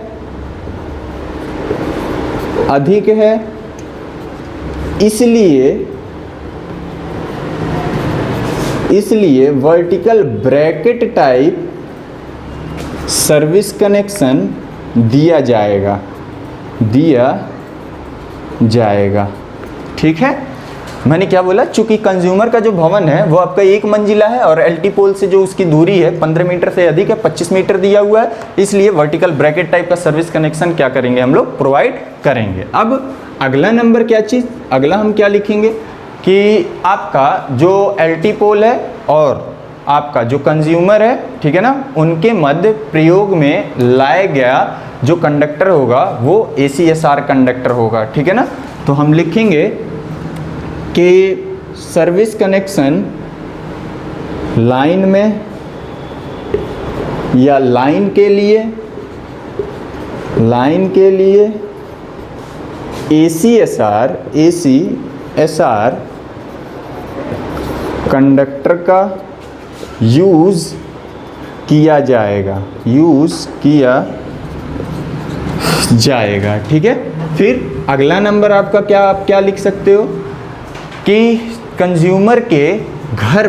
[SPEAKER 1] इसलिए vertical bracket type service connection दिया जाएगा। ठीक है, मैंने क्या बोला, चूंकि कंज्यूमर का जो भवन है वो आपका एक मंजिला है और एलटी पोल से जो उसकी दूरी है 15 मीटर से अधिक है, 25 मीटर दिया हुआ है, इसलिए वर्टिकल ब्रैकेट टाइप का सर्विस कनेक्शन क्या करेंगे, हम लोग प्रोवाइड करेंगे। अब अगला नंबर क्या चीज़, अगला हम क्या लिखेंगे कि आपका जो एलटी पोल है और आपका जो कंज्यूमर है, ठीक है ना, उनके मध्य प्रयोग में लाया गया जो कंडक्टर होगा वो ACSR कंडक्टर होगा। ठीक है ना, तो हम लिखेंगे कि सर्विस कनेक्शन लाइन में या लाइन के लिए ACSR कंडक्टर का यूज़ किया जाएगा। ठीक है, फिर अगला नंबर आपका क्या, आप क्या लिख सकते हो कि कंज्यूमर के घर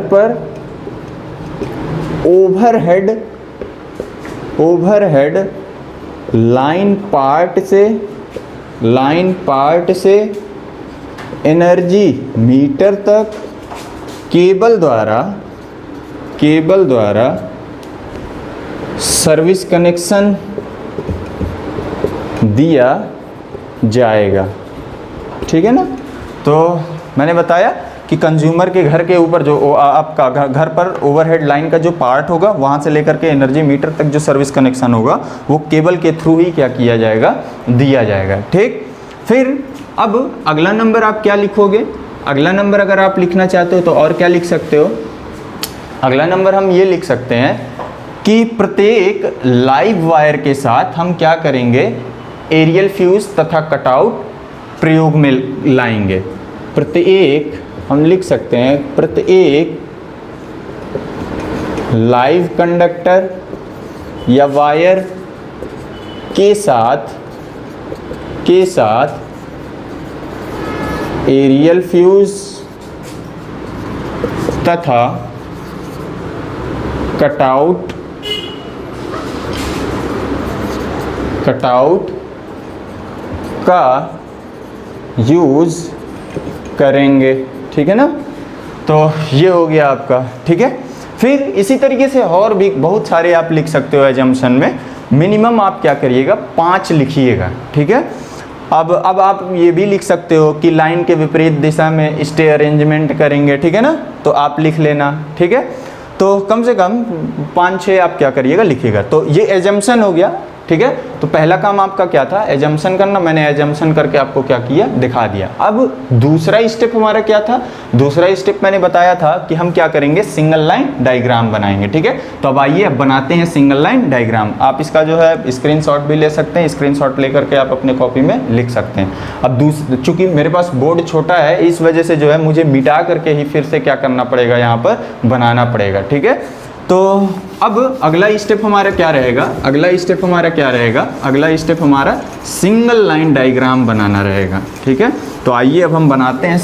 [SPEAKER 1] पर ओवरहेड लाइन पार्ट से एनर्जी मीटर तक केबल द्वारा सर्विस कनेक्शन दिया जाएगा। ठीक है ना, तो मैंने बताया कि कंज्यूमर के घर के ऊपर जो आपका घर पर ओवरहेड लाइन का जो पार्ट होगा वहाँ से लेकर के एनर्जी मीटर तक जो सर्विस कनेक्शन होगा वो केबल के थ्रू ही क्या किया जाएगा, दिया जाएगा। ठीक, फिर अब अगला नंबर आप क्या लिखोगे, अगला नंबर अगर आप लिखना चाहते हो तो और क्या लिख सकते हो, अगला नंबर हम ये लिख सकते हैं कि प्रत्येक लाइव वायर के साथ हम क्या करेंगे, एरियल फ्यूज तथा कटआउट प्रयोग में लाएंगे। प्रत्येक हम लिख सकते हैं, प्रत्येक लाइव कंडक्टर या वायर के साथ एरियल फ्यूज तथा कटआउट का यूज़ करेंगे। ठीक है ना, तो ये हो गया आपका। ठीक है, फिर इसी तरीके से और भी बहुत सारे आप लिख सकते हो एजम्पशन में। मिनिमम आप क्या करिएगा, 5 लिखिएगा। ठीक है, अब आप ये भी लिख सकते हो कि लाइन के विपरीत दिशा में स्टे अरेंजमेंट करेंगे, ठीक है ना, तो आप लिख लेना, ठीक है। तो कम से कम 5-6 आप क्या करिएगा, लिखिएगा। तो ये एजम्पशन हो गया, ठीक है। तो पहला काम आपका क्या था, एजम्पशन करना। मैंने एजम्पशन करके आपको क्या किया, दिखा दिया। अब दूसरा स्टेप हमारा क्या था, दूसरा स्टेप मैंने बताया था कि हम क्या करेंगे, सिंगल लाइन डायग्राम बनाएंगे, ठीक है। तो अब आइए अब बनाते हैं सिंगल लाइन डायग्राम। आप इसका जो है स्क्रीनशॉट भी ले सकते हैं, स्क्रीनशॉट लेकर के आप अपने कॉपी में लिख सकते हैं। अब चूंकि मेरे पास बोर्ड छोटा है, इस वजह से जो है मुझे मिटा करके ही फिर से क्या करना पड़ेगा, यहाँ पर बनाना पड़ेगा, ठीक है। तो अब अगला स्टेप हमारा क्या रहेगा, अगला स्टेप हमारा क्या रहेगा, अगला स्टेप हमारा सिंगल लाइन डायग्राम बनाना रहेगा, ठीक है। तो आइए अब हम बनाते हैं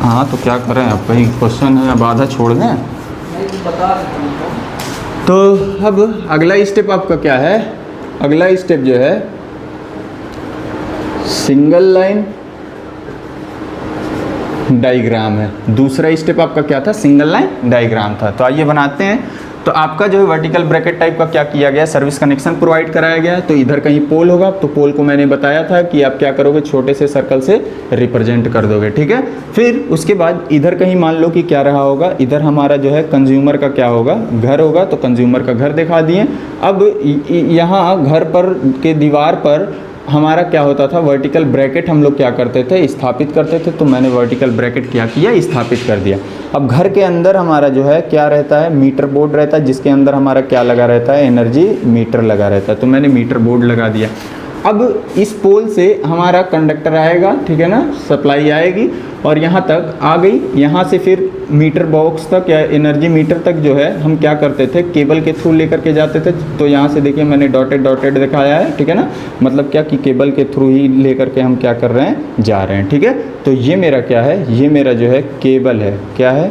[SPEAKER 1] हाँ तो क्या करें, अब कहीं क्वेश्चन है, अब आधा छोड़ दें। तो अब अगला स्टेप आपका क्या है, अगला स्टेप जो है सिंगल लाइन डायग्राम है। दूसरा स्टेप आपका क्या था, सिंगल लाइन डायग्राम था। तो आइए बनाते हैं। तो आपका जो है वर्टिकल ब्रैकेट टाइप का क्या किया गया, सर्विस कनेक्शन प्रोवाइड कराया गया है। तो इधर कहीं पोल होगा, तो पोल को मैंने बताया था कि आप क्या करोगे, छोटे से सर्कल से रिप्रेजेंट कर दोगे, ठीक है। फिर उसके बाद इधर कहीं मान लो कि क्या रहा होगा, इधर हमारा जो है कंज्यूमर का क्या होगा, घर होगा। तो कंज्यूमर का घर दिखा दिए। अब यहाँ घर पर के दीवार पर हमारा क्या होता था, वर्टिकल ब्रैकेट हम लोग क्या करते थे, स्थापित करते थे। तो मैंने वर्टिकल ब्रैकेट क्या किया, स्थापित कर दिया। अब घर के अंदर हमारा जो है क्या रहता है, मीटर बोर्ड रहता है, जिसके अंदर हमारा क्या लगा रहता है, एनर्जी मीटर लगा रहता है। तो मैंने मीटर बोर्ड लगा दिया। अब इस पोल से हमारा कंडक्टर आएगा, ठीक है ना, सप्लाई आएगी और यहाँ तक आ गई। यहाँ से फिर मीटर बॉक्स तक या एनर्जी मीटर तक जो है हम क्या करते थे, केबल के थ्रू लेकर के जाते थे। तो यहाँ से देखिए मैंने डॉटेड डॉटेड दिखाया है, ठीक है ना, मतलब क्या कि केबल के थ्रू ही लेकर के हम क्या कर रहे हैं, जा रहे हैं, ठीक है। तो ये मेरा क्या है, ये मेरा जो है केबल है, क्या है,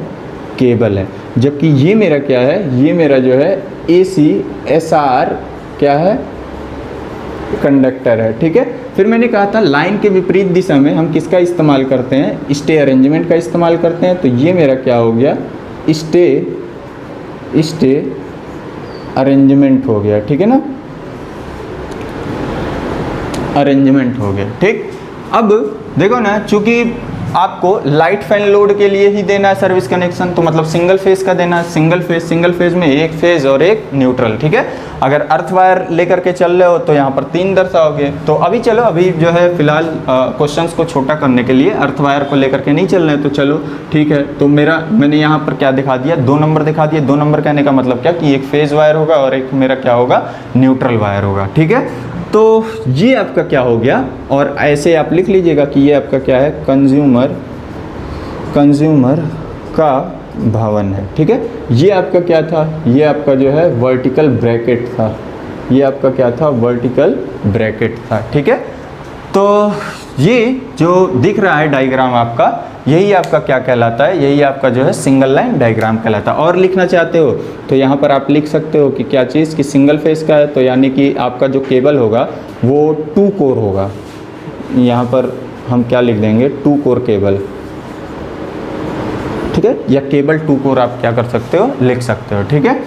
[SPEAKER 1] केबल है। जबकि ये मेरा क्या है, ये मेरा जो है ACSR क्या है, कंडक्टर है, ठीक है। फिर मैंने कहा था लाइन के विपरीत दिशा में हम किसका इस्तेमाल करते हैं, स्टे अरेंजमेंट का इस्तेमाल करते हैं। तो ये मेरा क्या हो गया, स्टे अरेंजमेंट हो गया, ठीक है ना, अरेंजमेंट हो गया, ठीक। अब देखो ना, चूंकि आपको लाइट फैन लोड के लिए ही देना है सर्विस कनेक्शन, तो मतलब सिंगल फेज का देना है, सिंगल फेज में एक फेज और एक न्यूट्रल, ठीक है। अगर अर्थ वायर लेकर के चल रहे हो तो यहाँ पर 3 दर्शाओगे। तो अभी चलो, अभी जो है फिलहाल क्वेश्चंस को छोटा करने के लिए अर्थ वायर को लेकर के नहीं चल रहे, तो चलो ठीक है। तो मैंने यहाँ पर क्या दिखा दिया, 2 नंबर दिखा दिए। 2 नंबर कहने का मतलब क्या कि एक फेज वायर होगा और एक मेरा क्या होगा, न्यूट्रल वायर होगा, ठीक है। तो ये आपका क्या हो गया, और ऐसे आप लिख लीजिएगा कि ये आपका क्या है, कंज्यूमर का भवन है, ठीक है। ये आपका क्या था, ये आपका जो है वर्टिकल ब्रैकेट था, ये आपका क्या था, वर्टिकल ब्रैकेट था, ठीक है। तो ये जो दिख रहा है डायग्राम आपका, यही आपका क्या कहलाता है, यही आपका जो है सिंगल लाइन डायग्राम कहलाता है। और लिखना चाहते हो तो यहाँ पर आप लिख सकते हो कि क्या चीज़, कि सिंगल फेस का है, तो यानी कि आपका जो केबल होगा वो 2 कोर होगा। यहाँ पर हम क्या लिख देंगे, 2 कोर केबल, ठीक है, या केबल 2 कोर आप क्या कर सकते हो, लिख सकते हो, ठीक है।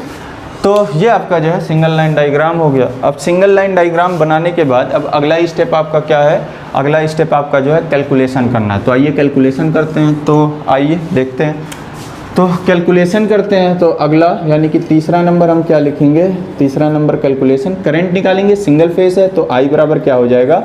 [SPEAKER 1] तो ये आपका जो है सिंगल लाइन डायग्राम हो गया। अब सिंगल लाइन डायग्राम बनाने के बाद अब अगला स्टेप आपका क्या है, अगला स्टेप आपका जो है कैलकुलेशन करना है। तो आइए कैलकुलेशन करते हैं। तो आइए देखते हैं, तो कैलकुलेशन करते हैं। तो अगला यानी कि तीसरा नंबर हम क्या लिखेंगे, तीसरा नंबर कैलकुलेशन, करंट निकालेंगे, सिंगल फेस है। तो I बराबर क्या हो जाएगा,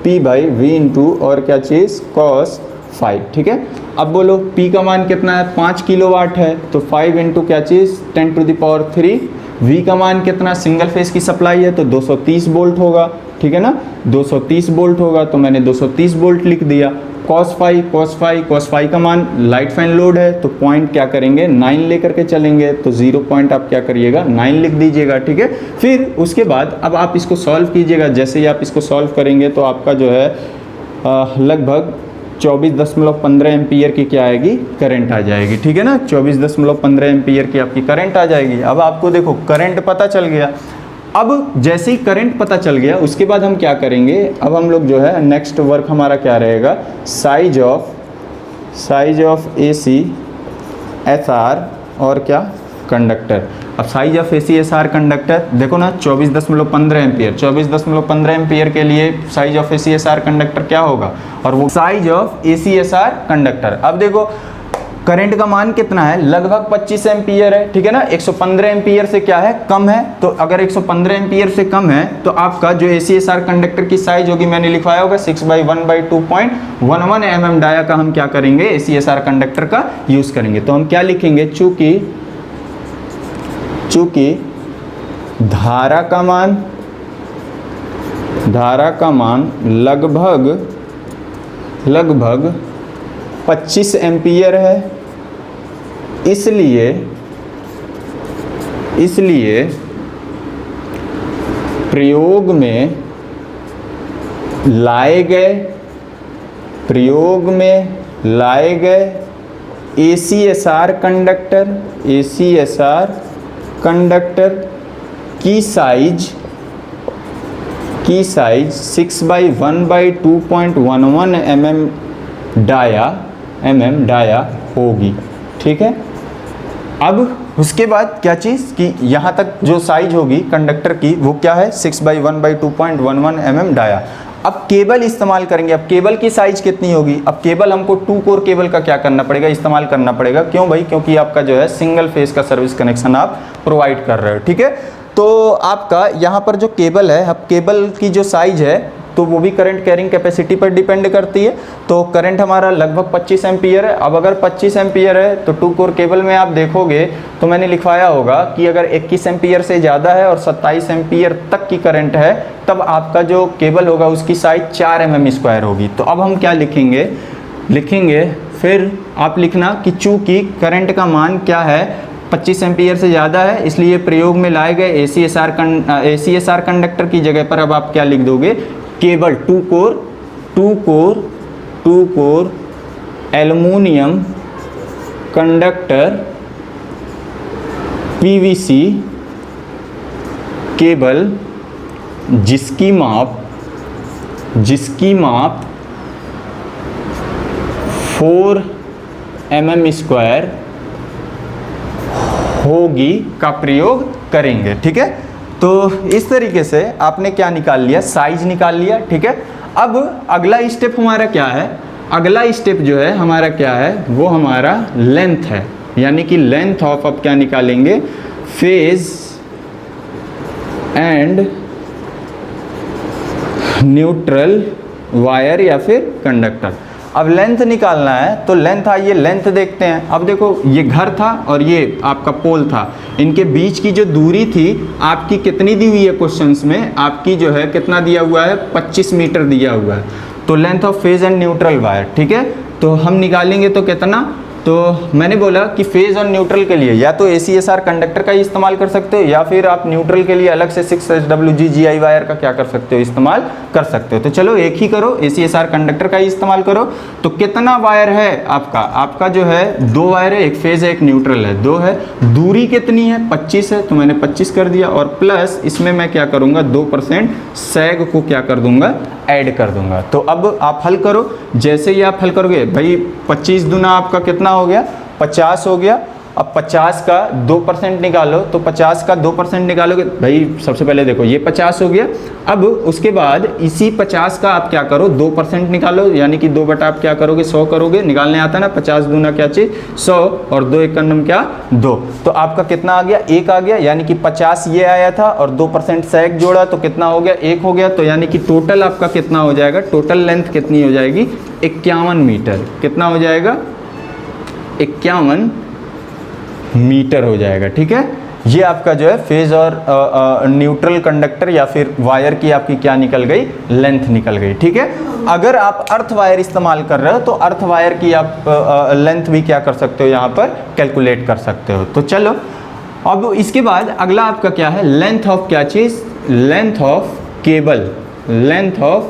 [SPEAKER 1] P/V इंटू और क्या चीज़, cos 5, ठीक है। अब बोलो P का मान कितना है, 5 किलोवाट है। तो 5 इंटू क्या चीज़, 10⁻3। V का मान कितना, सिंगल फेस की सप्लाई है तो 230 वोल्ट होगा, ठीक है ना, 230 वोल्ट होगा। तो मैंने 230 वोल्ट लिख दिया। cos 5 का मान लाइट फैन लोड है, तो पॉइंट क्या करेंगे, 9 लेकर के चलेंगे। तो 0 पॉइंट आप क्या करिएगा, 9 लिख दीजिएगा, ठीक है। फिर उसके बाद अब आप इसको सॉल्व कीजिएगा। जैसे ही आप इसको सॉल्व करेंगे तो आपका जो है लगभग 24.15 एम्पियर की क्या आएगी, करंट आ जाएगी, ठीक है ना। 24.15 एम्पियर की आपकी करंट आ जाएगी। अब आपको देखो करंट पता चल गया। अब जैसे ही करंट पता चल गया उसके बाद हम क्या करेंगे, अब हम लोग जो है नेक्स्ट वर्क हमारा क्या रहेगा, साइज ऑफ AC SR और क्या, कंडक्टर। अब साइज ऑफ ACSR कंडक्टर देखो ना 24.15 एम्पियर, 24.15 एम्पियर के लिए साइज ऑफ ACSR कंडक्टर क्या होगा, और वो साइज ऑफ ACSR कंडक्टर। अब देखो करंट का मान कितना है, लगभग 25 एम्पियर है, ठीक है ना। 115 एम्पियर से क्या है, कम है। तो अगर 115 एम्पियर से कम है तो आपका जो ACSR कंडक्टर की साइज होगी, मैंने लिखवाया होगा 6/1/2.11 mm डाया का हम क्या करेंगे, ACSR कंडक्टर का यूज करेंगे। तो हम क्या लिखेंगे, चूंकि धारा का मान लगभग 25 एम्पियर है, इसलिए प्रयोग में लाए गए ACSR कंडक्टर की साइज 6/1/2.11 mm डाया होगी, ठीक है। अब उसके बाद क्या चीज़ कि यहाँ तक जो साइज होगी कंडक्टर की वो क्या है, 6/1/2.11 mm डाया। अब केबल इस्तेमाल करेंगे। अब केबल की साइज कितनी होगी, अब केबल हमको 2 कोर केबल का क्या करना पड़ेगा, इस्तेमाल करना पड़ेगा। क्यों भाई, क्योंकि आपका जो है सिंगल फेज का सर्विस कनेक्शन आप प्रोवाइड कर रहे हो, ठीक है। तो आपका यहाँ पर जो केबल है, अब केबल की जो साइज है तो वो भी करंट कैरिंग कैपेसिटी पर डिपेंड करती है। तो करंट हमारा लगभग 25 एम्पियर है। अब अगर 25 एम्पियर है तो 2 कोर केबल में आप देखोगे तो मैंने लिखवाया होगा कि अगर 21 एम्पियर से ज़्यादा है और 27 एम्पियर तक की करंट है तब आपका जो केबल होगा उसकी साइज 4 mm² होगी। तो अब हम क्या लिखेंगे फिर आप लिखना कि चूँकि करंट का मान क्या है, 25 एम्पियर से ज़्यादा है, इसलिए प्रयोग में लाए गए ACSR कंडक्टर की जगह पर अब आप क्या लिख दोगे, cable 2 core aluminium conductor PVC cable जिसकी माप 4 mm² होगी का प्रयोग करेंगे, ठीक है। तो इस तरीके से आपने क्या निकाल लिया, साइज निकाल लिया, ठीक है। अब अगला स्टेप हमारा क्या है, अगला स्टेप जो है हमारा क्या है, वो हमारा लेंथ है, यानी कि लेंथ ऑफ, अब क्या निकालेंगे, फेज एंड न्यूट्रल वायर या फिर कंडक्टर। अब लेंथ निकालना है तो लेंथ, आइए लेंथ देखते हैं। अब देखो ये घर था और ये आपका पोल था, इनके बीच की जो दूरी थी आपकी कितनी दी हुई है, क्वेश्चंस में आपकी जो है कितना दिया हुआ है, 25 मीटर दिया हुआ है। तो length of phase and neutral wire, ठीक है। तो हम निकालेंगे तो कितना, तो मैंने बोला कि फेज और न्यूट्रल के लिए या तो ACSR कंडक्टर का ही इस्तेमाल कर सकते हो या फिर आप न्यूट्रल के लिए अलग से 6SWG GI वायर का क्या कर सकते हो, इस्तेमाल कर सकते हो। तो चलो एक ही करो, ACSR कंडक्टर का ही इस्तेमाल करो। तो कितना वायर है आपका जो है 2 वायर है, एक फेज है एक न्यूट्रल है, 2 है। दूरी कितनी है, 25 है, तो मैंने 25 कर दिया और प्लस इसमें मैं क्या करूँगा, 2% सैग को क्या कर दूंगा, ऐड कर दूंगा। तो अब आप हल करो, जैसे ही आप हल करोगे भाई 25 दूना आपका कितना हो गया, 50 हो गया। अब 50 का 2% निकालो, तो 50 का 2% निकालोगे भाई, सबसे पहले देखो ये 50 हो गया। अब उसके बाद इसी 50 का आप क्या करो, 2% निकालो, यानी कि 2 बटा आप क्या करोगे, 100 करोगे, निकालने आता है ना, 50 दूना क्या चीज़ 100 और 2 एक नम क्या 2। तो आपका कितना आ गया, 1 आ गया, यानी कि 50 ये आया था और 2% सैग जोड़ा तो कितना हो गया, 1 हो गया। तो यानी कि टोटल आपका कितना हो जाएगा, टोटल लेंथ कितनी हो जाएगी, 51 मीटर। कितना हो जाएगा, 51 मीटर हो जाएगा, ठीक है। ये आपका जो है फेज और न्यूट्रल कंडक्टर या फिर वायर की आपकी क्या निकल गई, लेंथ निकल गई, ठीक है। अगर आप अर्थ वायर इस्तेमाल कर रहे हो तो अर्थ वायर की आप लेंथ भी क्या कर सकते हो, यहाँ पर कैलकुलेट कर सकते हो। तो चलो अब इसके बाद अगला आपका क्या है, लेंथ ऑफ क्या चीज़, length of cable, length of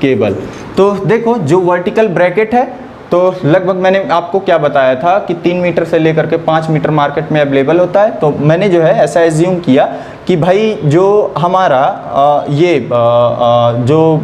[SPEAKER 1] cable. तो देखो जो वर्टिकल ब्रैकेट है तो लगभग मैंने आपको क्या बताया था कि 3 मीटर से लेकर के 5 मीटर मार्केट में अवेलेबल होता है। तो मैंने जो है ऐसा एज्यूम किया कि भाई जो हमारा जो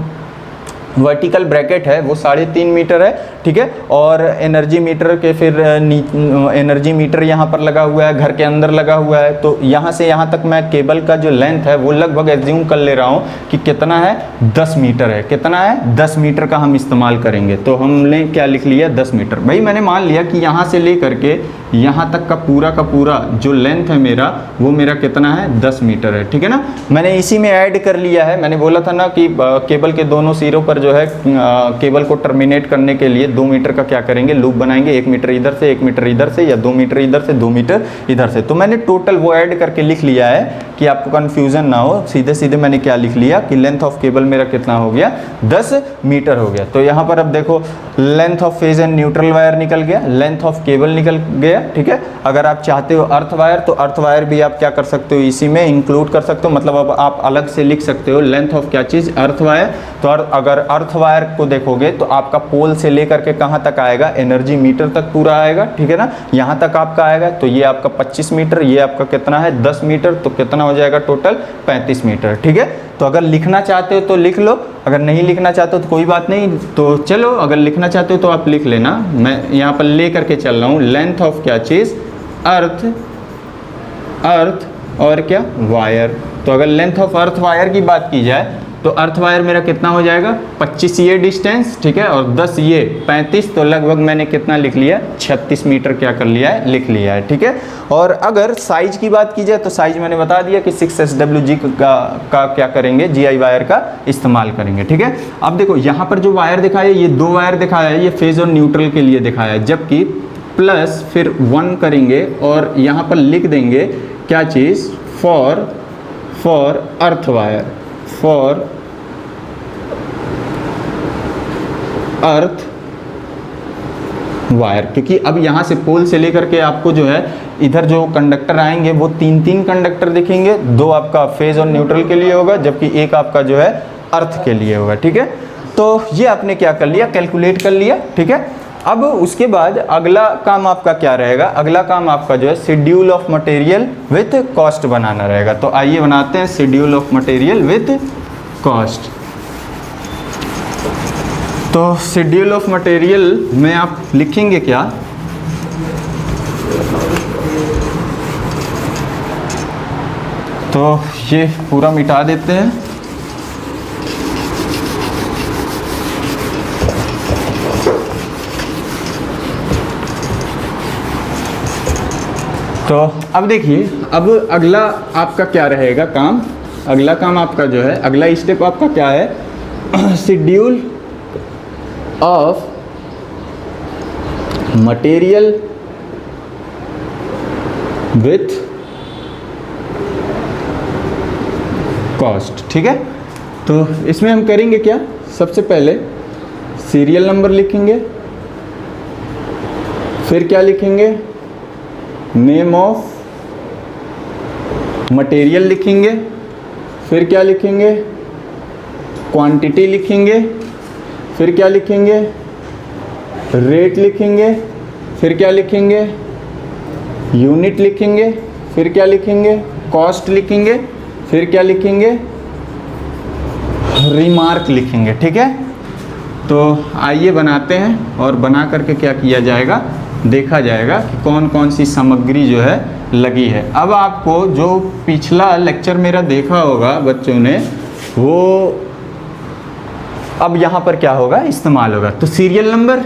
[SPEAKER 1] वर्टिकल ब्रैकेट है वो 3.5 मीटर है, ठीक है। और एनर्जी मीटर के फिर एनर्जी मीटर यहाँ पर लगा हुआ है, घर के अंदर लगा हुआ है। तो यहाँ से यहाँ तक मैं केबल का जो लेंथ है वो लगभग एज्यूम कर ले रहा हूँ कि कितना है, 10 मीटर है। कितना है, 10 मीटर का हम इस्तेमाल करेंगे। तो हमने क्या लिख लिया, 10 मीटर। भाई मैंने मान लिया कि यहाँ से ले करके यहाँ तक का पूरा जो लेंथ है मेरा, वो मेरा कितना है, 10 मीटर है, ठीक है ना। मैंने इसी में ऐड कर लिया है। मैंने बोला था ना कि केबल के दोनों सिरों पर जो है केबल को टर्मिनेट करने के लिए 2 मीटर का क्या करेंगे, लूप बनाएंगे। 1 मीटर इधर से, 1 मीटर इधर से, या 2 मीटर इधर से, 2 मीटर इधर से। तो मैंने टोटल वो ऐड करके लिख लिया है कि आपको कंफ्यूजन ना हो। सीधे सीधे मैंने क्या लिख लिया कि लेंथ ऑफ केबल मेरा कितना हो गया, 10 मीटर हो गया। तो यहाँ पर अब देखो, length of phase and neutral wire निकल गया, लेंथ ऑफ केबल निकल गया, ठीक है। अगर आप चाहते हो अर्थ वायर, तो अर्थ वायर भी आप क्या कर सकते हो, इसी में इंक्लूड कर सकते हो। मतलब अब आप अलग से लिख सकते हो लेंथ ऑफ क्या चीज़, अर्थ वायर। तो अगर अर्थ वायर को देखोगे तो आपका पोल से लेकर के कहाँ तक आएगा, एनर्जी मीटर तक पूरा आएगा, ठीक है ना। यहाँ तक आपका आएगा। तो ये आपका 25 मीटर, ये आपका कितना है, 10 मीटर। तो कितना हो जाएगा टोटल, 35 मीटर, ठीक है। तो अगर लिखना चाहते हो तो लिख लो, अगर नहीं लिखना चाहते हो तो कोई बात नहीं। तो चलो, अगर लिखना चाहते हो तो आप लिख लेना। मैं यहाँ पर ले करके चल रहा हूँ लेंथ ऑफ क्या चीज़, अर्थ और क्या, वायर। तो अगर लेंथ ऑफ अर्थ वायर की बात की जाए तो अर्थ वायर मेरा कितना हो जाएगा, 25 ये डिस्टेंस, ठीक है, और 10 ये 35। तो लगभग मैंने कितना लिख लिया, 36 मीटर क्या कर लिया है, लिख लिया है, ठीक है। और अगर साइज की बात की जाए तो साइज मैंने बता दिया कि 6SWG का क्या करेंगे, GI वायर का इस्तेमाल करेंगे, ठीक है। अब देखो यहाँ पर जो वायर दिखाया है, ये 2 वायर दिखाया है, ये फेज और न्यूट्रल के लिए दिखाया है। जबकि प्लस फिर 1 करेंगे और यहाँ पर लिख देंगे क्या चीज़, for earth wire, for earth wire. क्योंकि अब यहाँ से पोल से लेकर के आपको जो है इधर जो कंडक्टर आएंगे वो 3 कंडक्टर दिखेंगे। 2 आपका फेज और न्यूट्रल के लिए होगा, जबकि 1 आपका जो है अर्थ के लिए होगा, ठीक है। तो ये आपने क्या कर लिया, कैलकुलेट कर लिया, ठीक है। अब उसके बाद अगला काम आपका क्या रहेगा, अगला काम आपका जो है schedule of material with cost बनाना रहेगा। तो आइए बनाते हैं schedule of material with cost. तो शेड्यूल ऑफ मटेरियल में आप लिखेंगे क्या, तो ये पूरा मिटा देते हैं। तो अब देखिए, अब अगला आपका क्या रहेगा काम, अगला काम आपका जो है, अगला स्टेप आपका क्या है, schedule of material with cost, ठीक है। तो इसमें हम करेंगे क्या, सबसे पहले सीरियल नंबर लिखेंगे, फिर क्या लिखेंगे, नेम ऑफ मटेरियल लिखेंगे, फिर क्या लिखेंगे, क्वांटिटी लिखेंगे, फिर क्या लिखेंगे, रेट लिखेंगे, फिर क्या लिखेंगे, यूनिट लिखेंगे, फिर क्या लिखेंगे, कॉस्ट लिखेंगे, फिर क्या लिखेंगे, रिमार्क लिखेंगे, ठीक है। तो आइए बनाते हैं और बना करके क्या किया जाएगा, देखा जाएगा कि कौन कौन सी सामग्री जो है लगी है। अब आपको जो पिछला लेक्चर मेरा देखा होगा बच्चों ने, वो अब यहाँ पर क्या होगा, इस्तेमाल होगा। तो सीरियल नंबर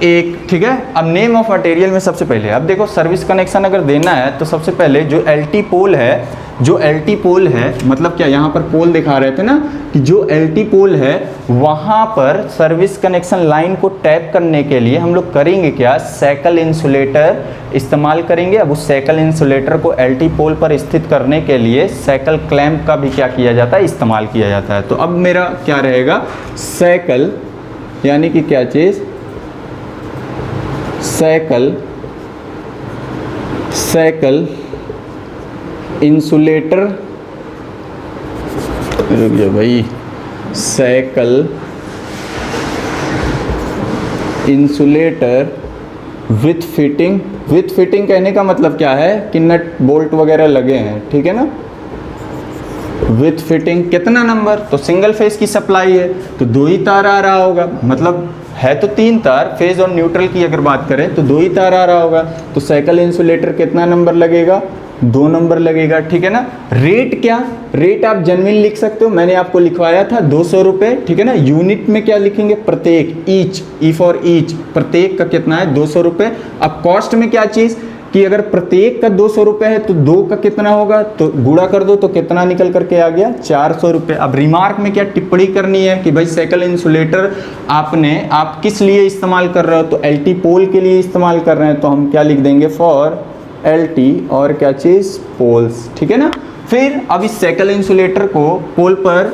[SPEAKER 1] 1, ठीक है। अब नेम ऑफ मटेरियल में सबसे पहले अब देखो, सर्विस कनेक्शन अगर देना है तो सबसे पहले जो LT पोल है, जो LT पोल है, मतलब क्या, यहाँ पर पोल दिखा रहे थे ना कि जो LT पोल है वहाँ पर सर्विस कनेक्शन लाइन को टैप करने के लिए हम लोग करेंगे क्या, सैकल इंसुलेटर इस्तेमाल करेंगे। अब उस सैकल इंसुलेटर को LT पोल पर स्थित करने के लिए सैकल क्लैंप का भी क्या किया जाता है, इस्तेमाल किया जाता है। तो अब मेरा क्या रहेगा, सैकल यानी कि क्या चीज़, सैकल इंसुलेटर, रुक जाओ भाई, shackle insulator with fitting. With fitting कहने का मतलब क्या है कि नट बोल्ट वगैरह लगे हैं, ठीक है ना। विथ फिटिंग कितना नंबर, तो सिंगल फेज की सप्लाई है तो 2 ही तार आ रहा होगा, मतलब है तो 3 तार, फेज और न्यूट्रल की अगर बात करें तो 2 ही तार आ रहा होगा, तो साइकिल इंसुलेटर कितना नंबर लगेगा, 2 नंबर लगेगा, ठीक है ना। रेट क्या, रेट आप जेन्युइन लिख सकते हो, मैंने आपको लिखवाया था 200 रुपये, ठीक है ना। यूनिट में क्या लिखेंगे, प्रत्येक, ईच, ई फॉर ईच, प्रत्येक का कितना है 200 रुपये। अब कॉस्ट में क्या चीज़ कि अगर प्रत्येक का 200 रुपये है तो 2 का कितना होगा, तो गुणा कर दो तो कितना निकल करके आ गया 400 रुपये। अब रिमार्क में क्या टिप्पणी करनी है कि भाई साइकिल इंसुलेटर आप किस लिए इस्तेमाल कर रहे हो, तो एलटी पोल के लिए इस्तेमाल कर रहे हैं, तो हम क्या लिख देंगे, फॉर एलटी और क्या चीज़, पोल्स, ठीक है ना। फिर अब इस साइकिल इंसुलेटर को पोल पर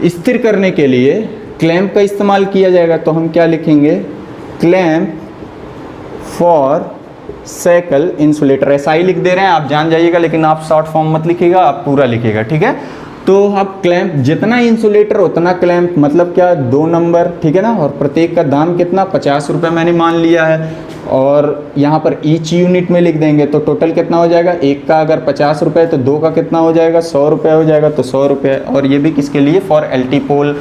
[SPEAKER 1] स्थिर करने के लिए क्लैंप का इस्तेमाल किया जाएगा, तो हम क्या लिखेंगे, क्लैंप फॉर साइकिल इंसुलेटर, ऐसा ही लिख दे रहे हैं, आप जान जाइएगा, लेकिन आप शॉर्ट फॉर्म मत लिखिएगा, आप पूरा लिखिएगा, ठीक है। तो अब क्लैंप जितना इंसुलेटर उतना क्लैंप, मतलब क्या 2 नंबर, ठीक है ना। और प्रत्येक का दाम कितना, 50 रुपये मैंने मान लिया है, और यहाँ पर ईच यूनिट में लिख देंगे तो टोटल कितना हो जाएगा, एक का अगर 50 रुपये तो 2 का कितना हो जाएगा, 100 रुपये हो जाएगा, तो 100 रुपये। और ये भी किसके लिए, फॉर एलटी पोल,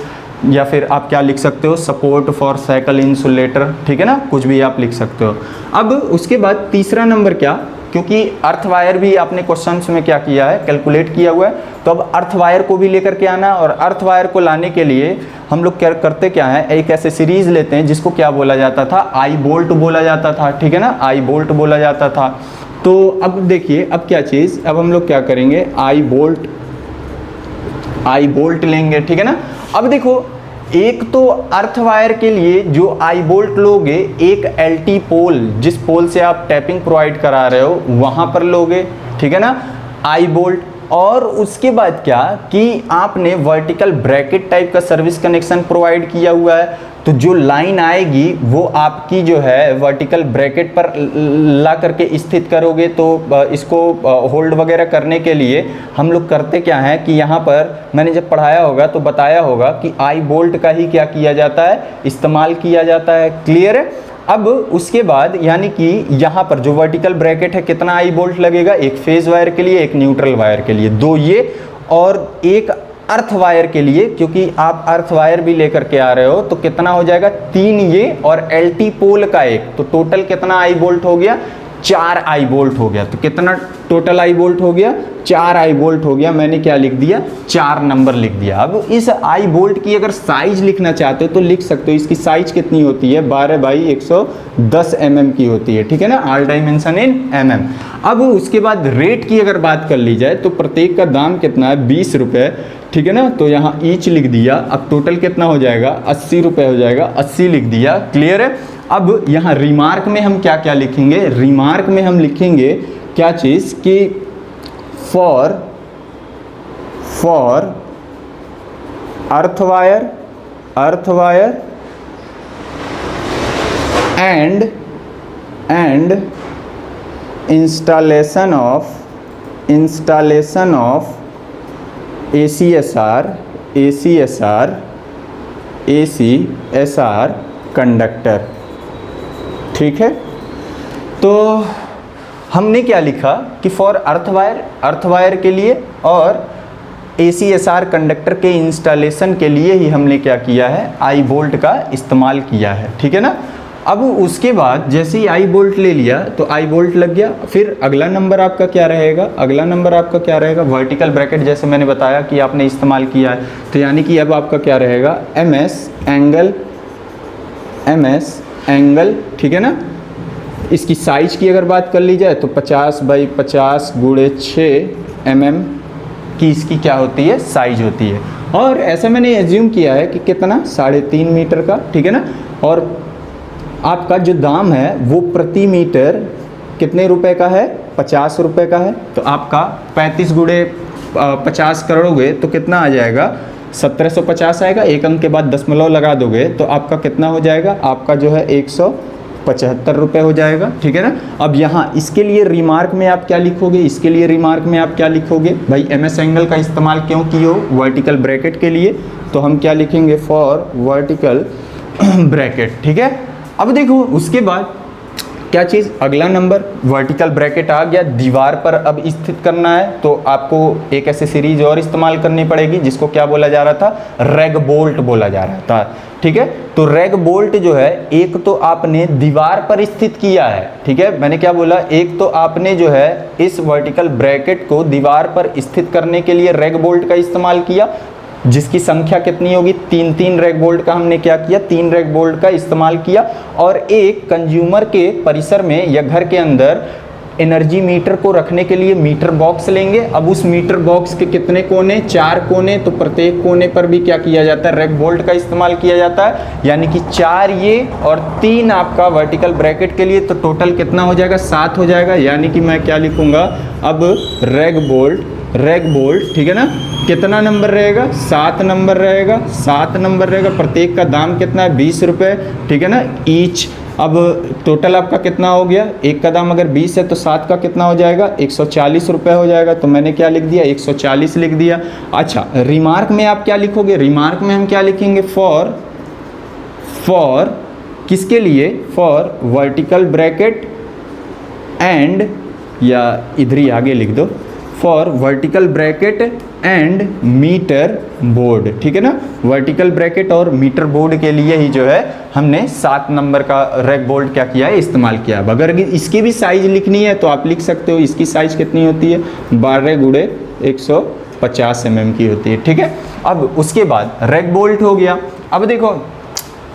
[SPEAKER 1] या फिर आप क्या लिख सकते हो, सपोर्ट फॉर साइकिल इंसुलेटर, ठीक है ना, कुछ भी आप लिख सकते हो। अब उसके बाद तीसरा नंबर क्या, क्योंकि अर्थ वायर भी आपने क्वेश्चंस में क्या किया है, कैलकुलेट किया हुआ है, तो अब अर्थ वायर को भी लेकर के आना, और अर्थ वायर को लाने के लिए हम लोग क्या करते क्या है, एक ऐसे सीरीज लेते हैं जिसको क्या बोला जाता था, आई बोल्ट बोला जाता था, ठीक है ना, आई बोल्ट बोला जाता था। तो अब देखिए, अब क्या चीज़, अब हम लोग क्या करेंगे, आई बोल्ट लेंगे, ठीक है ना। अब देखो, एक तो अर्थ वायर के लिए जो आई बोल्ट लोगे, एक एलटी पोल, जिस पोल से आप टैपिंग प्रोवाइड करा रहे हो वहां पर लोगे, ठीक है ना, आई बोल्ट। और उसके बाद क्या कि आपने वर्टिकल ब्रैकेट टाइप का सर्विस कनेक्शन प्रोवाइड किया हुआ है, तो जो लाइन आएगी वो आपकी जो है वर्टिकल ब्रैकेट पर ला करके स्थित करोगे। तो इसको होल्ड वगैरह करने के लिए हम लोग करते क्या है कि यहाँ पर मैंने जब पढ़ाया होगा तो बताया होगा कि आई बोल्ट का ही क्या किया जाता है, इस्तेमाल किया जाता है, क्लियर है। अब उसके बाद यानी कि यहाँ पर जो वर्टिकल ब्रैकेट है कितना आई बोल्ट लगेगा, एक फेज वायर के लिए, एक न्यूट्रल वायर के लिए, 2 ये और एक अर्थ वायर के लिए, क्योंकि आप अर्थ वायर भी लेकर के आ रहे हो, तो कितना हो जाएगा 3 ये और एलटी पोल का 1, तो टोटल कितना आई बोल्ट हो गया, 4 आई बोल्ट हो गया। तो कितना टोटल आई बोल्ट हो गया, 4 आई बोल्ट हो गया। मैंने क्या लिख दिया, 4 नंबर लिख दिया। अब इस आई बोल्ट की अगर साइज लिखना चाहते हो तो लिख सकते हो, इसकी साइज कितनी होती है, 12 बाई 110 mm की होती है, ठीक है ना, ऑल डायमेंशन इन mm। अब उसके बाद रेट की अगर बात कर ली जाए तो प्रत्येक का दाम कितना है, 20 रुपये, ठीक है ना। तो यहाँ ईच लिख दिया, अब टोटल कितना हो जाएगा, 80 रुपये हो जाएगा, 80 लिख दिया, क्लियर है। अब यहाँ रिमार्क में हम क्या क्या लिखेंगे, रिमार्क में हम लिखेंगे क्या चीज़ कि for earth wire and installation of ACSR conductor, ठीक है। तो हमने क्या लिखा कि फॉर अर्थ वायर के लिए और ACSR कंडक्टर के इंस्टॉलेशन के लिए ही हमने क्या किया है, आई बोल्ट का इस्तेमाल किया है, ठीक है ना। अब उसके बाद जैसे ही आई बोल्ट ले लिया तो आई बोल्ट लग गया। फिर अगला नंबर आपका क्या रहेगा, वर्टिकल ब्रैकेट, जैसे मैंने बताया कि आपने इस्तेमाल किया है, तो यानी कि अब आपका क्या रहेगा, MS एंगल, ठीक है ना। इसकी साइज की अगर बात कर ली जाए तो 50 बाई 50 गुणे 6 mm की इसकी क्या होती है, साइज होती है। और ऐसा मैंने एज्यूम किया है कि कितना, 3.5 मीटर का, ठीक है ना। और आपका जो दाम है वो प्रति मीटर कितने रुपए का है, 50 रुपये का है। तो आपका 35 गुणे 50 करोगे तो कितना आ जाएगा, 1750 आएगा। एक अंक के बाद दशमलव लगा दोगे तो आपका कितना हो जाएगा, आपका जो है 175 रुपये हो जाएगा, ठीक है ना। अब यहाँ इसके लिए रिमार्क में आप क्या लिखोगे, भाई MS एंगल का इस्तेमाल क्यों किए हो, वर्टिकल ब्रैकेट के लिए, तो हम क्या लिखेंगे, फॉर वर्टिकल ब्रैकेट, ठीक है। अब देखो उसके बाद क्या चीज़, अगला नंबर वर्टिकल ब्रैकेट आ गया, दीवार पर अब स्थित करना है तो आपको एक ऐसी सीरीज और इस्तेमाल करनी पड़ेगी जिसको क्या बोला जा रहा था, रैग बोल्ट बोला जा रहा था। ठीक है, तो रैग बोल्ट जो है, एक तो आपने दीवार पर स्थित किया है, ठीक है, मैंने क्या बोला, एक तो आपने जो है इस वर्टिकल ब्रैकेट को दीवार पर स्थित करने के लिए रैग बोल्ट का इस्तेमाल किया, जिसकी संख्या कितनी होगी, 3 रैग बोल्ट का हमने क्या किया, 3 रैग बोल्ट का इस्तेमाल किया। और एक कंज्यूमर के परिसर में या घर के अंदर एनर्जी मीटर को रखने के लिए मीटर बॉक्स लेंगे। अब उस मीटर बॉक्स के कितने कोने, 4 कोने, तो प्रत्येक कोने पर भी क्या किया जाता है, रैग बोल्ट का इस्तेमाल किया जाता है, यानी कि 4 ये और 3 आपका वर्टिकल ब्रैकेट के लिए, तो टोटल कितना हो जाएगा, 7 हो जाएगा। यानी कि मैं क्या लिखूंगा अब, रैग बोल्ट, ठीक है ना, कितना नंबर रहेगा, 7 नंबर रहेगा, 7 नंबर रहेगा। प्रत्येक का दाम कितना है, 20 रुपये, ठीक है ना, ईच। अब टोटल आपका कितना हो गया, एक का दाम अगर 20 है तो 7 का कितना हो जाएगा, 140 रुपये हो जाएगा। तो मैंने क्या लिख दिया, 140 लिख दिया। अच्छा, रिमार्क में आप क्या लिखोगे, रिमार्क में हम क्या लिखेंगे, फॉर किसके लिए, फॉर वर्टिकल ब्रैकेट एंड, या इधर ही आगे लिख दो, for vertical bracket and metre board, ठीक है ना, वर्टिकल ब्रैकेट और मीटर बोर्ड के लिए ही जो है हमने 7 नंबर का रैग बोल्ट क्या किया है, इस्तेमाल किया है। अगर इसकी भी साइज लिखनी है तो आप लिख सकते हो, इसकी साइज कितनी होती है, 12 गुणे 150 mm की होती है, ठीक है। अब उसके बाद रैग बोल्ट हो गया। अब देखो,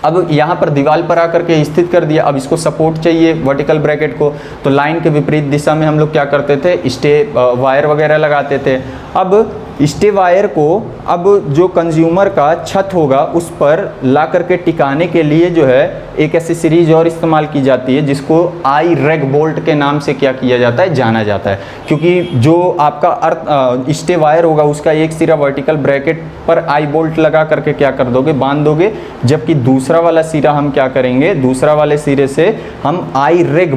[SPEAKER 1] अब यहाँ पर दीवार पर आकर के स्थित कर दिया, अब इसको सपोर्ट चाहिए वर्टिकल ब्रैकेट को, तो लाइन के विपरीत दिशा में हम लोग क्या करते थे, स्टे वायर वगैरह लगाते थे। अब स्टे वायर को अब जो कंज्यूमर का छत होगा उस पर ला करके टिकाने के लिए जो है एक ऐसी सीरीज और इस्तेमाल की जाती है जिसको आई रैग बोल्ट के नाम से क्या किया जाता है, जाना जाता है। क्योंकि जो आपका अर्थ स्टे वायर होगा उसका एक सिरा वर्टिकल ब्रैकेट पर आई बोल्ट लगा करके क्या कर दोगे, बांध दोगे, जबकि दूसरा वाला सिरा हम क्या करेंगे, दूसरा वाले सिरे से हम आई रैग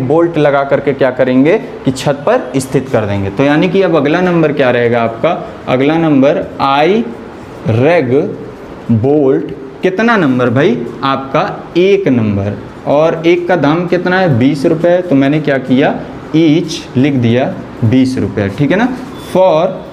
[SPEAKER 1] बोल्ट लगा करके क्या करेंगे कि छत पर स्थित कर देंगे। तो यानी कि अब अगला नंबर क्या रहेगा आपका, अगला नंबर आई रैग बोल्ट, कितना नंबर भाई आपका, 1 नंबर, और एक का दाम कितना है, 20 रुपये। तो मैंने क्या किया, ईच लिख दिया 20 रुपये, ठीक है ना। फॉर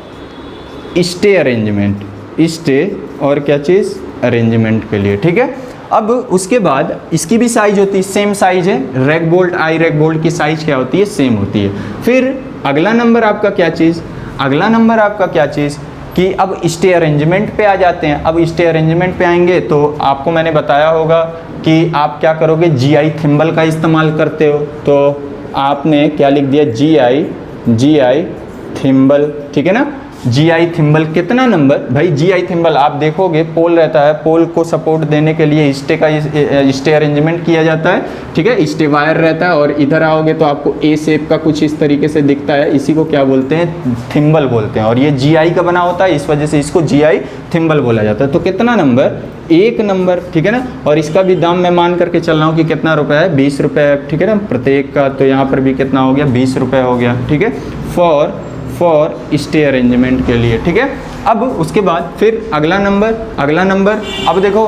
[SPEAKER 1] स्टे अरेंजमेंट, स्टे और क्या चीज़, अरेंजमेंट के लिए, ठीक है। अब उसके बाद इसकी भी साइज होती है, सेम साइज है, रैग बोल्ट आई रैग बोल्ट की साइज क्या होती है, सेम होती है। फिर अगला नंबर आपका क्या चीज़, अगला नंबर आपका क्या चीज़ कि अब स्टे अरेंजमेंट पे आ जाते हैं। अब स्टे अरेंजमेंट पे आएंगे तो आपको मैंने बताया होगा कि आप क्या करोगे, GI थिम्बल का इस्तेमाल करते हो, तो आपने क्या लिख दिया, GI थिम्बल, ठीक है ना। GI थिम्बल कितना नंबर भाई, GI थिम्बल आप देखोगे पोल रहता है, पोल को सपोर्ट देने के लिए स्टे अरेंजमेंट किया जाता है, ठीक है। स्टे वायर रहता है और इधर आओगे तो आपको ए शेप का कुछ इस तरीके से दिखता है, इसी को क्या बोलते हैं, थिम्बल बोलते हैं। और ये GI का बना होता है, इस वजह से इसको GI थिम्बल बोला जाता है। तो कितना नंबर, 1 नंबर, ठीक है ना। और इसका भी दाम मैं मान करके चल रहा हूँ कि कितना रुपये है, 20 रुपये, ठीक है ना, प्रत्येक का। तो यहाँ पर भी कितना हो गया, 20 रुपये हो गया, ठीक है, फॉर स्टे अरेंजमेंट के लिए, ठीक है। अब उसके बाद फिर अगला नंबर, अब देखो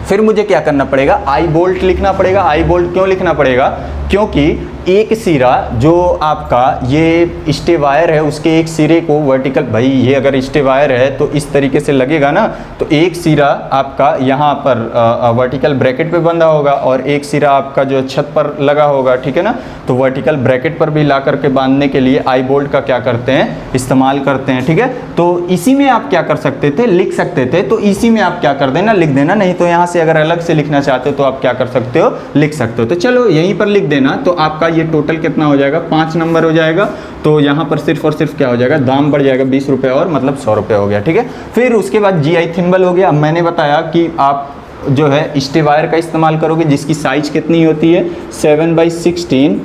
[SPEAKER 1] फिर मुझे क्या करना पड़ेगा, आई बोल्ट लिखना पड़ेगा। आई बोल्ट क्यों लिखना पड़ेगा, क्योंकि एक सिरा जो आपका ये स्टे वायर है उसके एक सिरे को वर्टिकल, भाई ये अगर स्टे वायर है तो इस तरीके से लगेगा ना, तो एक सिरा आपका यहाँ पर वर्टिकल ब्रैकेट पे बंधा होगा और एक सिरा आपका जो छत पर लगा होगा, ठीक है ना। तो वर्टिकल ब्रैकेट पर भी ला करके बांधने के लिए आई बोल्ट का क्या करते हैं, इस्तेमाल करते हैं, ठीक है। तो इसी में आप क्या कर सकते थे, लिख सकते थे, तो इसी में आप क्या कर देना, लिख देना। नहीं तो यहाँ से अगर अलग से लिखना चाहते हो तो आप क्या कर सकते हो, लिख सकते हो। तो चलो यहीं पर लिख देना, तो आपका ये टोटल कितना हो जाएगा, 5 नंबर हो जाएगा। तो यहाँ पर सिर्फ और सिर्फ क्या हो जाएगा, दाम बढ़ जाएगा 20 रुपये और मतलब 100 रुपये हो गया, ठीक है। फिर उसके बाद GI थिम्बल हो गया। अब मैंने बताया कि आप जो है स्टे वायर का इस्तेमाल करोगे जिसकी साइज कितनी होती है, 7/16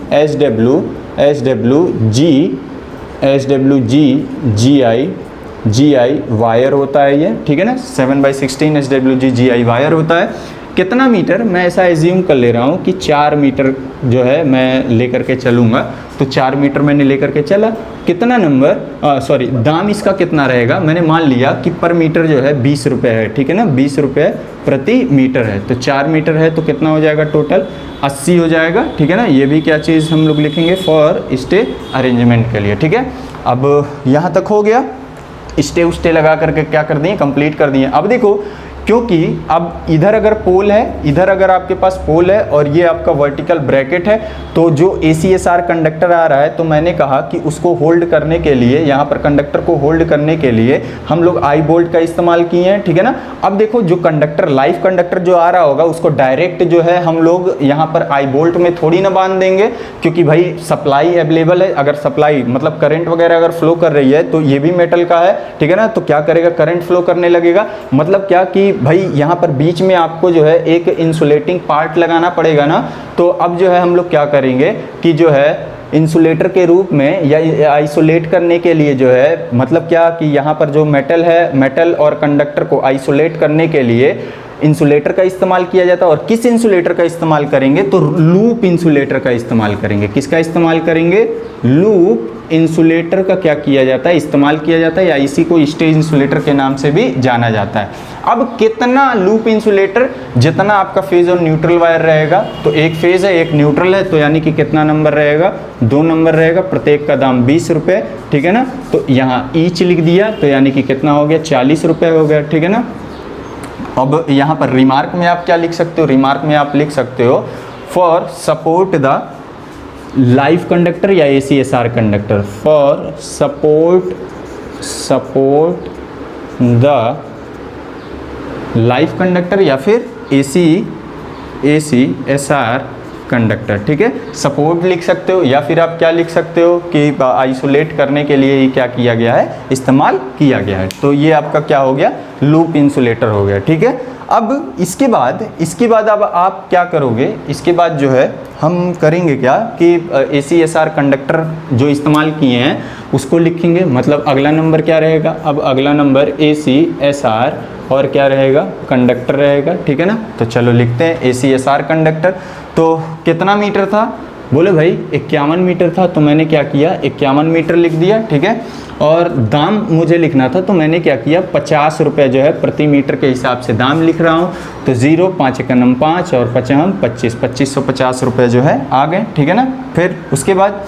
[SPEAKER 1] GI वायर होता है ये, ठीक है ना। 7/16 GI वायर होता है। कितना मीटर, मैं ऐसा एज्यूम कर ले रहा हूँ कि 4 मीटर जो है मैं लेकर के चलूँगा, तो 4 मीटर मैंने लेकर के चला। कितना नंबर सॉरी दाम इसका कितना रहेगा, मैंने मान लिया कि पर मीटर जो है 20 रुपये है, ठीक है ना, 20 रुपये प्रति मीटर है। तो 4 मीटर है तो कितना हो जाएगा टोटल 80 हो जाएगा, ठीक है ना। ये भी क्या चीज़ हम लोग लिखेंगे फॉर स्टे अरेंजमेंट के लिए, ठीक है। अब यहाँ तक हो गया, स्टे उस्टे लगा करके क्या कर दिए, कंप्लीट कर दिए। अब देखो क्योंकि अब इधर अगर पोल है, इधर अगर आपके पास पोल है और ये आपका वर्टिकल ब्रैकेट है, तो जो ACSR कंडक्टर आ रहा है, तो मैंने कहा कि उसको होल्ड करने के लिए, यहाँ पर कंडक्टर को होल्ड करने के लिए हम लोग आई बोल्ट का इस्तेमाल किए हैं, ठीक है ना। अब देखो जो कंडक्टर लाइव कंडक्टर जो आ रहा होगा उसको डायरेक्ट जो है हम लोग यहाँ पर आई बोल्ट में थोड़ी ना बांध देंगे, क्योंकि भाई सप्लाई अवेलेबल है। अगर सप्लाई मतलब करंट वगैरह अगर फ्लो कर रही है तो ये भी मेटल का है, ठीक है ना, तो क्या करेगा, करंट फ्लो करने लगेगा। मतलब क्या कि भाई यहाँ पर बीच में आपको जो है एक इंसुलेटिंग पार्ट लगाना पड़ेगा ना। तो अब जो है हम लोग क्या करेंगे कि जो है इंसुलेटर के रूप में या आइसोलेट करने के लिए जो है, मतलब क्या कि यहाँ पर जो मेटल है, मेटल और कंडक्टर को आइसोलेट करने के लिए इंसुलेटर का इस्तेमाल किया जाता है। और किस इंसुलेटर का इस्तेमाल करेंगे, तो लूप इंसुलेटर का इस्तेमाल करेंगे। किसका इस्तेमाल करेंगे, लूप इंसुलेटर का क्या किया जाता है, इस्तेमाल किया जाता है, या इसी को स्टेज इंसुलेटर के नाम से भी जाना जाता है। अब कितना लूप इंसुलेटर, जितना आपका फेज और न्यूट्रल वायर रहेगा, तो एक फेज है एक न्यूट्रल है, तो यानी कि कितना नंबर रहेगा, 2 नंबर रहेगा, प्रत्येक का दाम 20 रुपये, ठीक है ना। तो यहाँ ईच लिख दिया, तो यानी कि कितना हो गया, 40 रुपये हो गया, ठीक है ना। अब यहाँ पर रिमार्क में आप क्या लिख सकते हो, रिमार्क में आप लिख सकते हो for support the live conductor या ACSR conductor, for support the live conductor या फिर ACSR कंडक्टर, ठीक है। सपोर्ट लिख सकते हो या फिर आप क्या लिख सकते हो कि आइसोलेट करने के लिए ही क्या किया गया है, इस्तेमाल किया गया है। तो ये आपका क्या हो गया, लूप इंसुलेटर हो गया, ठीक है। अब इसके बाद अब आप क्या करोगे, इसके बाद जो है हम करेंगे क्या कि ACSR कंडक्टर जो इस्तेमाल किए हैं उसको लिखेंगे। मतलब अगला नंबर क्या रहेगा, अब अगला नंबर ACSR और क्या रहेगा, कंडक्टर रहेगा, ठीक है ना। तो चलो लिखते हैं ACSR कंडक्टर। तो कितना मीटर था, बोले भाई 51 मीटर था, तो मैंने क्या किया 51 मीटर लिख दिया, ठीक है। और दाम मुझे लिखना था, तो मैंने क्या किया 50 रुपये जो है प्रति मीटर के हिसाब से दाम लिख रहा हूँ। तो 0 5 1 5 और 5 25, 2550 रुपये जो है आ गए, ठीक है ना। फिर उसके बाद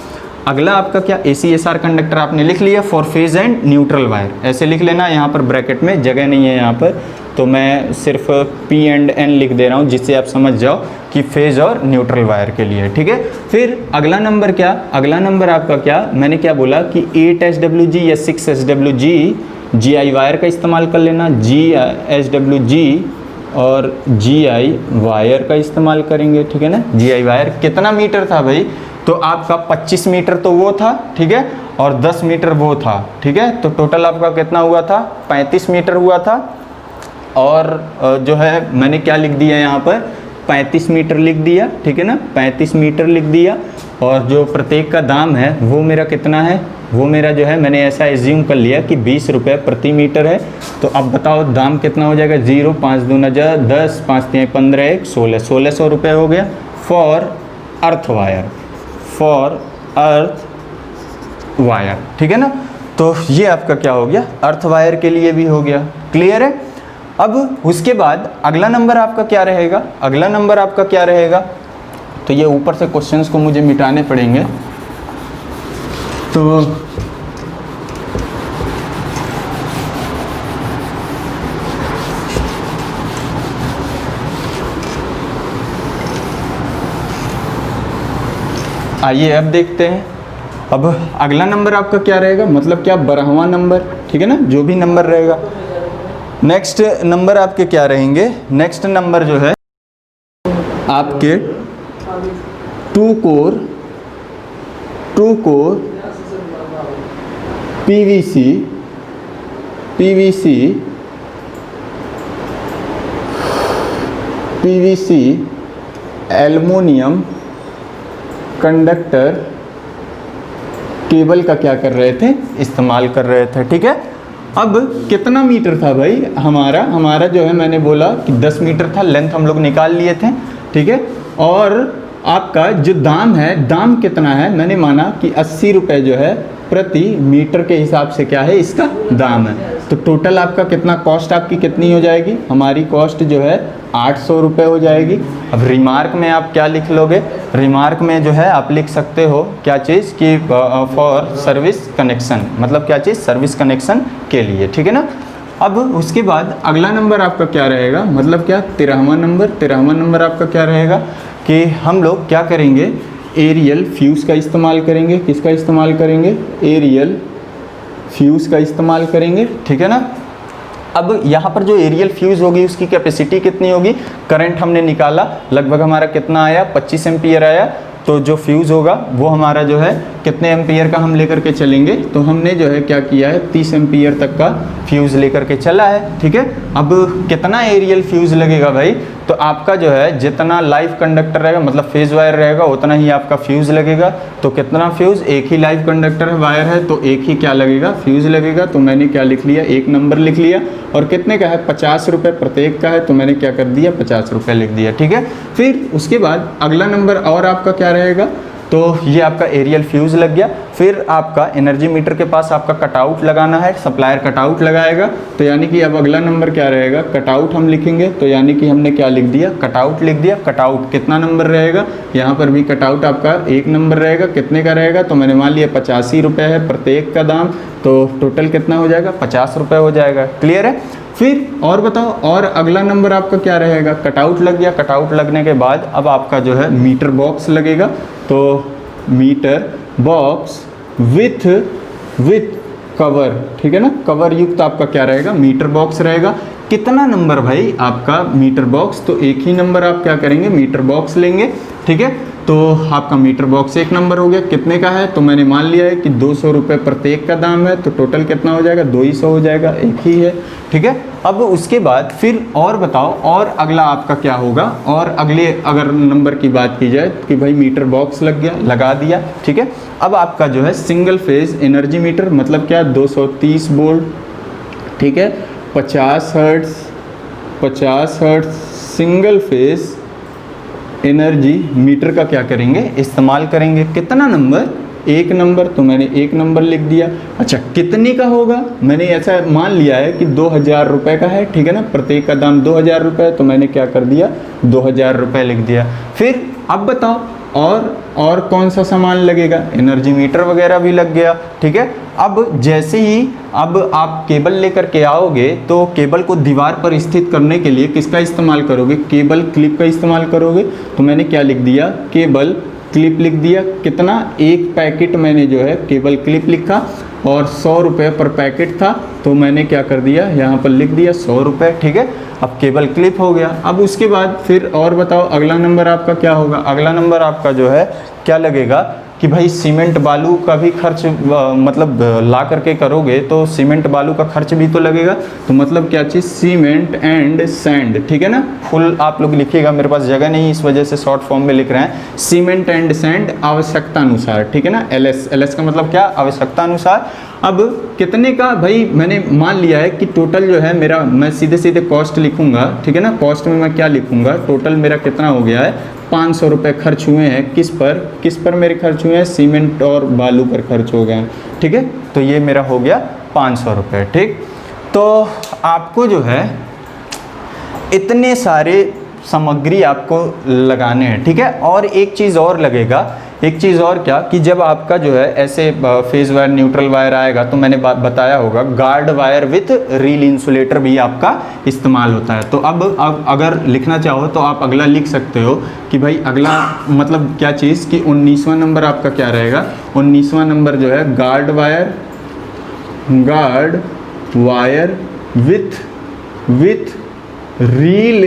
[SPEAKER 1] अगला आपका क्या, ACSR कंडक्टर आपने लिख लिया for phase and neutral wire, ऐसे लिख लेना। यहाँ पर ब्रैकेट में जगह नहीं है यहाँ पर, तो मैं सिर्फ P एंड N लिख दे रहा हूँ, जिससे आप समझ जाओ कि फेज और न्यूट्रल वायर के लिए, ठीक है। फिर अगला नंबर क्या, अगला नंबर आपका क्या, मैंने क्या बोला कि 8 SWG या 6 SWG GI वायर का इस्तेमाल कर लेना। SWG और GI वायर का इस्तेमाल करेंगे, ठीक है ना। GI वायर कितना मीटर था भाई, तो आपका 25 मीटर तो वो था, ठीक है, और 10 मीटर वो था, ठीक है। तो टोटल आपका कितना हुआ था, 35 मीटर हुआ था। और जो है मैंने क्या लिख दिया यहाँ पर, 35 मीटर लिख दिया, ठीक है ना, 35 मीटर लिख दिया। और जो प्रत्येक का दाम है वो मेरा कितना है, वो मेरा जो है मैंने ऐसा एज्यूम कर लिया कि 20 रुपये प्रति मीटर है। तो अब बताओ दाम कितना हो जाएगा, 0 5 2 10 5 3 15 1 16, 1600 रुपये हो गया for earth wire, for earth wire, ठीक है ना। तो ये आपका क्या हो गया, अर्थ वायर के लिए भी हो गया, क्लियर है। अब उसके बाद अगला नंबर आपका क्या रहेगा, अगला नंबर आपका क्या रहेगा, तो ये ऊपर से क्वेश्चंस को मुझे मिटाने पड़ेंगे। तो आइए अब देखते हैं। अब अगला नंबर आपका क्या रहेगा, मतलब क्या 12वां नंबर, ठीक है ना, जो भी नंबर रहेगा। नेक्स्ट नंबर आपके क्या रहेंगे, नेक्स्ट नंबर जो है आपके 2 core PVC aluminium conductor cable का क्या कर रहे थे, इस्तेमाल कर रहे थे, ठीक है। अब कितना मीटर था भाई हमारा जो है, मैंने बोला कि 10 मीटर था, लेंथ हम लोग निकाल लिए थे, ठीक है। और आपका जो दाम है, दाम कितना है, मैंने माना कि 80 रुपये जो है प्रति मीटर के हिसाब से क्या है इसका दाम है। तो टोटल आपका कितना, कॉस्ट आपकी कितनी हो जाएगी, हमारी कॉस्ट जो है 800 रुपये हो जाएगी। अब रिमार्क में आप क्या लिख लोगे, रिमार्क में जो है आप लिख सकते हो क्या चीज़ कि फॉर सर्विस कनेक्शन, मतलब क्या चीज़, सर्विस कनेक्शन के लिए, ठीक है ना। अब उसके बाद अगला नंबर आपका क्या रहेगा, मतलब क्या 13वां नंबर, 13वां नंबर आपका क्या रहेगा कि हम लोग क्या करेंगे, एरियल फ्यूज़ का इस्तेमाल करेंगे। किसका इस्तेमाल करेंगे, एरियल फ्यूज़ का इस्तेमाल करेंगे, ठीक है ना। अब यहाँ पर जो एरियल फ्यूज़ होगी उसकी कैपेसिटी कितनी होगी, करंट हमने निकाला, लगभग हमारा कितना आया, 25 एम्पियर आया। तो जो फ्यूज़ होगा वो हमारा जो है कितने एम्पियर का हम लेकर के चलेंगे, तो हमने जो है क्या किया है 30 एम्पियर तक का फ्यूज़ लेकर के चला है, ठीक है। अब कितना एरियल फ्यूज़ लगेगा भाई, तो आपका जो है जितना लाइव कंडक्टर रहेगा, मतलब फेज वायर रहेगा, उतना ही आपका फ्यूज़ लगेगा। तो कितना फ्यूज़, एक ही लाइव कंडक्टर वायर है तो एक ही क्या लगेगा, फ्यूज़ लगेगा। तो मैंने क्या लिख लिया, एक नंबर लिख लिया। और कितने का है, 50 रुपये प्रत्येक का है, तो मैंने क्या कर दिया, 50 रुपये लिख दिया, ठीक है। फिर उसके बाद अगला नंबर और आपका क्या रहेगा, तो ये आपका एरियल फ्यूज़ लग गया। फिर आपका एनर्जी मीटर के पास आपका कटआउट लगाना है, सप्लायर कटआउट लगाएगा। तो यानी कि अब अगला नंबर क्या रहेगा, कटआउट हम लिखेंगे। तो यानी कि हमने क्या लिख दिया, कटआउट लिख दिया। कटआउट कितना नंबर रहेगा, यहाँ पर भी कटआउट आपका एक नंबर रहेगा। कितने का रहेगा, तो मैंने मान लिया 85 रुपये है प्रत्येक का दाम, तो टोटल कितना हो जाएगा, 50 रुपये हो जाएगा। क्लियर है। फिर और बताओ, और अगला नंबर आपका क्या रहेगा, कटआउट लग गया। कटआउट लगने के बाद अब आपका जो है मीटर बॉक्स लगेगा। तो मीटर बॉक्स विथ कवर, ठीक है ना, कवर युक्त आपका क्या रहेगा, मीटर बॉक्स रहेगा। कितना नंबर भाई आपका मीटर बॉक्स, तो एक ही नंबर आप क्या करेंगे, मीटर बॉक्स लेंगे, ठीक है। तो आपका मीटर बॉक्स एक नंबर हो गया। कितने का है, तो मैंने मान लिया है कि 200 रुपये प्रत्येक का दाम है, तो टोटल कितना हो जाएगा, 200 हो जाएगा, एक ही है, ठीक है। अब उसके बाद फिर और बताओ, और अगला आपका क्या होगा, और अगले अगर नंबर की बात की जाए कि भाई मीटर बॉक्स लग गया, लगा दिया, ठीक है। अब आपका जो है सिंगल फेज एनर्जी मीटर, मतलब क्या 230 वोल्ट, ठीक है, 50 hertz single phase energy meter का क्या करेंगे, इस्तेमाल करेंगे। कितना नंबर, एक नंबर, तो मैंने एक नंबर लिख दिया। अच्छा, कितने का होगा, मैंने ऐसा मान लिया है कि 2000 रुपये का है, ठीक है ना, प्रत्येक का दाम 2000 रुपये, तो मैंने क्या कर दिया, 2000 रुपये लिख दिया। फिर अब बताओ और कौन सा सामान लगेगा, एनर्जी मीटर वगैरह भी लग गया, ठीक है। अब जैसे ही अब आप केबल लेकर के आओगे तो केबल को दीवार पर स्थित करने के लिए किसका इस्तेमाल करोगे, केबल क्लिप का इस्तेमाल करोगे। तो मैंने क्या लिख दिया, केबल क्लिप लिख दिया। कितना, एक पैकेट मैंने जो है केबल क्लिप लिखा, और 100 रुपये पर पैकेट था, तो मैंने क्या कर दिया, यहाँ पर लिख दिया 100 रुपये, ठीक है। अब केबल क्लिप हो गया। अब उसके बाद फिर और बताओ अगला नंबर आपका क्या होगा, अगला नंबर आपका जो है क्या लगेगा कि भाई सीमेंट बालू का भी खर्च, मतलब ला करके करोगे तो सीमेंट बालू का खर्च भी तो लगेगा। तो मतलब क्या चीज़, सीमेंट एंड सैंड, ठीक है ना। फुल आप लोग लिखिएगा, मेरे पास जगह नहीं इस वजह से शॉर्ट फॉर्म में लिख रहे हैं। सीमेंट एंड सैंड आवश्यकता अनुसार, ठीक है ना, एलएस का मतलब क्या, आवश्यकता अनुसार। अब कितने का भाई, मैंने मान लिया है कि टोटल जो है मेरा, मैं सीधे सीधे कॉस्ट लिखूंगा, ठीक है ना। कॉस्ट में मैं क्या लिखूंगा, टोटल मेरा कितना हो गया है, 500 रुपये खर्च हुए हैं। किस पर मेरे खर्च हुए हैं, सीमेंट और बालू पर खर्च हो गए हैं, ठीक है। तो ये मेरा हो गया 500 रुपये, ठीक। तो आपको जो है इतने सारे सामग्री आपको लगाने हैं, ठीक है। और एक चीज़ और लगेगा, एक चीज़ और क्या कि जब आपका जो है ऐसे फेज वायर न्यूट्रल वायर आएगा, तो मैंने बताया होगा guard wire with reel insulator भी आपका इस्तेमाल होता है। तो अब अगर लिखना चाहो तो आप अगला लिख सकते हो कि भाई अगला मतलब क्या चीज़ कि 19वां नंबर आपका क्या रहेगा, 19वां नंबर जो है guard wire with reel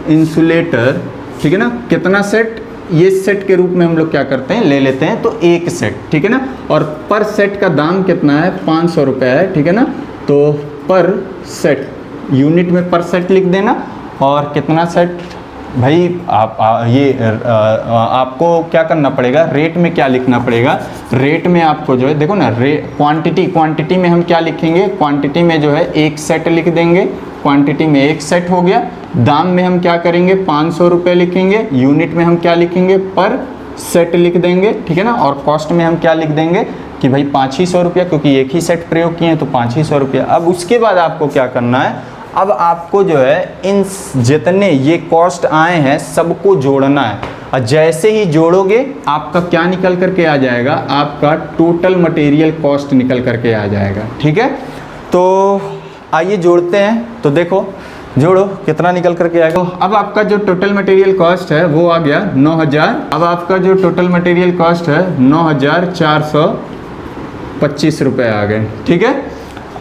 [SPEAKER 1] insulator, ठीक है ना। कितना सेट, ये सेट के रूप में हम लोग क्या करते हैं, ले लेते हैं, तो एक सेट, ठीक है ना। और पर सेट का दाम कितना है, 500 रुपये है, ठीक है ना। तो पर सेट, यूनिट में पर सेट लिख देना। और कितना सेट भाई, आपको क्या करना पड़ेगा, रेट में क्या लिखना पड़ेगा, रेट में आपको जो है देखो ना, क्वांटिटी में हम क्या लिखेंगे, क्वांटिटी में जो है एक सेट लिख देंगे, क्वांटिटी में एक सेट हो गया, दाम में हम क्या करेंगे 500 रुपये लिखेंगे, यूनिट में हम क्या लिखेंगे पर सेट लिख देंगे, ठीक है ना। और कॉस्ट में हम क्या लिख देंगे कि भाई 500 रुपया, क्योंकि एक ही सेट प्रयोग किए हैं तो 500 रुपया। अब उसके बाद आपको क्या करना है, अब आपको जो है इन जितने ये कॉस्ट आए हैं सबको जोड़ना है, और जैसे ही जोड़ोगे आपका क्या निकल करके आ जाएगा, आपका टोटल मटेरियल कॉस्ट निकल करके आ जाएगा, ठीक है। तो आइए जोड़ते हैं, तो देखो जोड़ो कितना निकल करके आएगा। तो अब आपका जो टोटल मटेरियल कॉस्ट है वो आ गया 9000। अब आपका जो टोटल मटेरियल कॉस्ट है 9425 रुपये आ गए, ठीक है।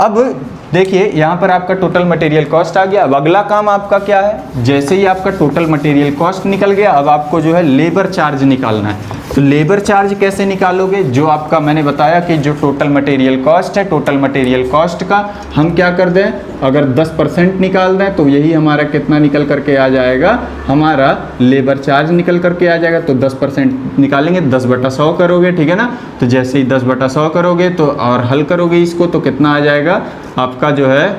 [SPEAKER 1] अब देखिए यहाँ पर आपका टोटल मटेरियल कॉस्ट आ गया। अब अगला काम आपका क्या है, जैसे ही आपका टोटल मटेरियल कॉस्ट निकल गया, अब आपको जो है लेबर चार्ज निकालना है। तो लेबर चार्ज कैसे निकालोगे, जो आपका मैंने बताया कि जो टोटल मटेरियल कॉस्ट है, टोटल मटेरियल कॉस्ट का हम क्या कर दें, अगर 10% निकाल दें तो यही हमारा कितना निकल करके आ जाएगा, हमारा लेबर चार्ज निकल करके आ जाएगा। तो 10% निकालेंगे, 10/100 करोगे, ठीक है ना। तो जैसे ही 10/100 करोगे तो और हल करोगे इसको तो कितना आ जाएगा आपका जो है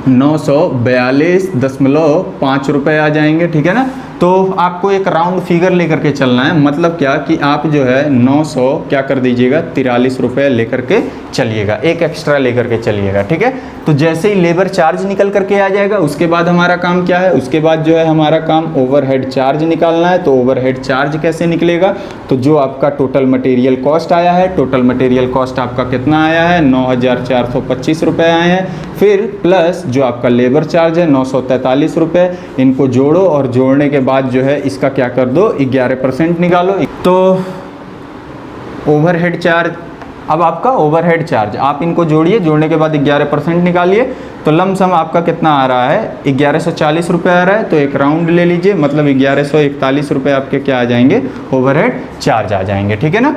[SPEAKER 1] 942.5 रुपये आ जाएंगे, ठीक है ना। तो आपको एक राउंड फिगर लेकर के चलना है, मतलब क्या कि आप जो है 900 क्या कर दीजिएगा 43 रुपये लेकर के चलिएगा, एक एक्स्ट्रा लेकर के चलिएगा, ठीक है। तो जैसे ही लेबर चार्ज निकल करके आ जाएगा, उसके बाद हमारा काम क्या है, उसके बाद जो है हमारा काम ओवरहेड चार्ज निकालना है। तो ओवरहेड चार्ज कैसे निकलेगा, तो जो आपका टोटल मटेरियल कॉस्ट आया है, टोटल मटेरियल कॉस्ट आपका कितना आया है 9425 रुपये आए हैं, फिर प्लस जो आपका लेबर चार्ज है 943 रुपये, इनको जोड़ो और जोड़ने के बाद जो है इसका क्या कर दो 11% निकालो। तो ओवरहेड चार्ज, अब आपका ओवरहेड चार्ज आप इनको जोड़िए, जोड़ने के बाद 11% निकालिए, तो लमसम आपका कितना आ रहा है 1140 रुपये आ रहा है। तो एक राउंड ले लीजिए, मतलब 1141 रुपये आपके क्या आ जाएंगे ओवरहेड चार्ज आ जाएंगे, ठीक है ना।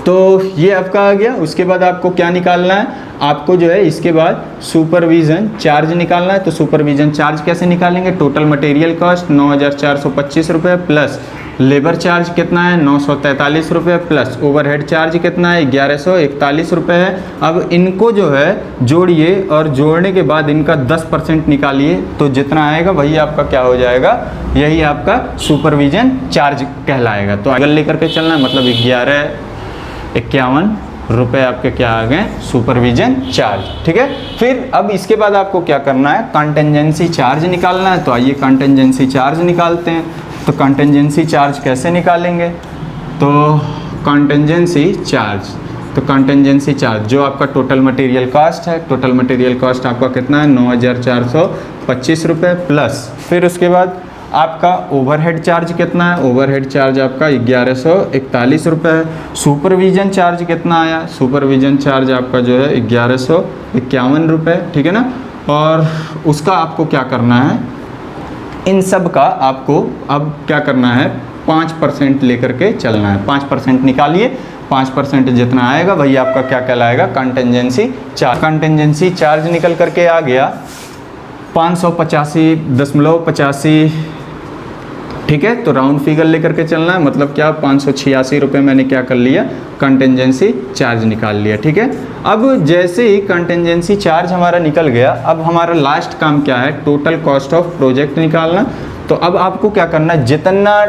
[SPEAKER 1] तो ये आपका आ गया। उसके बाद आपको क्या निकालना है, आपको जो है इसके बाद सुपरविज़न चार्ज निकालना है। तो सुपरविज़न चार्ज कैसे निकालेंगे, टोटल मटेरियल कॉस्ट 9425 रुपये प्लस लेबर चार्ज कितना है 943 रुपये प्लस ओवरहेड चार्ज कितना है 1141 रुपये है। अब इनको जो है जोड़िए और जोड़ने के बाद इनका 10% निकालिए, तो जितना आएगा वही आपका क्या हो जाएगा, यही आपका सुपरविज़न चार्ज कहलाएगा। तो अगर लेकर के चलना है, मतलब 1151 रुपये आपके क्या आ गए सुपरविज़न चार्ज, ठीक है। फिर अब इसके बाद आपको क्या करना है, कंटिजेंसी चार्ज निकालना है। तो आइए कंटिजेंसी चार्ज निकालते हैं। तो कंटिजेंसी चार्ज कैसे निकालेंगे, तो कंटिजेंसी चार्ज जो आपका टोटल मटेरियल कॉस्ट है, टोटल मटेरियल कॉस्ट आपका कितना है 9425 रुपये प्लस फिर उसके बाद आपका ओवरहेड चार्ज कितना है, ओवरहेड चार्ज आपका 1141 रुपये है। सुपरविज़न चार्ज कितना आया, सुपरविज़न चार्ज आपका जो है 1151 रुपये, ठीक है ना। और उसका आपको क्या करना है, इन सब का आपको अब क्या करना है 5% लेकर के चलना है। 5% निकालिए, 5% जितना आएगा वही आपका क्या कहलाएगा कंटिजेंसी चार्ज। कंटिजेंसी चार्ज निकल करके आ गया 585.85, ठीक है। तो राउंड फिगर लेकर के चलना है, मतलब क्या 586 रुपये मैंने क्या कर लिया कंटिजेंसी चार्ज निकाल लिया, ठीक है। अब जैसे ही कंटिजेंसी चार्ज हमारा निकल गया, अब हमारा लास्ट काम क्या है, टोटल कॉस्ट ऑफ प्रोजेक्ट निकालना। तो अब आपको क्या करना है, जितना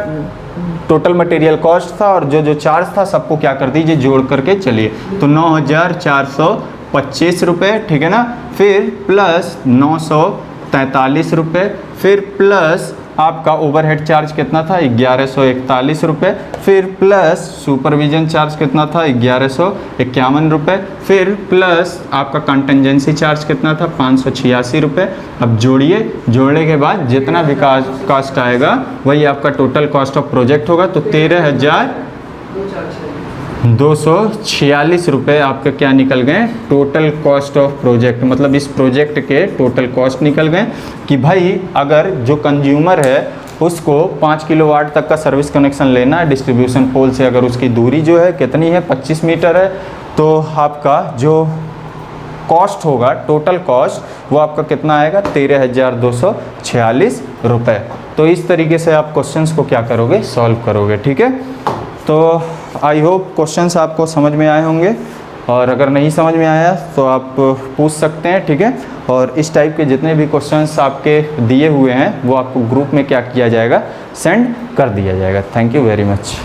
[SPEAKER 1] टोटल मटेरियल कॉस्ट था और जो चार्ज था सबको क्या कर दीजिए जोड़ करके चलिए। तो 9425 रुपये, ठीक है ना। फिर प्लस 943 रुपये, फिर प्लस आपका ओवरहेड चार्ज कितना था 1141 रुपये, फिर प्लस सुपरविज़न चार्ज कितना था 1151 रुपये, फिर प्लस आपका कंटिजेंसी चार्ज कितना था 586 रुपये। अब जोड़िए, जोड़ने के बाद जितना भी कॉस्ट आएगा वही आपका टोटल कॉस्ट ऑफ प्रोजेक्ट होगा। तो 13,246 रुपये आपके क्या निकल गए टोटल कॉस्ट ऑफ प्रोजेक्ट, मतलब इस प्रोजेक्ट के टोटल कॉस्ट निकल गए। कि भाई अगर जो कंज्यूमर है उसको 5 किलोवाट तक का सर्विस कनेक्शन लेना है डिस्ट्रीब्यूशन पोल से, अगर उसकी दूरी जो है कितनी है 25 मीटर है, तो आपका जो कॉस्ट होगा टोटल कॉस्ट वो आपका कितना आएगा 13,246 रुपये। तो इस तरीके से आप क्वेश्चंस को क्या करोगे सॉल्व करोगे, ठीक है। तो आई होप क्वेश्चंस आपको समझ में आए होंगे और अगर नहीं समझ में आया तो आप पूछ सकते हैं, ठीक है। और इस टाइप के जितने भी क्वेश्चंस आपके दिए हुए हैं वो आपको ग्रुप में क्या किया जाएगा, सेंड कर दिया जाएगा। Thank you very much.